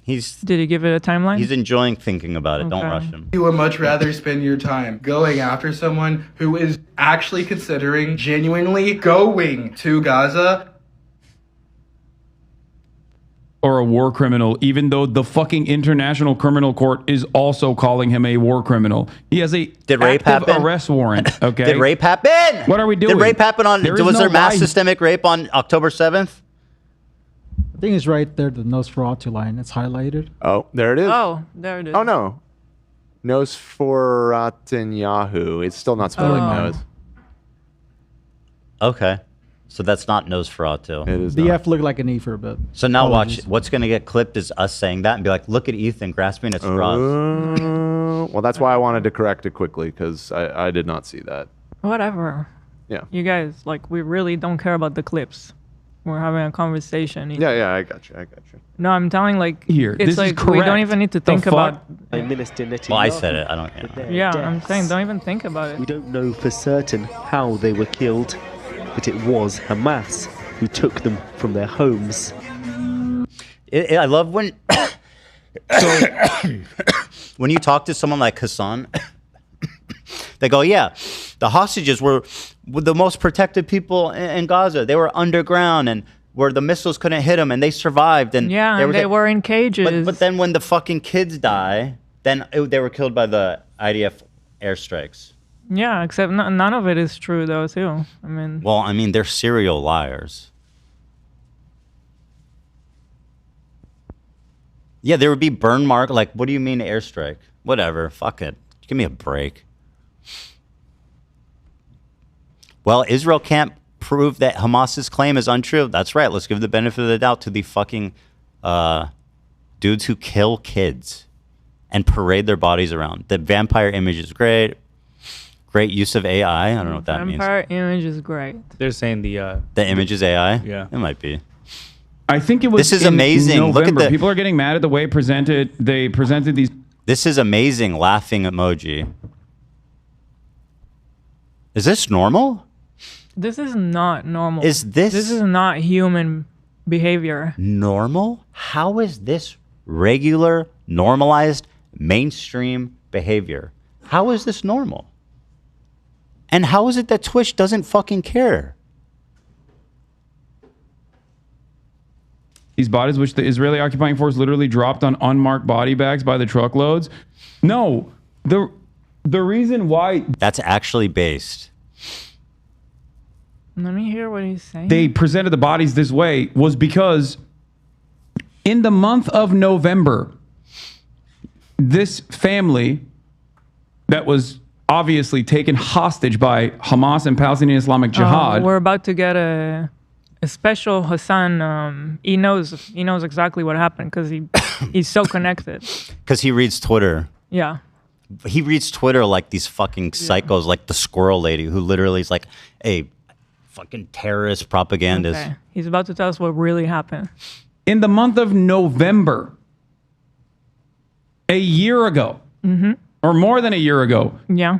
Did he give it a timeline? He's enjoying thinking about it. Don't rush him. You would much rather spend your time going after someone who is actually considering genuinely going to Gaza. or a war criminal, even though the fucking International Criminal Court is also calling him a war criminal. He has a rape active happen? arrest warrant. Okay. Did rape happen? What are we doing? Did rape happen on? There is Was no there mass lie. systemic rape on October 7th? I think it's right there, the Nosferatu line. It's highlighted. Oh, there it is. Oh, there it is. Oh, no. Nosferatu. It's still not spelled like nose. Okay. So that's not Nosferatu. It is The F looked like an E for a bit. So now Apologies. watch. What's going to get clipped is us saying that and be like, look at Ethan grasping at straws. Well, that's why I wanted to correct it quickly, because I did not see that. Whatever. Yeah. You guys, like, we really don't care about the clips. We're having a conversation. Yeah, I got you. No, I'm telling, like, Here, it's this is like we correct. don't even need to The think fuck? about. Well, I said it. I don't. Yeah, I'm saying don't even think about it. We don't know for certain how they were killed, but it was Hamas who took them from their homes. I love when when you talk to someone like Hassan, they go, "Yeah, the hostages were the most protected people in Gaza. They were underground and where the missiles couldn't hit them, and they survived." And Yeah, and they were in cages. But then when the fucking kids die, then they were killed by the IDF airstrikes. Yeah, except none of it is true, though, too. I mean, Well, I mean, they're serial liars. Yeah, there would be burn mark. Like, what do you mean airstrike? Whatever. Fuck it. Give me a break. Well, Israel can't prove that Hamas's claim is untrue. That's right. Let's give the benefit of the doubt to the fucking dudes who kill kids and parade their bodies around. The vampire image is great. Great use of AI. I don't know what that means. Vampire image is great. They're saying the image is AI? Yeah. It might be. I think it was. This is in amazing. Look at November. the- People are getting mad at the way they presented these. This is amazing. Laughing emoji. Is this normal? This is not normal. Is this- This is not human behavior. Normal? How is this regular, normalized, mainstream behavior? How is this normal? And how is it that Twitch doesn't fucking care? These bodies, which the Israeli occupying force literally dropped on unmarked body bags by the truckloads. No, the reason why That's actually based. Let me hear what he's saying. they presented the bodies this way was because in the month of November, this family that was obviously taken hostage by Hamas and Palestinian Islamic Jihad. We're about to get a special Hassan. He knows exactly what happened because he's so connected. Because he reads Twitter. Yeah. He reads Twitter like these fucking psychos, like the squirrel lady who literally is like a fucking terrorist propagandist. Okay. He's about to tell us what really happened. In the month of November, a year ago, or more than a year ago, Yeah.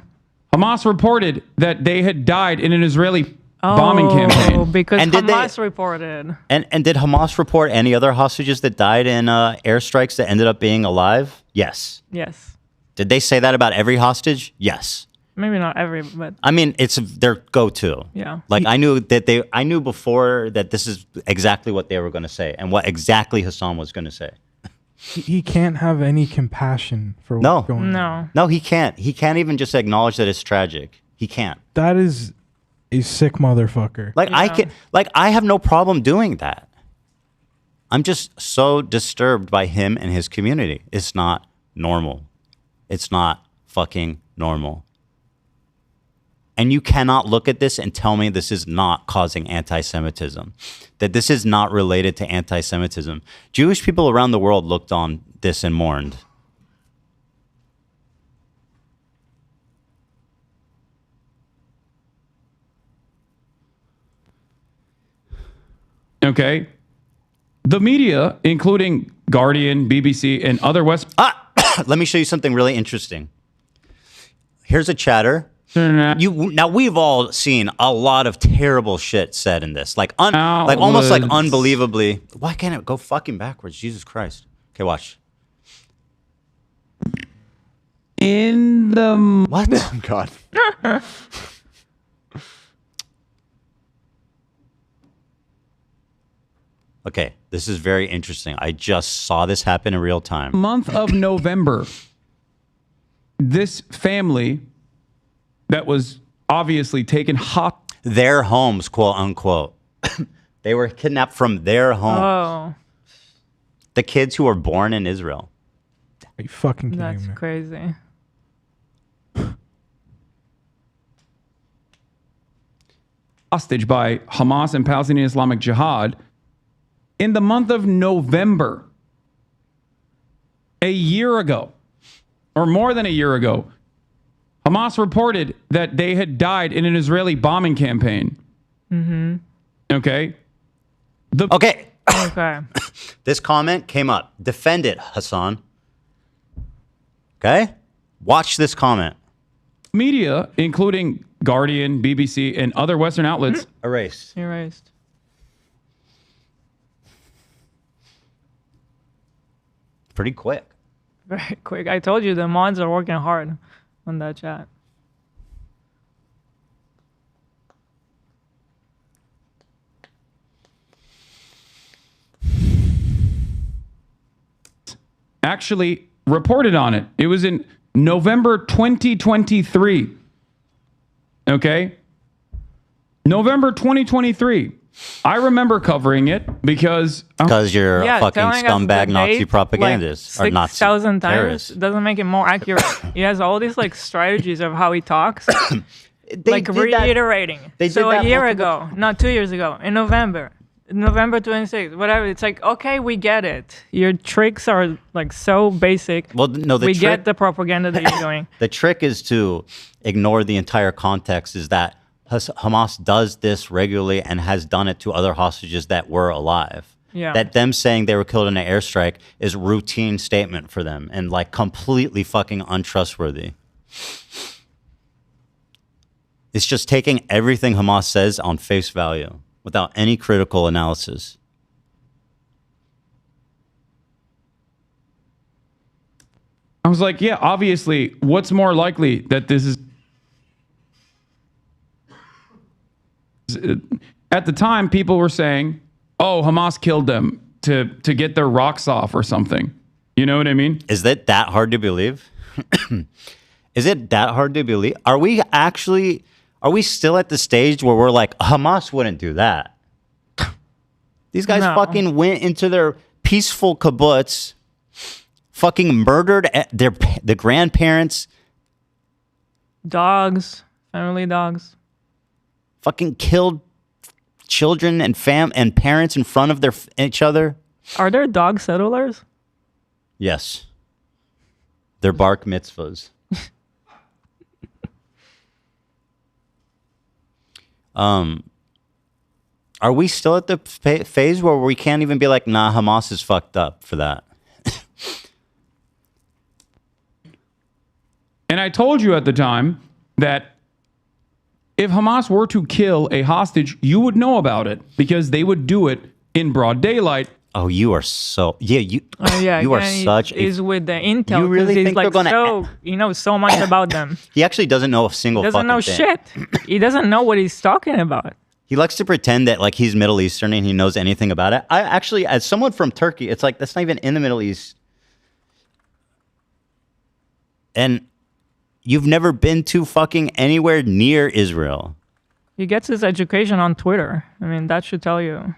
Hamas reported that they had died in an Israeli bombing campaign. Because And did they- Hamas reported. And did Hamas report any other hostages that died in airstrikes that ended up being alive? Yes. Yes. Did they say that about every hostage? Yes. Maybe not every, but I mean, it's their go-to. Yeah. Like I knew before that this is exactly what they were going to say and what exactly Hassan was going to say. He can't have any compassion for what's going on. No, he can't. He can't even just acknowledge that it's tragic. He can't. That is a sick motherfucker. I have no problem doing that. I'm just so disturbed by him and his community. It's not normal. It's not fucking normal. And you cannot look at this and tell me this is not causing anti-Semitism, that this is not related to anti-Semitism. Jewish people around the world looked on this and mourned. Okay. The media, including Guardian, BBC, and other West... Let me show you something really interesting. Here's a chatter. Now we've all seen a lot of terrible shit said in this, like almost like unbelievably. Why can't it go fucking backwards? Jesus Christ. Okay, watch. In the what? Oh, God. Okay, this is very interesting. I just saw this happen in real time. Month of November, this family that was obviously taken their homes, quote unquote. They were kidnapped from their home. Oh, The kids who were born in Israel. Are you fucking kidding that's me? crazy. hostage by Hamas and Palestinian Islamic Jihad in the month of November, a year ago, or more than a year ago. Hamas reported that they had died in an Israeli bombing campaign. Mm-hmm. Okay. Okay. Okay. This comment came up. Defend it, Hassan. Okay? Watch this comment. Media, including Guardian, BBC, and other Western outlets. Erased. Erased. Pretty quick. Very quick. I told you the mods are working hard on that chat. Actually reported on it. It was in November 2023. Okay? November 2023. I remember covering it because you're a fucking telling us scumbag the Nazi date, propagandist like or Nazi 6,000 times terrorist. doesn't make it more accurate. He has all these like strategies of how he talks, like did that- reiterating. they did So that a year multiple ago, not 2 years ago, in November 26th, whatever. It's like, okay, we get it. Your tricks are like so basic. Well, no, the we trick- get the propaganda that you're doing. The trick is to ignore the entire context, is that Hamas does this regularly and has done it to other hostages that were alive. Yeah. That them saying they were killed in an airstrike is routine statement for them and like completely fucking untrustworthy. It's just taking everything Hamas says on face value without any critical analysis. I was like, yeah, obviously, what's more likely that this is... At the time, people were saying, oh, Hamas killed them to get their rocks off or something. You know what I mean? Is that hard to believe? Is it that hard to believe? Are we actually Are we still at the stage where we're like, Hamas wouldn't do that? These guys fucking went into their peaceful kibbutz, fucking murdered the grandparents, dogs, family dogs, fucking killed children and parents in front of each other. Are there dog settlers? Yes, they're bark mitzvahs. Are we still at the phase where we can't even be like, nah, Hamas is fucked up for that? And I told you at the time that if Hamas were to kill a hostage, you would know about it because they would do it in broad daylight. Oh, you are so you. You are such. Is with the intel. You really he's think like they're gonna? He knows so much about them. He actually doesn't know a single. He doesn't know thing. shit. He doesn't know what he's talking about. He likes to pretend that like he's Middle Eastern and he knows anything about it. I actually, as someone from Turkey, it's like that's not even in the Middle East. And you've never been to fucking anywhere near Israel. He gets his education on Twitter. I mean, that should tell you.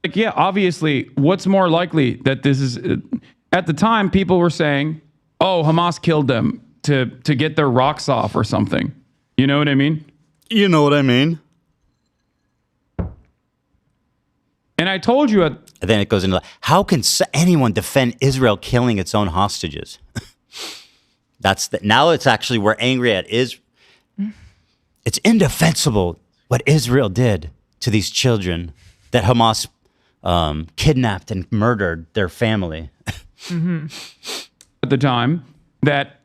Like, yeah, obviously, what's more likely that this is... At the time, people were saying, oh, Hamas killed them to get their rocks off or something. You know what I mean? You know what I mean. And I told you... And then it goes into, how can anyone defend Israel killing its own hostages? Now it's actually, we're angry at Israel. It's indefensible what Israel did to these children that Hamas kidnapped and murdered their family. At the time, that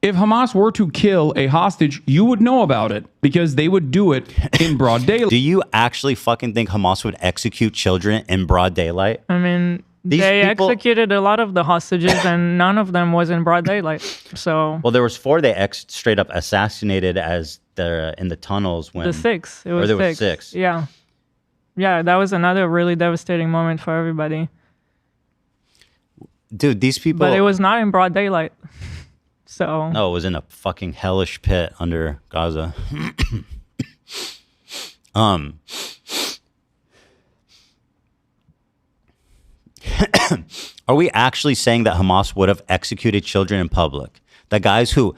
if Hamas were to kill a hostage, you would know about it because they would do it in broad daylight. Do you actually fucking think Hamas would execute children in broad daylight? I mean, These they people- executed a lot of the hostages and none of them was in broad daylight. So Well, there was 4 they straight up assassinated as they're in the tunnels when the 6. It was or there 6. was 6. Yeah. Yeah, that was another really devastating moment for everybody. Dude, these people. But it was not in broad daylight. So No, it was in a fucking hellish pit under Gaza. Are we actually saying that Hamas would have executed children in public? The guys who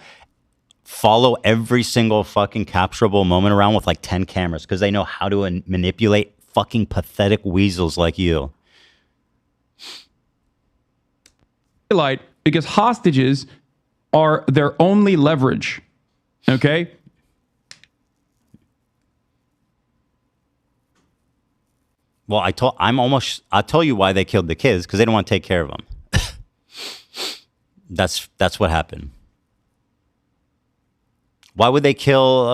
follow every single fucking capturable moment around with like 10 cameras because they know how to manipulate fucking pathetic weasels like you. Daylight because hostages are their only leverage. Okay? Well, I'll tell you why they killed the kids because they don't want to take care of them. That's what happened. Why would they kill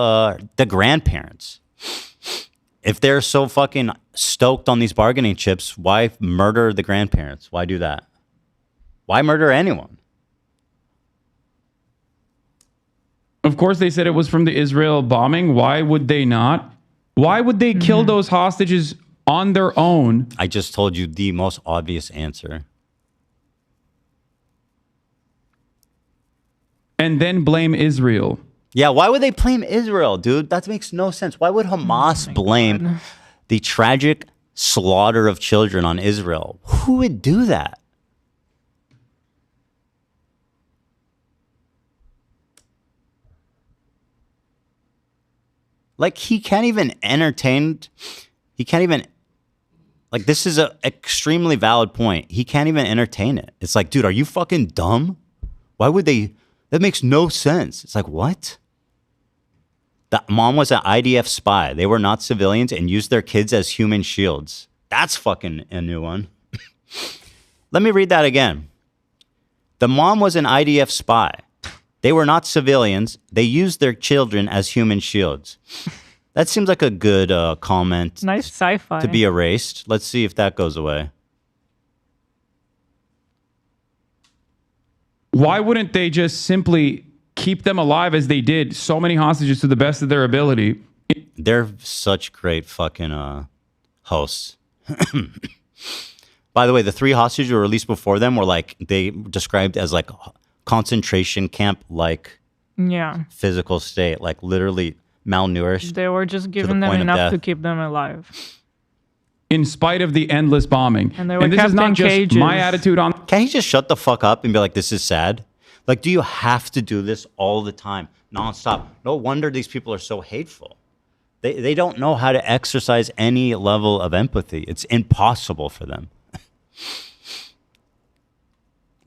the grandparents? If they're so fucking stoked on these bargaining chips, why murder the grandparents? Why do that? Why murder anyone? Of course, they said it was from the Israel bombing. Why would they not? Why would they kill those hostages on their own? I just told you the most obvious answer. And then blame Israel. Yeah, why would they blame Israel, dude? That makes no sense. Why would Hamas blame the tragic slaughter of children on Israel? Who would do that? Like, he can't even entertain. He can't even. Like, this is an extremely valid point. He can't even entertain it. It's like, dude, are you fucking dumb? Why would they? That makes no sense. It's like, what? The mom was an IDF spy. They were not civilians and used their kids as human shields. That's fucking a new one. Let me read that again. The mom was an IDF spy. They were not civilians. They used their children as human shields. That seems like a good comment. Nice sci-fi. To be erased. Let's see if that goes away. Why wouldn't they just simply keep them alive as they did so many hostages to the best of their ability? They're such great fucking hosts. By the way, the 3 hostages who were released before them were like, they described as like concentration camp, like physical state, like literally malnourished. They were just giving them enough to keep them alive. In spite of the endless bombing. And they were this kept is not in just cages. my attitude on. Can he just shut the fuck up and be like, this is sad? Like, do you have to do this all the time, nonstop? No wonder these people are so hateful. They don't know how to exercise any level of empathy. It's impossible for them.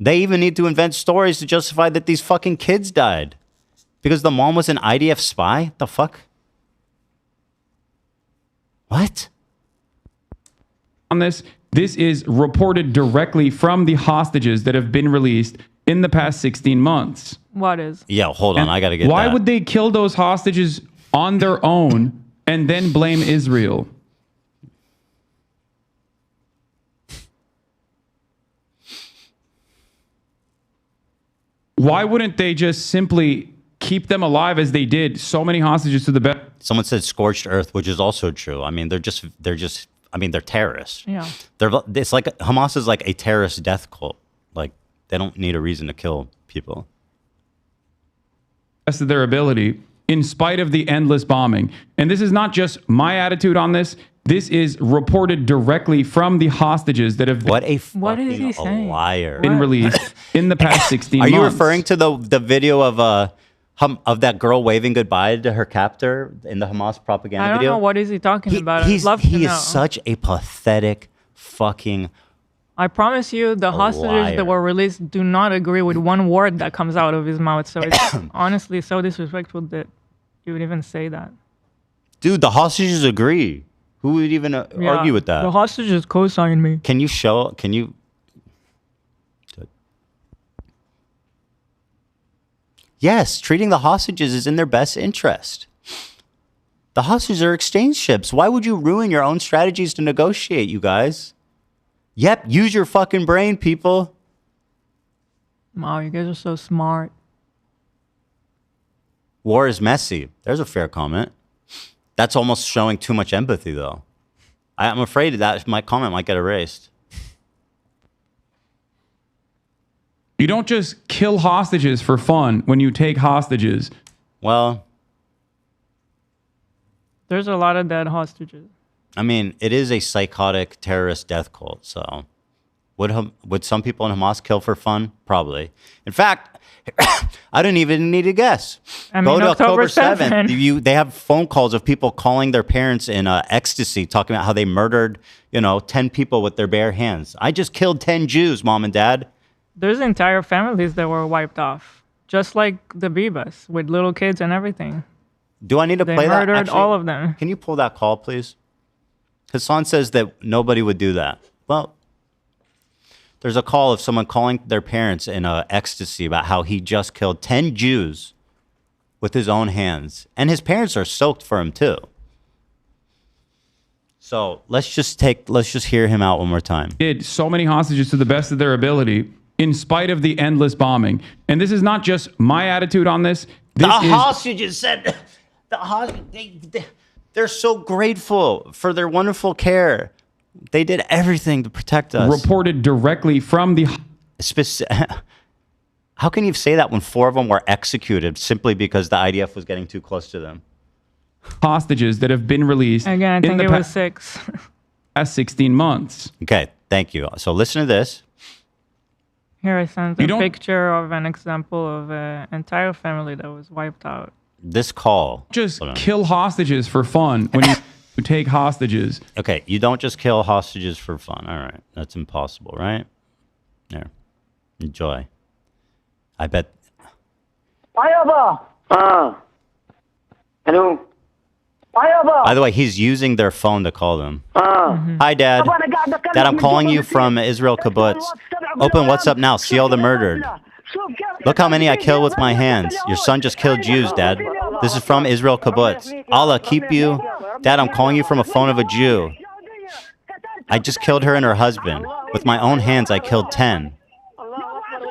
They even need to invent stories to justify that these fucking kids died. Because the mom was an IDF spy? The fuck? What? On this is reported directly from the hostages that have been released in the past 16 months. What is? Yeah, hold on. I got to get Why that. would they kill those hostages on their own and then blame Israel? Why wouldn't they just simply keep them alive as they did so many hostages to the bed? Someone said scorched earth, which is also true. I mean, they're terrorists. Yeah. It's like Hamas is like a terrorist death cult. Like, they don't need a reason to kill people. Best of their ability, in spite of the endless bombing. And this is not just my attitude on this. This is reported directly from the hostages that have What is he saying? Liar. been released in the past 16 Are months. you referring to the video of that girl waving goodbye to her captor in the Hamas propaganda I don't video? know what is he talking about. I'd love to He know. is such a pathetic fucking. I promise you, the hostages liar. that were released do not agree with one word that comes out of his mouth. So it's honestly so disrespectful that you would even say that. Dude, the hostages agree. Who would even argue with that? The hostages co-signed me. Can you? Yes, treating the hostages is in their best interest. The hostages are exchange ships. Why would you ruin your own strategies to negotiate, you guys? Yep, use your fucking brain, people. Wow, you guys are so smart. War is messy. There's a fair comment. That's almost showing too much empathy, though. I'm afraid that my comment might get erased. You don't just kill hostages for fun when you take hostages. Well, There's a lot of dead hostages. I mean, it is a psychotic terrorist death cult, so would some people in Hamas kill for fun? Probably. In fact, I don't even need to guess. I mean, Go to October October 7th. 7th. They have phone calls of people calling their parents in ecstasy, talking about how they murdered, 10 people with their bare hands. I just killed 10 Jews, mom and dad. There's entire families that were wiped off, just like the Mrbeast with little kids and everything. Do I need to They play that? murdered Actually, all of them. Can you pull that call, please? Hassan says that nobody would do that. Well, there's a call of someone calling their parents in ecstasy about how he just killed 10 Jews with his own hands. And his parents are soaked for him, too. So let's just hear him out one more time. Did so many hostages to the best of their ability in spite of the endless bombing. And this is not just my attitude on this. Hostages said they're so grateful for their wonderful care. They did everything to protect us. Reported directly from the... How can you say that when 4 of them were executed simply because the IDF was getting too close to them? Hostages that have been released Again, I think it was 6. Past 16 months. Okay, thank you. So listen to this. Here I sent a picture of an example of an entire family that was wiped out. This call. Just kill hostages for fun when you take hostages. Okay, you don't just kill hostages for fun. All right, that's impossible, right? There. Enjoy. I bet. Hello. By the way, he's using their phone to call them. Hi, Dad. Dad, I'm calling you from Israel Kibbutz. Open WhatsApp now. See all the murdered. Look how many I killed with my hands. Your son just killed Jews, Dad. This is from Israel Kibbutz. Allah keep you. Dad, I'm calling you from a phone of a Jew. I just killed her and her husband. With my own hands, I killed 10.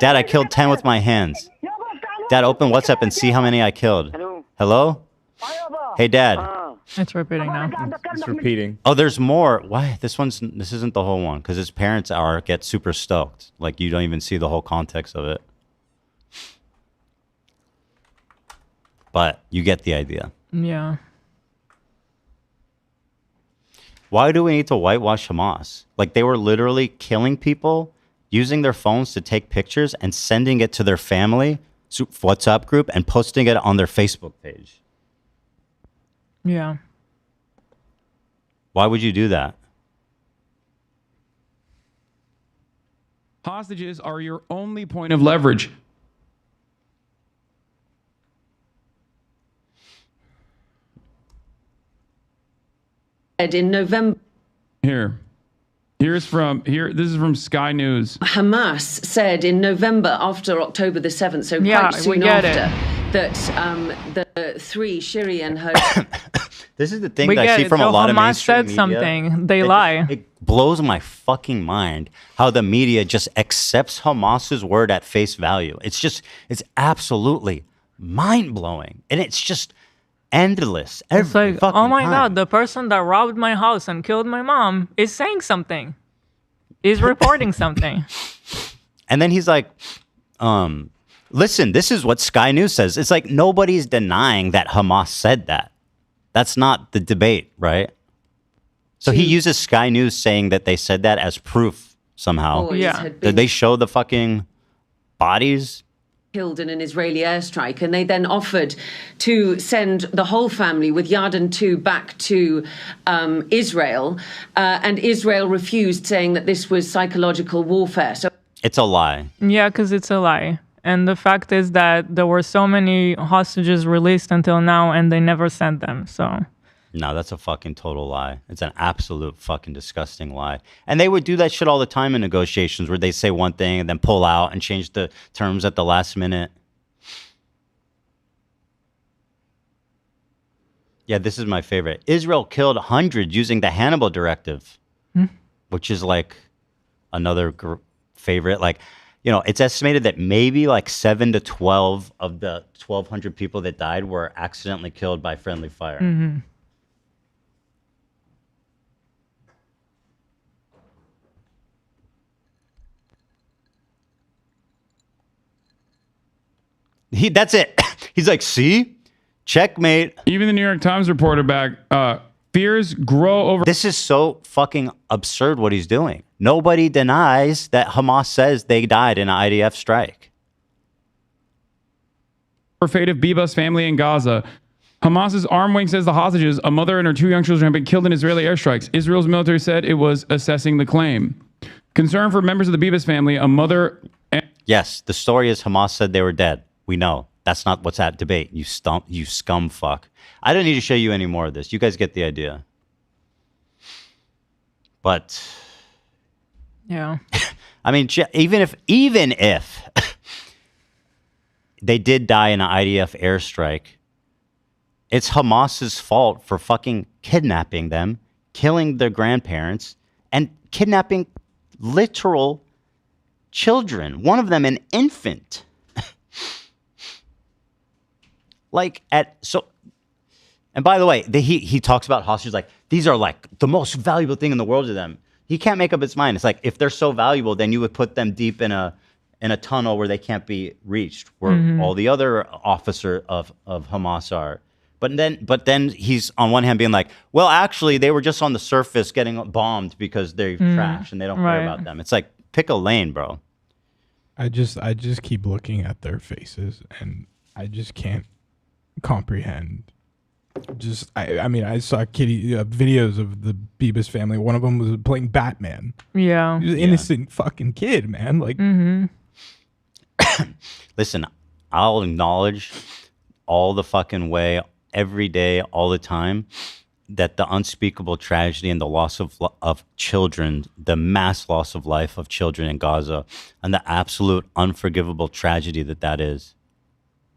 Dad, I killed 10 with my hands. Dad, open WhatsApp and see how many I killed. Hello? Hey, Dad. It's repeating now. It's repeating. Oh, there's more. Why? This isn't the whole one because his parents get super stoked. Like you don't even see the whole context of it. But you get the idea. Yeah. Why do we need to whitewash Hamas? Like they were literally killing people, using their phones to take pictures and sending it to their family WhatsApp group and posting it on their Facebook page. Yeah. Why would you do that? Hostages are your only point of leverage. In November. This is from Sky News. Hamas said in November after October the 7th, so quite soon after, that the 3 Syrian This is the thing that I see from a lot of mainstream media. Hamas said something. They lie. It blows my fucking mind how the media just accepts Hamas's word at face value. It's absolutely mind-blowing. And it's just endless. It's like, oh my time. God, the person that robbed my house and killed my mom is saying something. Is reporting something. And then he's like, listen, this is what Sky News says. It's like nobody's denying that Hamas said that. That's not the debate, right? So he uses Sky News saying that they said that as proof somehow. Yeah. Did they show the fucking bodies? killed in an Israeli airstrike, and they then offered to send the whole family with Yarden 2 back to Israel, and Israel refused, saying that this was psychological warfare. So it's a lie. Yeah, because it's a lie. And the fact is that there were so many hostages released until now, and they never sent them. So no, that's a fucking total lie. It's an absolute fucking disgusting lie. And they would do that shit all the time in negotiations where they say one thing and then pull out and change the terms at the last minute. Yeah, this is my favorite. Israel killed hundreds using the Hannibal Directive, which is like another favorite. Like, you know, it's estimated that maybe like 7 to 12 of the 1,200 people that died were accidentally killed by friendly fire. Mm-hmm. That's it. He's like, see? Checkmate. Even the New York Times reported back, fears grow over. This is so fucking absurd what he's doing. Nobody denies that Hamas says they died in an IDF strike. Fate of Bibas family in Gaza. Hamas's arm wing says the hostages, a mother and her 2 young children, have been killed in Israeli airstrikes. Israel's military said it was assessing the claim. Concern for members of the Bibas family, a mother... Yes, the story is Hamas said they were dead. We know. That's not what's at debate. You scum fuck. I don't need to show you any more of this. You guys get the idea. But... yeah. I mean, even if they did die in an IDF airstrike, it's Hamas's fault for fucking kidnapping them, killing their grandparents, and kidnapping literal children. One of them an infant. And by the way, he talks about hostages like these are like the most valuable thing in the world to them. He can't make up his mind. It's like if they're so valuable, then you would put them deep in a tunnel where they can't be reached, where all the other officers of Hamas are. But then he's on one hand being like, well, actually, they were just on the surface getting bombed because they're trash and they don't care about them. It's like, pick a lane, bro. I just keep looking at their faces and I just can't comprehend. I mean, I saw videos of the Bibas family. One of them was playing Batman. Yeah. He was an innocent fucking kid, man. Like, listen, I'll acknowledge all the fucking way, every day, all the time, that the unspeakable tragedy and the loss of children, the mass loss of life of children in Gaza, and the absolute unforgivable tragedy that is.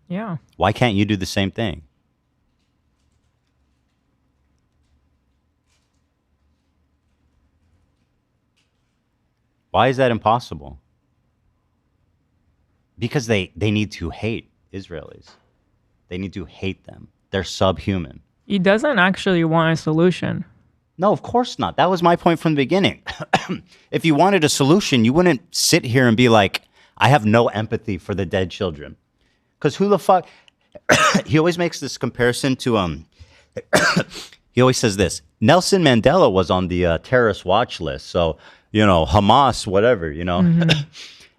Yeah. Why can't you do the same thing? Why is that impossible? Because they need to hate Israelis. They need to hate them. They're subhuman. He doesn't actually want a solution. No, of course not. That was my point from the beginning. If you wanted a solution, you wouldn't sit here and be like, I have no empathy for the dead children. Because who the fuck... He always makes this comparison to... He always says this. Nelson Mandela was on the terrorist watch list. So, Hamas, whatever, Mm-hmm.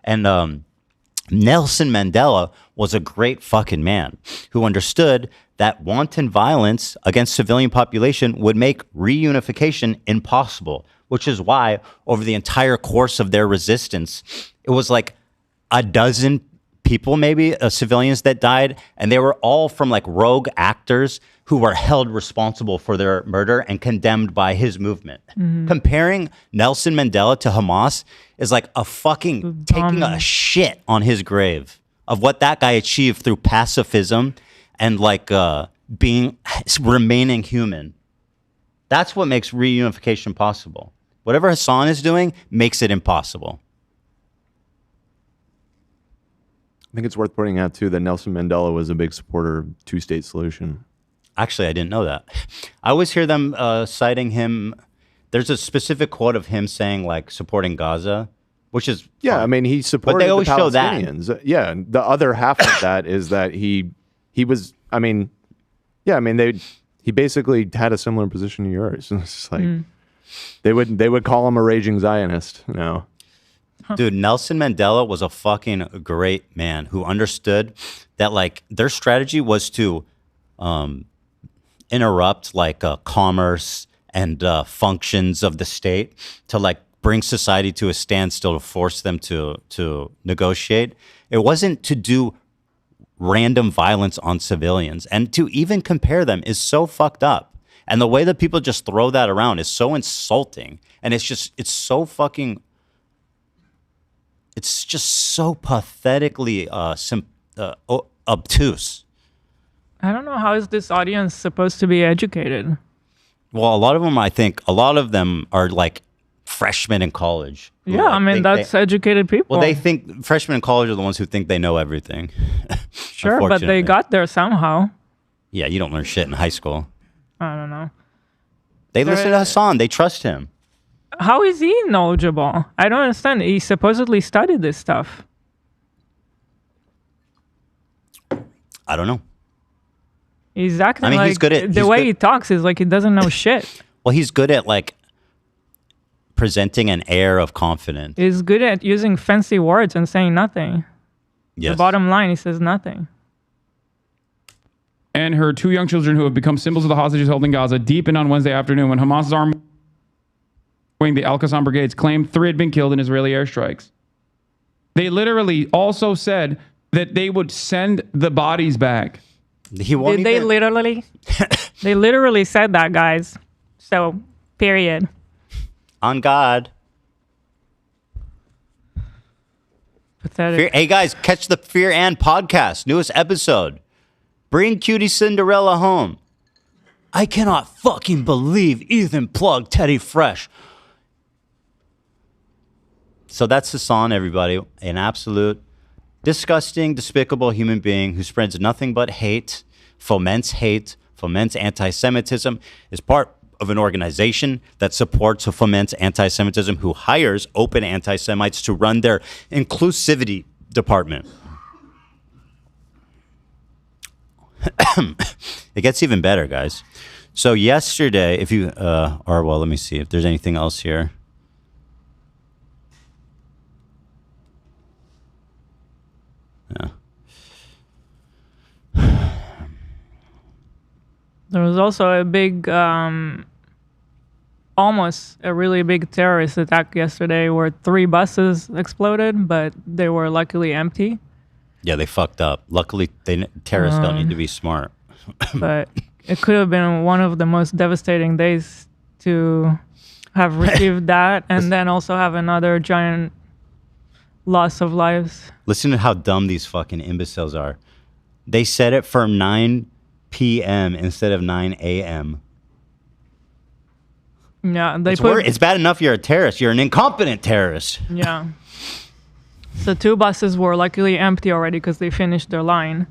And Nelson Mandela was a great fucking man who understood that wanton violence against civilian population would make reunification impossible, which is why over the entire course of their resistance, it was like a dozen people, maybe civilians that died. And they were all from like rogue actors who were held responsible for their murder and condemned by his movement. Mhm. Comparing Nelson Mandela to Hamas is like a fucking taking a shit on his grave of what that guy achieved through pacifism and like remaining human. That's what makes reunification possible. Whatever Hassan is doing makes it impossible. I think it's worth pointing out too that Nelson Mandela was a big supporter of two-state solution. Actually, I didn't know that. I always hear them citing him. There's a specific quote of him saying like supporting Gaza, which is Yeah, I mean, he supported But they always the show that. Palestinians. Yeah, and the other half of that is that he was. I mean, yeah, I mean he basically had a similar position to yours. It's just like they would call him a raging Zionist. Dude, Nelson Mandela was a fucking great man who understood that like their strategy was to interrupt like commerce and functions of the state to like bring society to a standstill to force them to negotiate. It wasn't to do random violence on civilians, and to even compare them is so fucked up. And the way that people just throw that around is so insulting, and it's just so pathetically obtuse. I don't know how is this audience supposed to be educated. Well, I think a lot of them are like freshmen in college. who, Yeah, like, I mean think that's educated people. Well, they think freshmen in college are the ones who think they know everything. Sure, but they Unfortunately. got there somehow. Yeah, you don't learn shit in high school. I don't know. They listen to Hassan. They trust him. How is he knowledgeable? I don't understand. He supposedly studied this stuff. I don't know. He's acting I mean, like he's good at- the he's way good- he talks is like he doesn't know shit. Well, he's good at like presenting an air of confidence. He's good at using fancy words and saying nothing. The Yes. bottom line, he says nothing. And her 2 young children who have become symbols of the hostages held in Gaza deepened on Wednesday afternoon when Hamas's armed wing, the Al-Qassam brigades, claimed 3 had been killed in Israeli airstrikes. They literally also said that they would send the bodies back. Did they literally? They literally said that, guys. So, period. On God. Pathetic. Hey guys, catch the Fear and podcast, newest episode. Bring cutie Cinderella home. I cannot fucking believe Ethan plugged Teddy Fresh. So that's Hassan, everybody. An absolute disgusting, despicable human being who spreads nothing but hate, foments anti-Semitism, is part of an organization that supports or foments anti-Semitism, who hires open anti-Semites to run their inclusivity department. It gets even better, guys. So yesterday, if you, let me see if there's anything else here. Yeah. There was also a big, almost a really big terrorist attack yesterday where 3 buses exploded, but they were luckily empty. Yeah, they fucked up. Luckily, terrorists don't need to be smart. But it could have been one of the most devastating days to have received that and then also have another giant loss of lives. Listen to how dumb these fucking imbeciles are. They set it for 9 p.m. instead of 9 a.m. Yeah, they It's bad enough you're a terrorist. You're an incompetent terrorist. Yeah. So 2 buses were luckily empty already because they finished their line.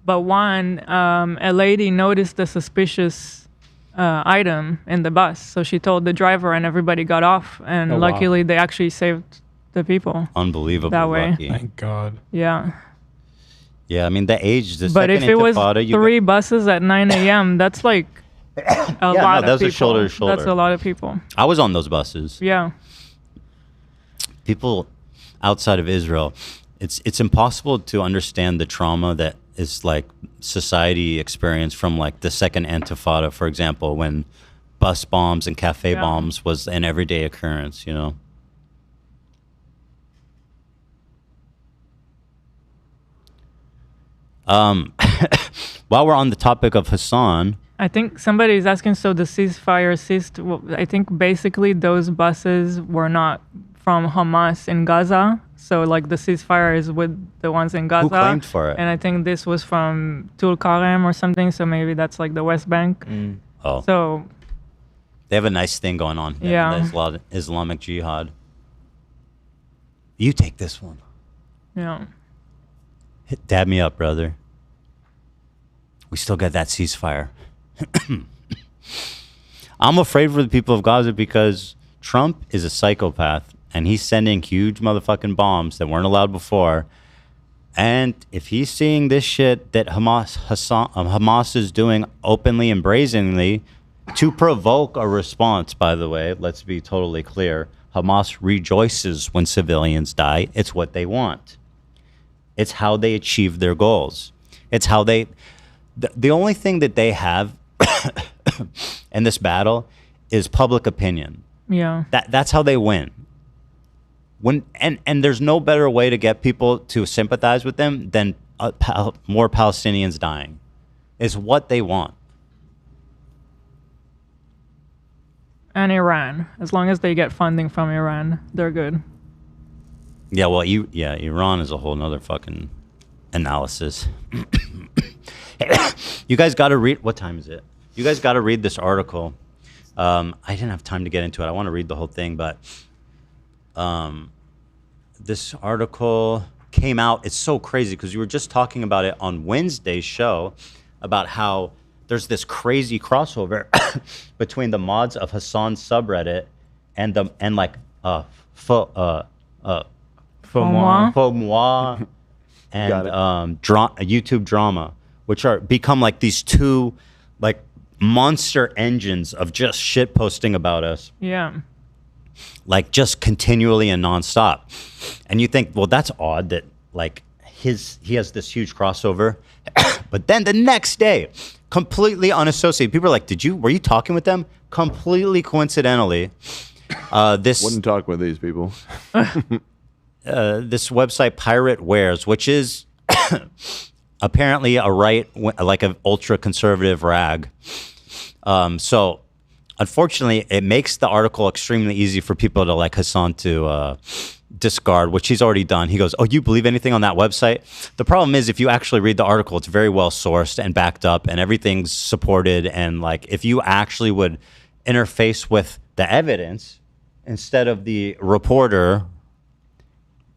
But one, a lady noticed a suspicious item in the bus, so she told the driver, and everybody got off. And luckily, they actually saved the people. Unbelievable. That way. Lucky. Thank God. Yeah. Yeah, I mean, the age, the But if second it was intifada, you 3 buses at 9 a.m., that's like a lot of those people. are shoulder to shoulder. That's a lot of people. I was on those buses. Yeah. People outside of Israel, it's impossible to understand the trauma that is like society experienced from like the second intifada, for example, when bus bombs and cafe bombs was an everyday occurrence, you know? While we're on the topic of Hassan, I think somebody is asking, so the ceasefire ceased. Well, I think basically those buses were not from Hamas in Gaza. So like the ceasefire is with the ones in Gaza. Who claimed for it? And I think this was from Tulkarem or something. So maybe that's like the West Bank. Oh. So they have a nice thing going on. Yeah. The Islamic Jihad. You take this one. yeah. Dab me up, brother. We still got that ceasefire. I'm afraid for the people of Gaza because Trump is a psychopath and he's sending huge motherfucking bombs that weren't allowed before. And if he's seeing this shit that Hamas is doing openly and brazenly to provoke a response, by the way, let's be totally clear. Hamas rejoices when civilians die. It's what they want. It's how they achieve their goals. It's how they... The only thing that they have in this battle is public opinion. Yeah. That's how they win. And there's no better way to get people to sympathize with them than more Palestinians dying. It's what they want. And Iran. As long as they get funding from Iran, they're good. Yeah, well, Iran is a whole nother fucking analysis. You guys got to read. What time is it? You guys got to read this article. I didn't have time to get into it. I want to read the whole thing, but this article came out. It's so crazy because you were just talking about it on Wednesday's show about how there's this crazy crossover between the mods of Hassan's subreddit and FOMOA and YouTube drama, which are become like these two like monster engines of just shit posting about us. Yeah. Like just continually and nonstop. And you think, well, that's odd that like he has this huge crossover. But then the next day, completely unassociated, people are like, were you talking with them? Completely coincidentally, wouldn't talk with these people. This website Pirate Wares, which is apparently like an ultra conservative rag. So unfortunately, it makes the article extremely easy for people to like Hassan to discard, which he's already done. He goes, "Oh, you believe anything on that website?" The problem is, if you actually read the article, it's very well sourced and backed up, and everything's supported. And like, if you actually would interface with the evidence instead of the reporter,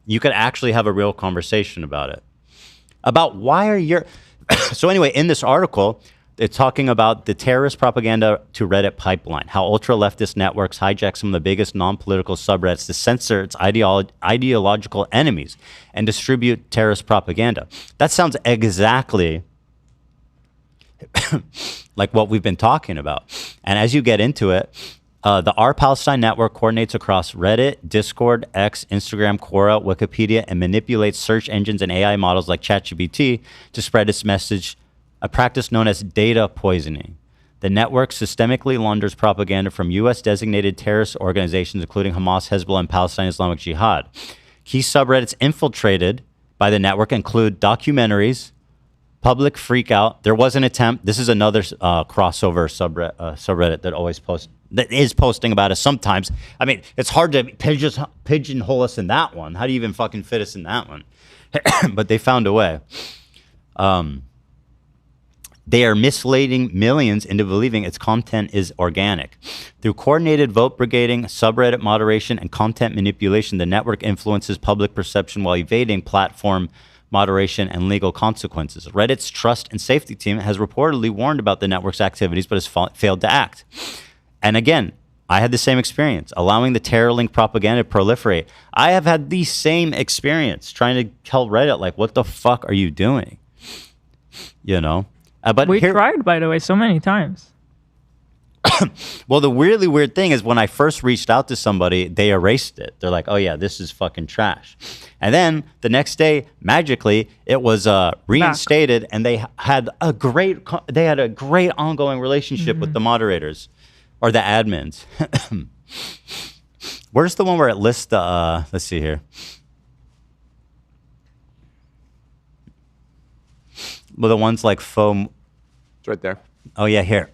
you could actually have a real conversation about it. About why are your... So anyway, in this article, it's talking about the terrorist propaganda to Reddit pipeline, how ultra-leftist networks hijack some of the biggest non-political subreddits to censor its ideological enemies and distribute terrorist propaganda. That sounds exactly like what we've been talking about. And as you get into it, the Our Palestine Network coordinates across Reddit, Discord, X, Instagram, Quora, Wikipedia, and manipulates search engines and AI models like ChatGPT to spread its message, a practice known as data poisoning. The network systemically launders propaganda from U.S.-designated terrorist organizations, including Hamas, Hezbollah, and Palestine Islamic Jihad. Key subreddits infiltrated by the network include documentaries, public freakout. There was an attempt. This is another crossover subreddit that is posting about us sometimes. I mean, it's hard to pigeonhole us in that one. How do you even fucking fit us in that one? But they found a way. They are misleading millions into believing its content is organic. Through coordinated vote brigading, subreddit moderation, and content manipulation, the network influences public perception while evading platform moderation, and legal consequences. Reddit's trust and safety team has reportedly warned about the network's activities, but has failed to act. And again, I had the same experience, allowing the terror link propaganda to proliferate. I have had the same experience trying to tell Reddit, like, what the fuck are you doing? You know? But we tried, by the way, so many times. Well, the really weird thing is when I first reached out to somebody, they erased it. They're like, oh yeah, this is fucking trash. And then the next day, magically, it was reinstated, and they had a great ongoing relationship with the moderators or the admins. Where's the one where it lists the, let's see here. Well, the ones like foam. It's right there. Oh yeah, here.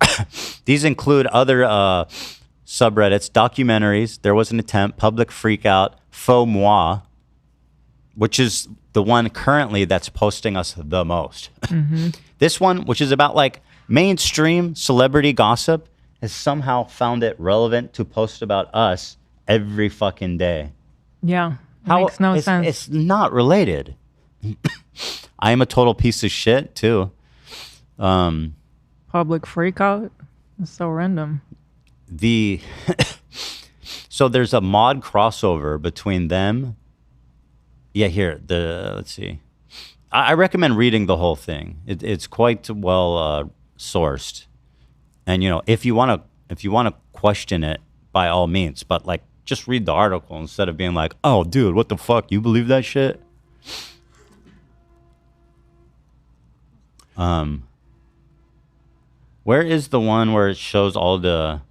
These include other subreddits, documentaries, There Was an Attempt, Public Freakout, Faux Moi, which is the one currently that's posting us the most. This one, which is about like mainstream celebrity gossip, has somehow found it relevant to post about us every fucking day. Yeah, makes no sense. It's not related. I am a total piece of shit too. Public freakout. It's so random. So there's a mod crossover between them. Yeah, here let's see. I recommend reading the whole thing. It's quite well sourced, and you know, if you want to question it, by all means. But like, just read the article instead of being like, "Oh, dude, what the fuck? You believe that shit?" Where is the one where it shows all the...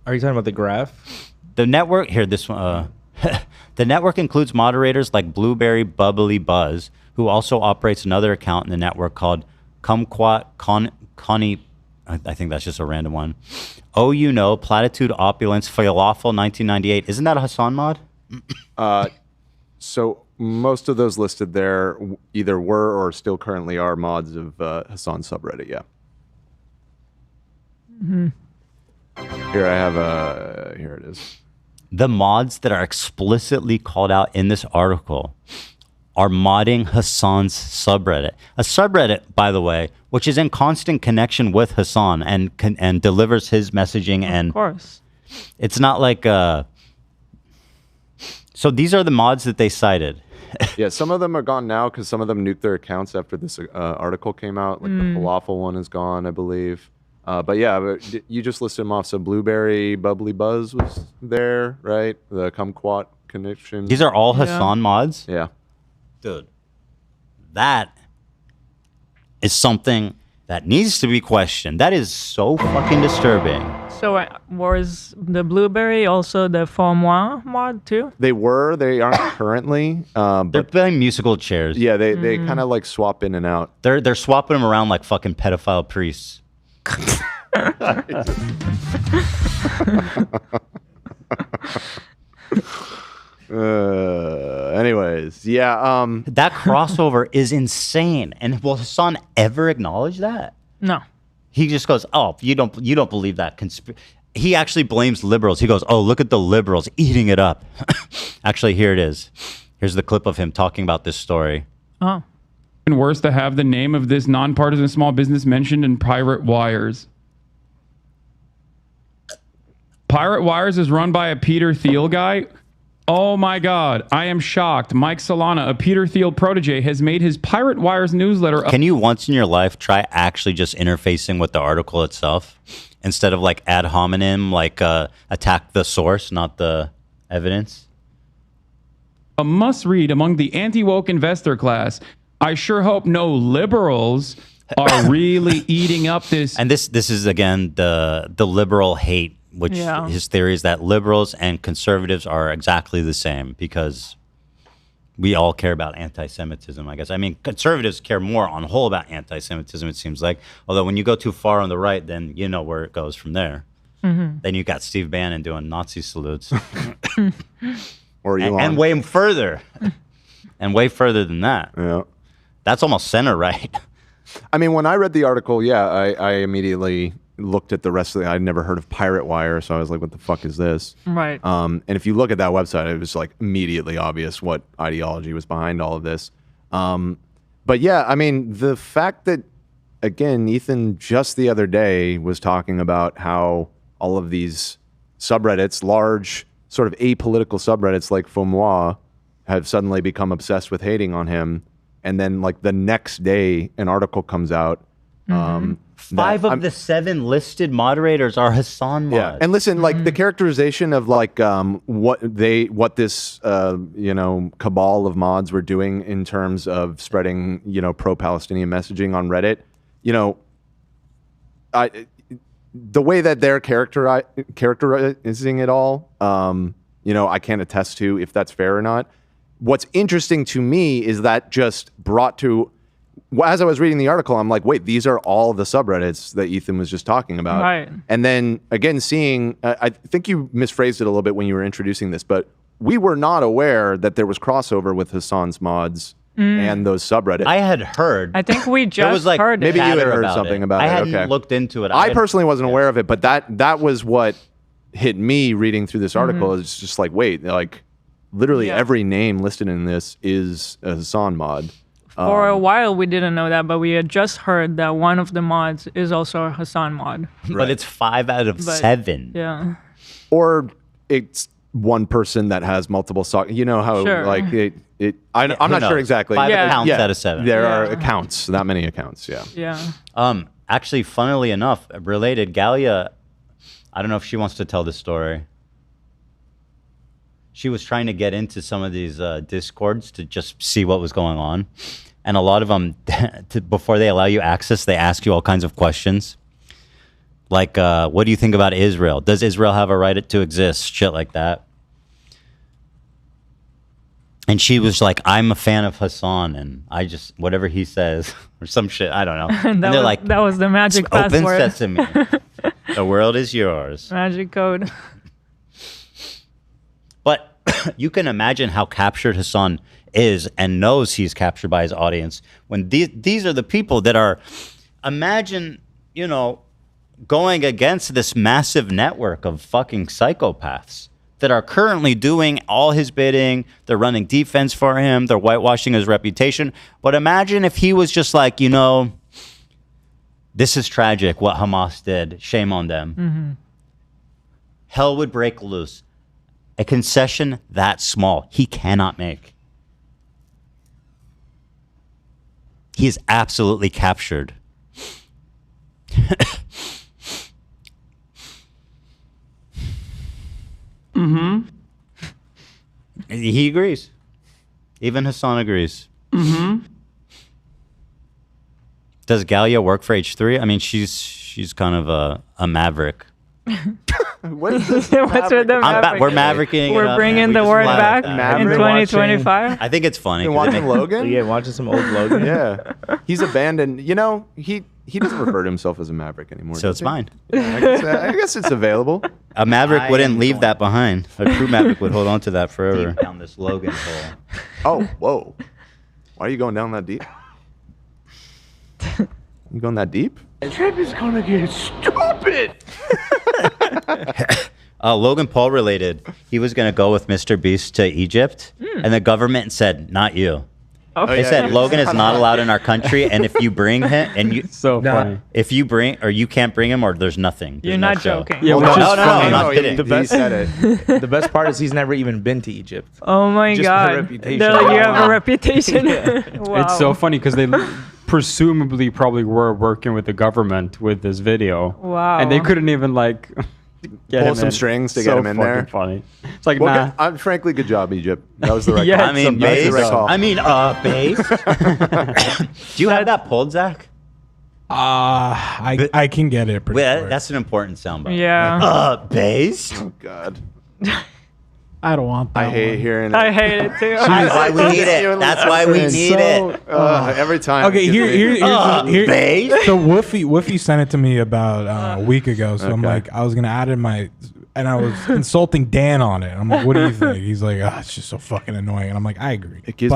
Are you talking about the graph? The network... Here, this one. The network includes moderators like Blueberry Bubbly Buzz, who also operates another account in the network called Kumquat Connie... I think that's just a random one. Oh, you know, Platitude Opulence Falafel 1998. Isn't that a Hassan mod? So most of those listed there either were or still currently are mods of Hassan subreddit, yeah. Here I have here it is. The mods that are explicitly called out in this article are modding Hassan's subreddit. A subreddit, by the way, which is in constant connection with Hassan and delivers his messaging. And of course, it's not like so these are the mods that they cited. Yeah, some of them are gone now because some of them nuked their accounts after this article came out. Like the falafel one is gone, I believe. But yeah, you just listed them off. So Blueberry Bubbly Buzz was there, right? The Kumquat connection. These are all Hassan mods? Yeah. Dude, that is something that needs to be questioned. That is so fucking disturbing. So was the Blueberry also the Faux Moi mod too? They aren't currently. They're playing musical chairs. Yeah, they kind of like swap in and out. They're swapping them around like fucking pedophile priests. Anyways, yeah. That crossover is insane. And will Hassan ever acknowledge that? No. He just goes, "Oh, you don't believe that He actually blames liberals. He goes, "Oh, look at the liberals eating it up." Actually, here it is. Here's the clip of him talking about this story. Oh. And worse to have the name of this nonpartisan small business mentioned in Pirate Wires. Pirate Wires is run by a Peter Thiel guy. Oh my God, I am shocked. Mike Solana, a Peter Thiel protege, has made his Pirate Wires newsletter. Can you once in your life try actually just interfacing with the article itself instead of like ad hominem, like attack the source, not the evidence? A must read among the anti-woke investor class. I sure hope no liberals are really eating up this. And this is again the liberal hate, which his theory is that liberals and conservatives are exactly the same because we all care about anti-Semitism, I guess. I mean, conservatives care more on the whole about anti-Semitism, it seems like. Although when you go too far on the right, then you know where it goes from there. Then you got Steve Bannon doing Nazi salutes. Or Elon. And way further. And way further than that. Yeah. That's almost center right. I mean, when I read the article, I immediately looked at the rest of it. I'd never heard of Pirate Wire, so I was like, what the fuck is this? Right. And if you look at that website, it was like immediately obvious what ideology was behind all of this. But yeah, I mean, the fact that, again, Ethan just the other day was talking about how all of these subreddits, large sort of apolitical subreddits like FOMOI, have suddenly become obsessed with hating on him. And then like the next day, an article comes out. 5 of the 7 listed moderators are Hassan mods. Yeah, and listen, like the characterization of like what this cabal of mods were doing in terms of spreading pro-Palestinian messaging on Reddit. The way that they're characterizing it all, I can't attest to if that's fair or not. What's interesting to me is that just brought to, as I was reading the article, I'm like, wait, these are all the subreddits that Ethan was just talking about. Right. And then again, seeing, I think you misphrased it a little bit when you were introducing this, but we were not aware that there was crossover with Hassan's mods and those subreddits. I had heard. I think we just heard maybe it. you had heard something about it. I hadn't okay. looked into it. I personally wasn't aware of it, but that was what hit me reading through this article. It's just like, wait, like literally every name listed in this is a Hassan mod. For a while, we didn't know that, but we had just heard that one of the mods is also a Hassan mod. But it's 5 out of 7. Yeah. Or it's one person that has multiple songs. You know how like I'm not sure exactly. 5 accounts out of 7. There are accounts, that many accounts. Yeah. Yeah. Actually, funnily enough, related, Galia, I don't know if she wants to tell the story. She was trying to get into some of these Discords to just see what was going on. And a lot of them, before they allow you access, they ask you all kinds of questions. Like, what do you think about Israel? Does Israel have a right to exist? Shit like that. And she was like, I'm a fan of Hassan, and I just, whatever he says, or some shit, I don't know. And they're like, that was the magic password. Open sesame. The world is yours. Magic code. But you can imagine how captured Hassan is and knows he's captured by his audience when these are the people that are, imagine, going against this massive network of fucking psychopaths that are currently doing all his bidding. They're running defense for him. They're whitewashing his reputation. But imagine if he was just like, this is tragic what Hamas did. Shame on them. Hell would break loose. A concession that small, he cannot make. He is absolutely captured. He agrees. Even Hassan agrees. Does Galia work for H3? I mean, she's kind of a maverick. What is this? What's with the maverick? We're mavericking. We're bringing the word back in 2025. I think it's funny. Been watching Logan? Yeah, watching some old Logan. Yeah. He's abandoned. He doesn't refer to himself as a maverick anymore. So it's fine. I guess it's available. A maverick wouldn't leave that behind. A true maverick would hold on to that forever. Deep down this Logan hole. Oh, whoa. Why are you going down that deep? You going that deep? Trip is gonna get stupid. Logan Paul related. He was going to go with Mrbeast to Egypt, and the government said, not you. They said Logan is not allowed in our country, and if you bring him, and you funny. If you bring, or you can't bring him, or there's nothing. You're not joking. Yeah, which is no, funny. I'm not kidding. The best part is he's never even been to Egypt. Oh my Just God. the reputation. They're like, you have a reputation. Wow. It's so funny because they presumably probably were working with the government with this video. Wow. And they couldn't even like get pull him some in. strings to get him in there. Funny. It's like, Well, nah. frankly, good job, Egypt. That was the right Yeah, call. I mean, That was the right base. call. I mean, base. Do you have that pulled, Zach? I can get it. Pretty Wait, quick. that's an important soundbite. Yeah. Base. Oh God. I don't want that. I hate hearing it. I hate it too. That's why we need it. That's why we need it. Every time. Okay, here's base. So Woofy sent it to me about a week ago. So I'm like, I was gonna add in and I was consulting Dan on it. I'm like, what do you think? He's like, it's just so fucking annoying. And I'm like, I agree. It gives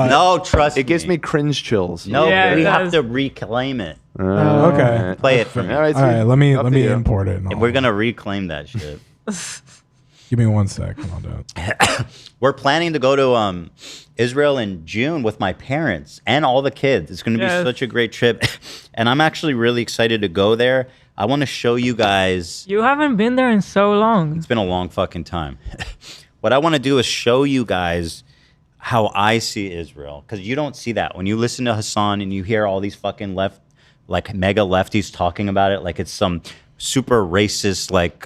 It gives me cringe chills. No, Yeah, we it have does. to reclaim it. Okay. Play it for me. All right, All right, let me import it. And all We're gonna reclaim that shit. Give me 1 sec. Come on down. We're planning to go to Israel in June with my parents and all the kids. It's going to be such a great trip. And I'm actually really excited to go there. I want to show you guys. You haven't been there in so long. It's been a long fucking time. What I want to do is show you guys how I see Israel. Because you don't see that. When you listen to Hassan and you hear all these fucking mega lefties talking about it, like it's some super racist, like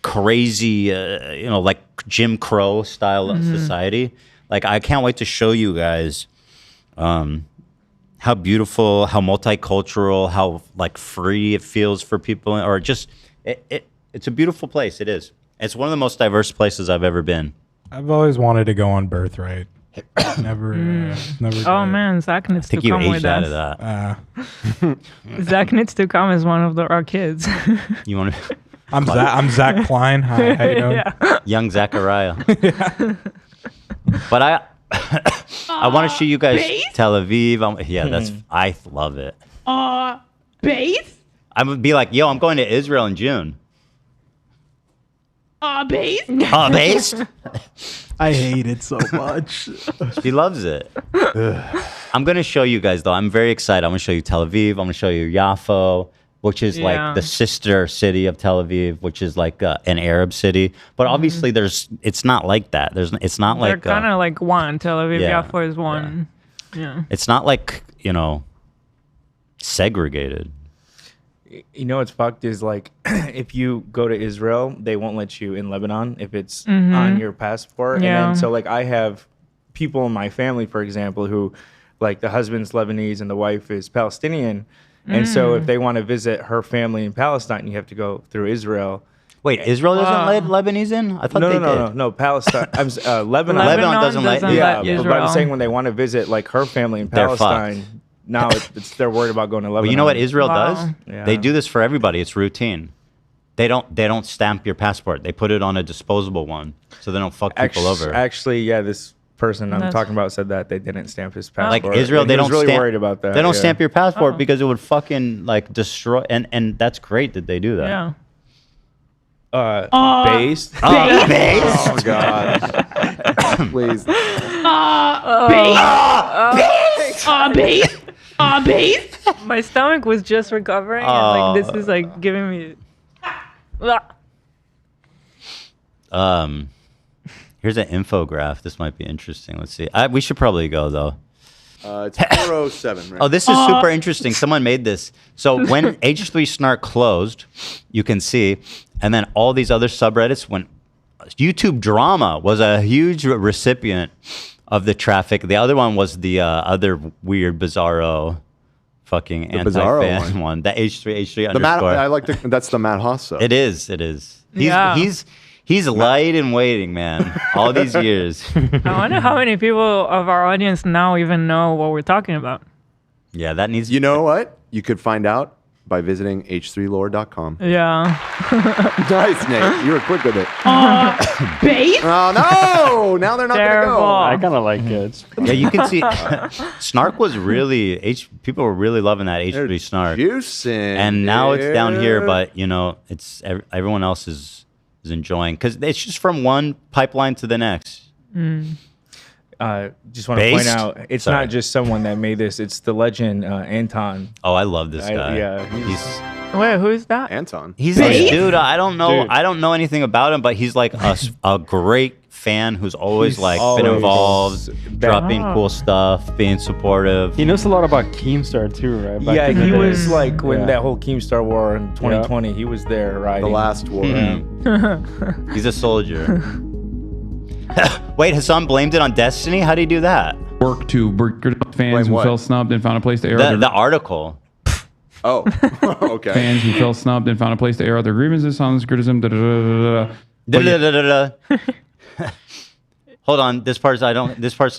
crazy, like Jim Crow style of society. Like, I can't wait to show you guys how beautiful, how multicultural, how like free it feels for people, or just it's a beautiful place. It is. It's one of the most diverse places I've ever been. I've always wanted to go on Birthright. Never. Oh man, Zach needs to come with out us. of that. Zach needs to come as one of our kids. You want to? I'm Zach Klein. Hi, how you doing? Yeah. Young Zachariah. But I want to show you guys Tel Aviv. I love it. Base? I would be like, yo, I'm going to Israel in June. Base? Base? I hate it so much. She loves it. I'm going to show you guys, though. I'm very excited. I'm going to show you Tel Aviv. I'm going to show you Yaffo, which is like the sister city of Tel Aviv, which is like an Arab city. But obviously, it's not like that. It's not They're like kind of like one. Tel Aviv, yeah, Yaffo is one. Yeah. It's not like segregated. You know what's fucked is like if you go to Israel, they won't let you in Lebanon if it's Mhm. on your passport. Yeah. And then so like I have people in my family, for example, who like the husband's Lebanese and the wife is Palestinian. And so if they want to visit her family in Palestine, you have to go through Israel. Wait, Israel doesn't let Lebanese in? I thought they did. No, Palestine. Lebanon. Lebanon doesn't let Yeah, Israel. but I'm saying when they want to visit like her family in They're Palestine, now they're worried about going to Lebanon. Well, you know what Israel Wow. does? Yeah. They do this for everybody. It's routine. They don't stamp your passport. They put it on a disposable one, so they don't fuck people over. Actually, yeah, this person I'm That's- talking about said that they didn't stamp his Like passport. Israel, And they he don't was really stamp, worried about that. They don't yeah. stamp your passport because it would fucking like destroy. And that's great that they do that. Yeah. Based. Based. Oh God! Please. Base? My stomach was just recovering, and like this is like giving me. Here's an infograph. This might be interesting. Let's see. We should probably go though. It's 407, right? Oh, this is super interesting. Someone made this. So when H3 Snark closed, you can see, and then all these other subreddits, when YouTube Drama was a huge recipient of the traffic. The other one was the other weird, bizarro, fucking anti-fan one. The H3 The Matt, underscore. I like that's the Matt Haas though. It is. Yeah. He's light and waiting, man. All these years. I wonder how many people of our audience now even know what we're talking about. Yeah, that needs. You know what? You could find out by visiting h3lore.com. Yeah. Nice, Nate. You were quick with it. Base? Oh no! Now they're not going to Terrible. go. I kind of like it. Yeah, you can see. Snark was really people were really loving that H3 Snark, Juicing, and now it's down here. dude. But it's everyone else is enjoying because it's just from one pipeline to the next. Just want to point Based? out, it's Sorry. not just someone that made this. It's the legend Anton. Oh, I love this guy. Yeah, Wait, who's that? Anton. He's this dude. I don't know. Dude. I don't know anything about him, but he's like a great fan who's always He's like always been involved, dropping Oh. cool stuff, being supportive. He knows a lot about Keemstar too, right? Back yeah, in the he day. was like when Yeah. that whole Keemstar war in 2020. He was there, right? The last war. He's a soldier. Wait, Hassan blamed it on Destiny? How do you do that? Work to fans Blame who what? felt snubbed and found a place to air The article. Oh, okay. fans who felt snubbed and found a place to air out their grievances, silence, criticism. Hold on, this part's not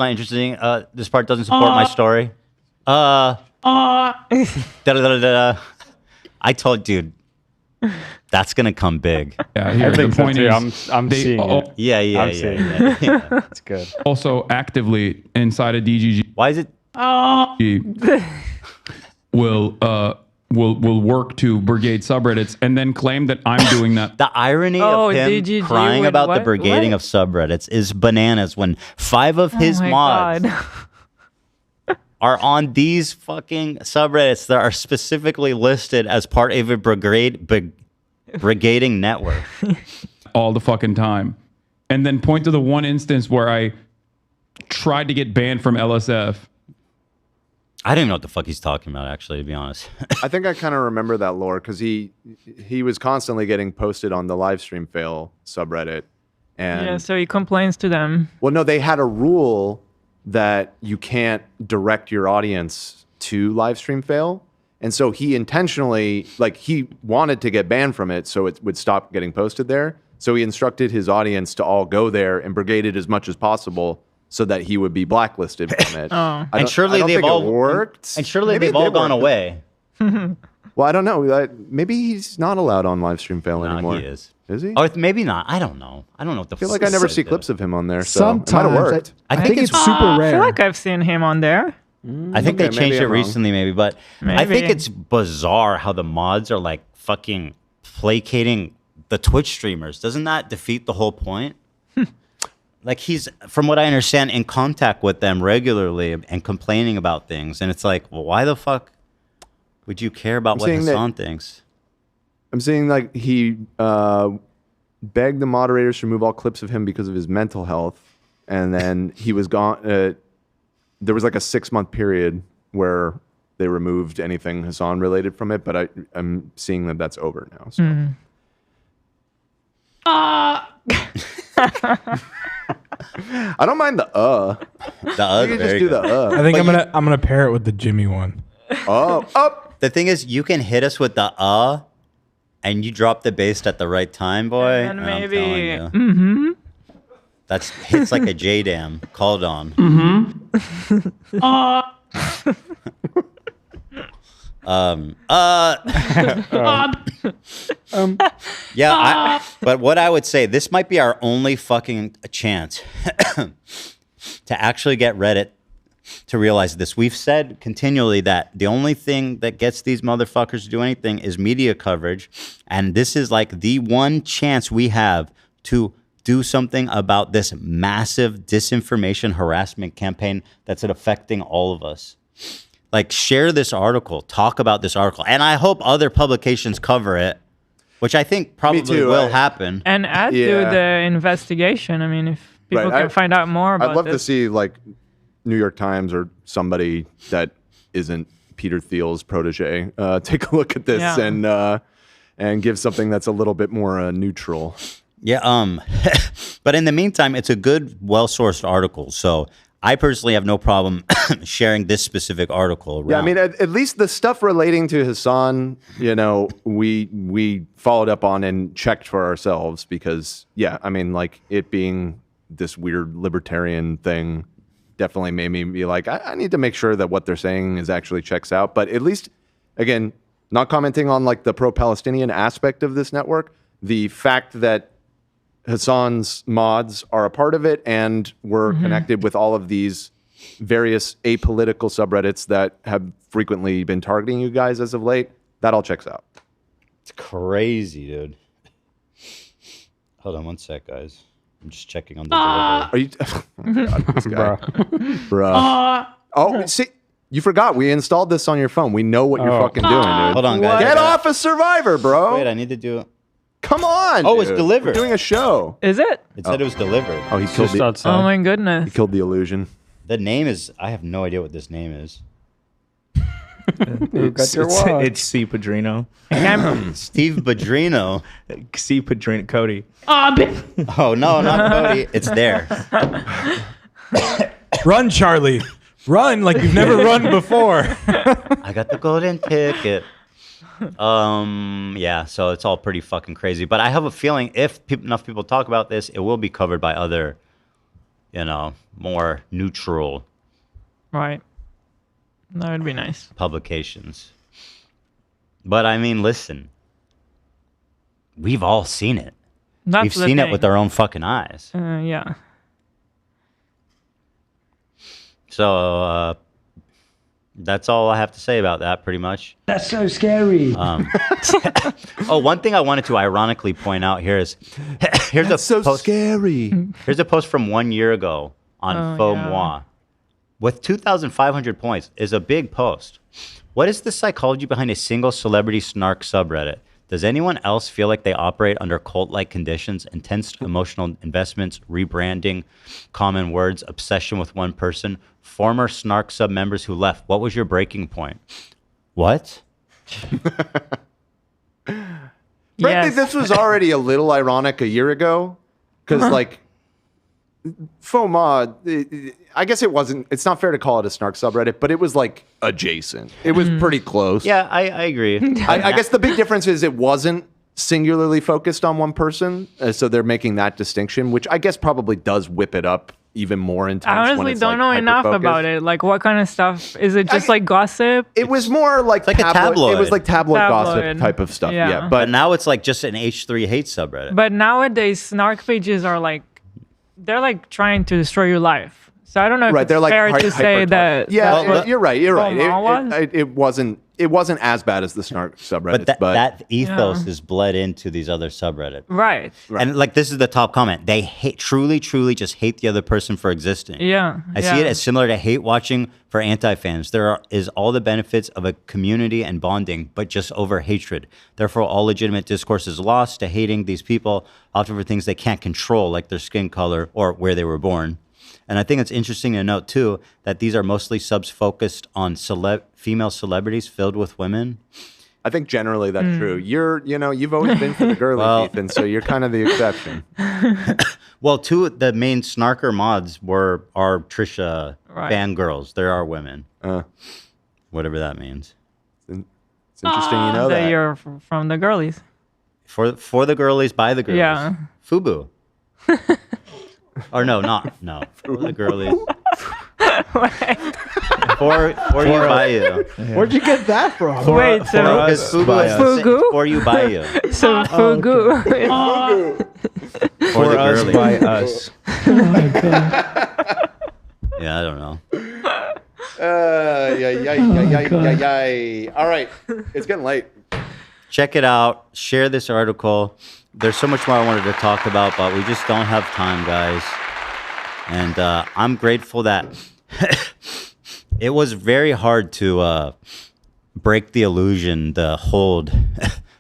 interesting. This part doesn't support my story. I told dude, that's gonna come big. Yeah, here I think the so point too. is, I'm they seeing it. Yeah. I'm seeing it. Yeah. It's good. also actively inside of DGG Why is it? will will work to brigade subreddits and then claim that I'm doing that. The irony of him crying about the brigading of subreddits is bananas when 5 of his mods are on these fucking subreddits that are specifically listed as part of a brigading network. All the fucking time. And then point to the one instance where I tried to get banned from LSF. I don't even know what the fuck he's talking about, actually, to be honest. I think I kind of remember that lore because he was constantly getting posted on the livestream fail subreddit. And Yeah, so he complains to them. well, no, they had a rule that you can't direct your audience to livestream fail. And so he intentionally, like, he wanted to get banned from it so it would stop getting posted there. So he instructed his audience to all go there and brigade it as much as possible so that he would be blacklisted from it. And surely they've all worked. And surely Maybe they've it all did gone work. away. Well, I don't know. Maybe he's not allowed on livestream fail anymore. He is. Is he? Or maybe not. I don't know. I don't know what the I feel like I never see clips of him on there. So Sometimes it might have worked. I think it's super I rare. feel like I've seen him on there. I think Okay, they changed maybe it I'm wrong. recently, maybe, but I think Maybe. it's bizarre how the mods are like fucking placating the Twitch streamers. Doesn't that defeat the whole point? Like he's, from what I understand, in contact with them regularly and complaining about things, and it's like, well, why the fuck would you care about what saying that- Hassan thinks? I'm saying like he begged the moderators to remove all clips of him because of his mental health, and then he was gone. There was like a 6-month period where they removed anything Hassan related from it, but I'm seeing that that's over now. So. I don't mind the The You can just do the I think But I'm gonna pair it with the Jimmy one. Up. The thing is, you can hit us with the and you drop the bass at the right time, boy. And I'm maybe. telling you. Mm-hmm. That's hits like a J dam called on. Yeah, but what I would say, this might be our only fucking chance to actually get Reddit to realize this. We've said continually that the only thing that gets these motherfuckers to do anything is media coverage, and this is like the one chance we have to do something about this massive disinformation harassment campaign that's affecting all of us. Like, share this article, talk about this article, and I hope other publications cover it, which I think probably will happen. And add to Yeah. the investigation. I mean, if people Right, can find out more about I'd love this. to see like New York Times or somebody that isn't Peter Thiel's protege take a look at this Yeah. and give something that's a little bit more neutral. Yeah, but in the meantime, it's a good, well-sourced article. So I personally have no problem sharing this specific article around. Yeah, I mean, at least the stuff relating to Hassan, you know, we followed up on and checked for ourselves because, yeah, I mean, like it being this weird libertarian thing definitely made me be like, I need to make sure that what they're saying is actually checks out. But at least, again, not commenting on like the pro-Palestinian aspect of this network, the fact that Hassan's mods are a part of it and we're connected with all of these various apolitical subreddits that have frequently been targeting you guys as of late, that all checks out. It's crazy, dude. Hold on one sec, guys. I'm just checking on the delivery. Are you? Oh God, this guy. Bruh. Oh, see, you forgot. We installed this on your phone. We know what you're fucking doing, dude. Hold on, guys. Get off of Survivor, bro. Wait, I need to do it. Come on. Oh, it's dude. delivered. We're doing a show. Is it? It said it was delivered. Oh, he killed the. Oh my goodness. He killed the illusion. The name is, I have no idea what this name is. It's C. Padrino. Steve Padrino. C. Padrino. Cody. Oh, no, not Cody. It's there. Run, Charlie. Run like you've never run before. I got the golden ticket. Yeah, so it's all pretty fucking crazy. But I have a feeling if enough people talk about this, it will be covered by other, you know, more neutral Right. That would be nice. publications. But I mean, listen, we've all seen it. That's We've the seen it thing. with our own fucking eyes. Yeah. So, That's all I have to say about that, pretty much. That's so scary. One thing I wanted to ironically point out here is here's That's a so post. scary. Here's a post from 1 year ago on Faux Moi with 2,500 points. Is a big post. What is the psychology behind a single celebrity snark subreddit? Does anyone else feel like they operate under cult-like conditions, intense emotional investments, rebranding, common words, obsession with one person, former snark sub members who left? What was your breaking point? What? Frankly, this was already a little ironic a year ago because, like, Faux Moi, I guess it's not fair to call it a snark subreddit, but it was like adjacent. It was pretty close. Yeah, I agree. I guess the big difference is it wasn't singularly focused on one person. So they're making that distinction, which I guess probably does whip it up even more intense. I honestly don't know enough about it. Like, what kind of stuff? Is it just like gossip? It was more like, a tabloid. It was like tabloid gossip type of stuff. Yeah. But now it's like just an H3 hate subreddit. But nowadays, snark pages are like, they're like trying to destroy your life. So I don't know if it's fair to say that. Yeah, you're right. You're Faux Moi right. It wasn't as bad as the snark subreddit. But that ethos is bled into these other subreddits. Right. And like, this is the top comment. They truly just hate the other person for existing. Yeah. I see it as similar to hate watching for anti-fans. There is all the benefits of a community and bonding, but just over hatred. Therefore, all legitimate discourse is lost to hating these people, often for things they can't control, like their skin color or where they were born. And I think it's interesting to note, too, that these are mostly subs focused on female celebrities filled with women. I think generally that's true. You've always been for the girly, Ethan, so you're kind of the exception. Well, two of the main snarker mods are Trisha fangirls. There are women. Whatever that means. It's interesting you know that. You're from the girlies. For the girlies, by the girlies. Yeah. FUBU. Or no. For the girlies. For you, by you. Where'd you get that from? Wait, so because FUBU is Fugu? for you, by you. So Fugu. For the us, girlies. by us. Oh my god. Yeah, I don't know. All right, it's getting late. Check it out. Share this article. There's so much more I wanted to talk about, but we just don't have time, guys. And I'm grateful that it was very hard to break the illusion, the hold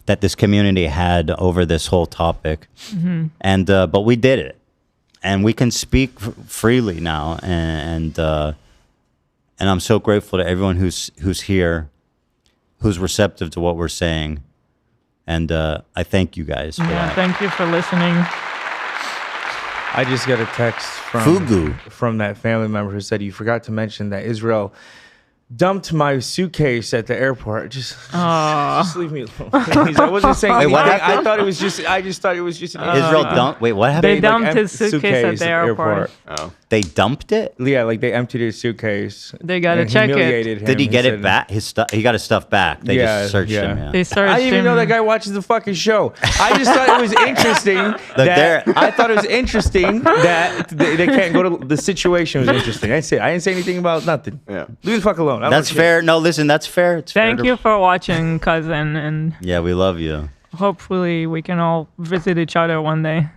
that this community had over this whole topic. Mm-hmm. And but we did it, and we can speak freely now. And I'm so grateful to everyone who's here, who's receptive to what we're saying. And I thank you guys for that. Thank you for listening. I just got a text from that family member who said, you forgot to mention that Israel dumped my suitcase at the airport. Just leave me alone. Please. I wasn't saying anything. I thought it was just. I just thought it was just. Israel dumped. Wait, what happened? They dumped his suitcase at the airport. Oh, they dumped it. Yeah, like they emptied his suitcase. They gotta check it. Did he get it back? His stuff. He got his stuff back. They just searched him. Yeah. They searched him. I didn't even know that guy watches the fucking show. I just thought it was interesting. I thought it was interesting that they can't go to the situation. Was interesting. I didn't say anything about nothing. Yeah, leave the fuck alone. That's fair. No, listen, that's fair. It's Thank you for watching, cousin, and yeah, we love you. Hopefully, we can all visit each other one day.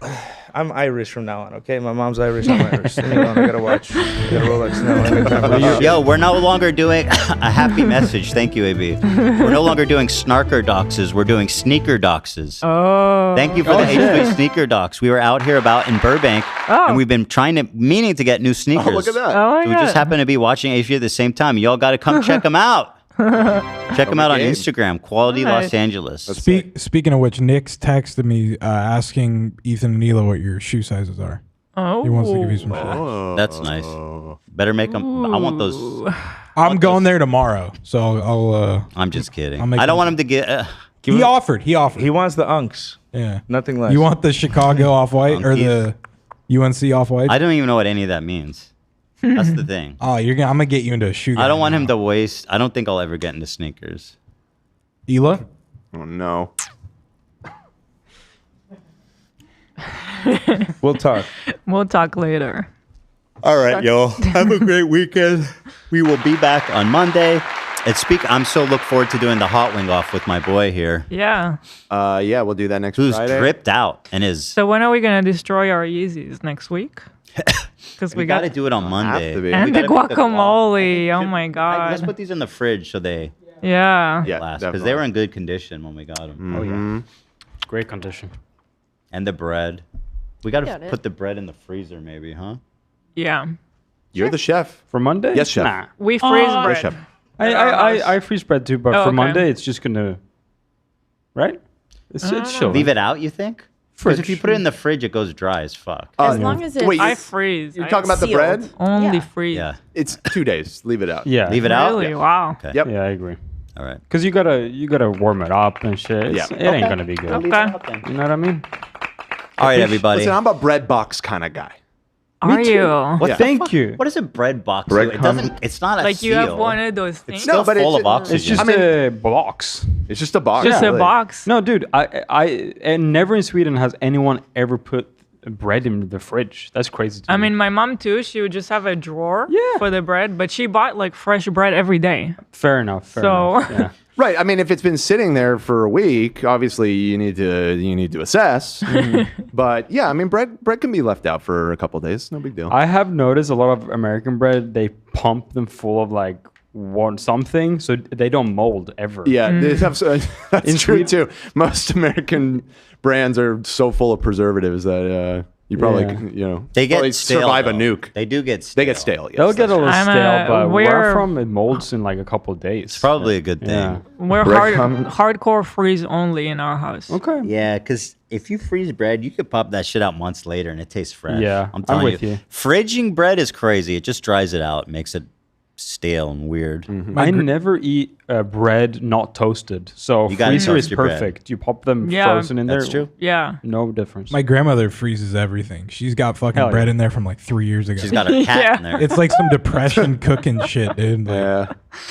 I'm Irish from now on, okay? My mom's Irish, I'm Irish. Leave me alone, I gotta watch. I gotta Rolex now. I got time for Yo, we're no longer doing a happy message. Thank you, AB. We're no longer doing snarker doxes. We're doing sneaker doxes. Oh. Thank you for the H3 sneaker docs. We were out here in Burbank, and we've been meaning to get new sneakers. Oh, look at that. Oh, so we just happened to be watching H3 at the same time. Y'all got to come check them out. Check them out on Instagram, Quality Los Angeles. Speaking of which, Nick's texted me asking Ethan and Nila what your shoe sizes are. Oh. He wants to give you some shoes. That's nice. Better make them. I want those. I'm going there tomorrow, so I'll. I'm just kidding. I'll make I don't want him to get. He offered. He wants the Unks. Yeah. Nothing less. You want the Chicago off-white or the UNC off-white? I don't even know what any of that means. That's the thing. Oh, I'm gonna get you into a shoe. I don't want him to waste. I don't think I'll ever get into sneakers. Ela? Oh no. We'll talk. We'll talk later. All right, y'all. Have a great weekend. We will be back on Monday. I'm so look forward to doing the hot wing off with my boy here. Yeah. Yeah, we'll do that next Who's Friday. dripped out and is. So when are we gonna destroy our Yeezys next week? Because we got to do it on Monday. And the guacamole. Oh my god. Let's put these in the fridge so they Yeah. last because they were in good condition when we got them. Oh yeah. Great condition. And the bread. We got Got to it. put the bread in the freezer, maybe, huh? Yeah. You're the chef. For Monday? Yes, chef. Nah. We freeze Yes, bread. chef. I freeze bread too, but Oh, for okay. Monday it's just gonna, right? It's chilling. Leave it out, you think? Because if you put it in the fridge, it goes dry as fuck. As long as it's Wait, I freeze. You're I talking about the sealed. bread? only Yeah. freeze. Yeah. It's 2 days. Leave it out. Yeah. Leave it out? Really? Wow. Okay. Yep. Yeah, I agree. All right. Because you gotta warm it up and shit. Yeah. It ain't gonna be good. Okay. You know what I mean? All right, everybody. Listen, I'm a bread box kind of guy. Are you? What Yeah. Thank you. What is a bread box? Bread do? It doesn't. It's not a Like seal. you have one of those things? It's still No, but full it's of oxygen. It's just I mean- a box. It's just a box. Just a really. box. No, dude. And never in Sweden has anyone ever put bread in the fridge. That's crazy. To I me. mean, my mom too. She would just have a drawer Yeah. for the bread, but she bought like fresh bread every day. fair enough. Fair So- enough. Yeah. Right. I mean, if it's been sitting there for a week, obviously you need to assess. But yeah, I mean, bread can be left out for a couple of days. No big deal. I have noticed a lot of American bread. They pump them full of like something, so they don't mold ever. Yeah, that's In true Sweden- too. Most American brands are so full of preservatives that you probably They get probably stale, survive a though. nuke. They do get stale. They get stale. Yes, They'll get a little I'm, stale, but where we're- I'm from, it molds in like a couple of days. It's probably a good thing. Yeah. We're hardcore freeze only in our house. Okay. Yeah, because if you freeze bread, you could pop that shit out months later and it tastes fresh. Yeah, I'm I'm telling with you. you. Fridging bread is crazy. It just dries it out, makes it stale and weird. I never eat bread not toasted, so You gotta freezer toast is your bread. perfect. You pop them Yeah, frozen in that's there. true. Yeah. No difference. My grandmother freezes everything. She's got fucking Hell bread yeah. in there from like 3 years ago. She's got a cat Yeah. in there. It's like some depression cooking shit, dude. Like,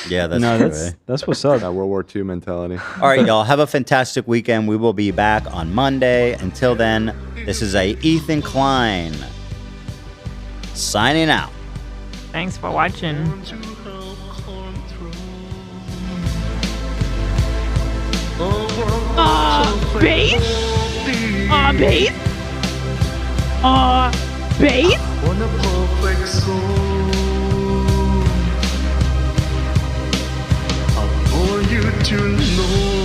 Yeah, that's no, true. that's that's what's up. that World War II mentality. All right, y'all. Have a fantastic weekend. We will be back on Monday. Until then, this is Ethan Klein signing out. Thanks for watching. Base? Base? Base? On a perfect soul, I want you to know.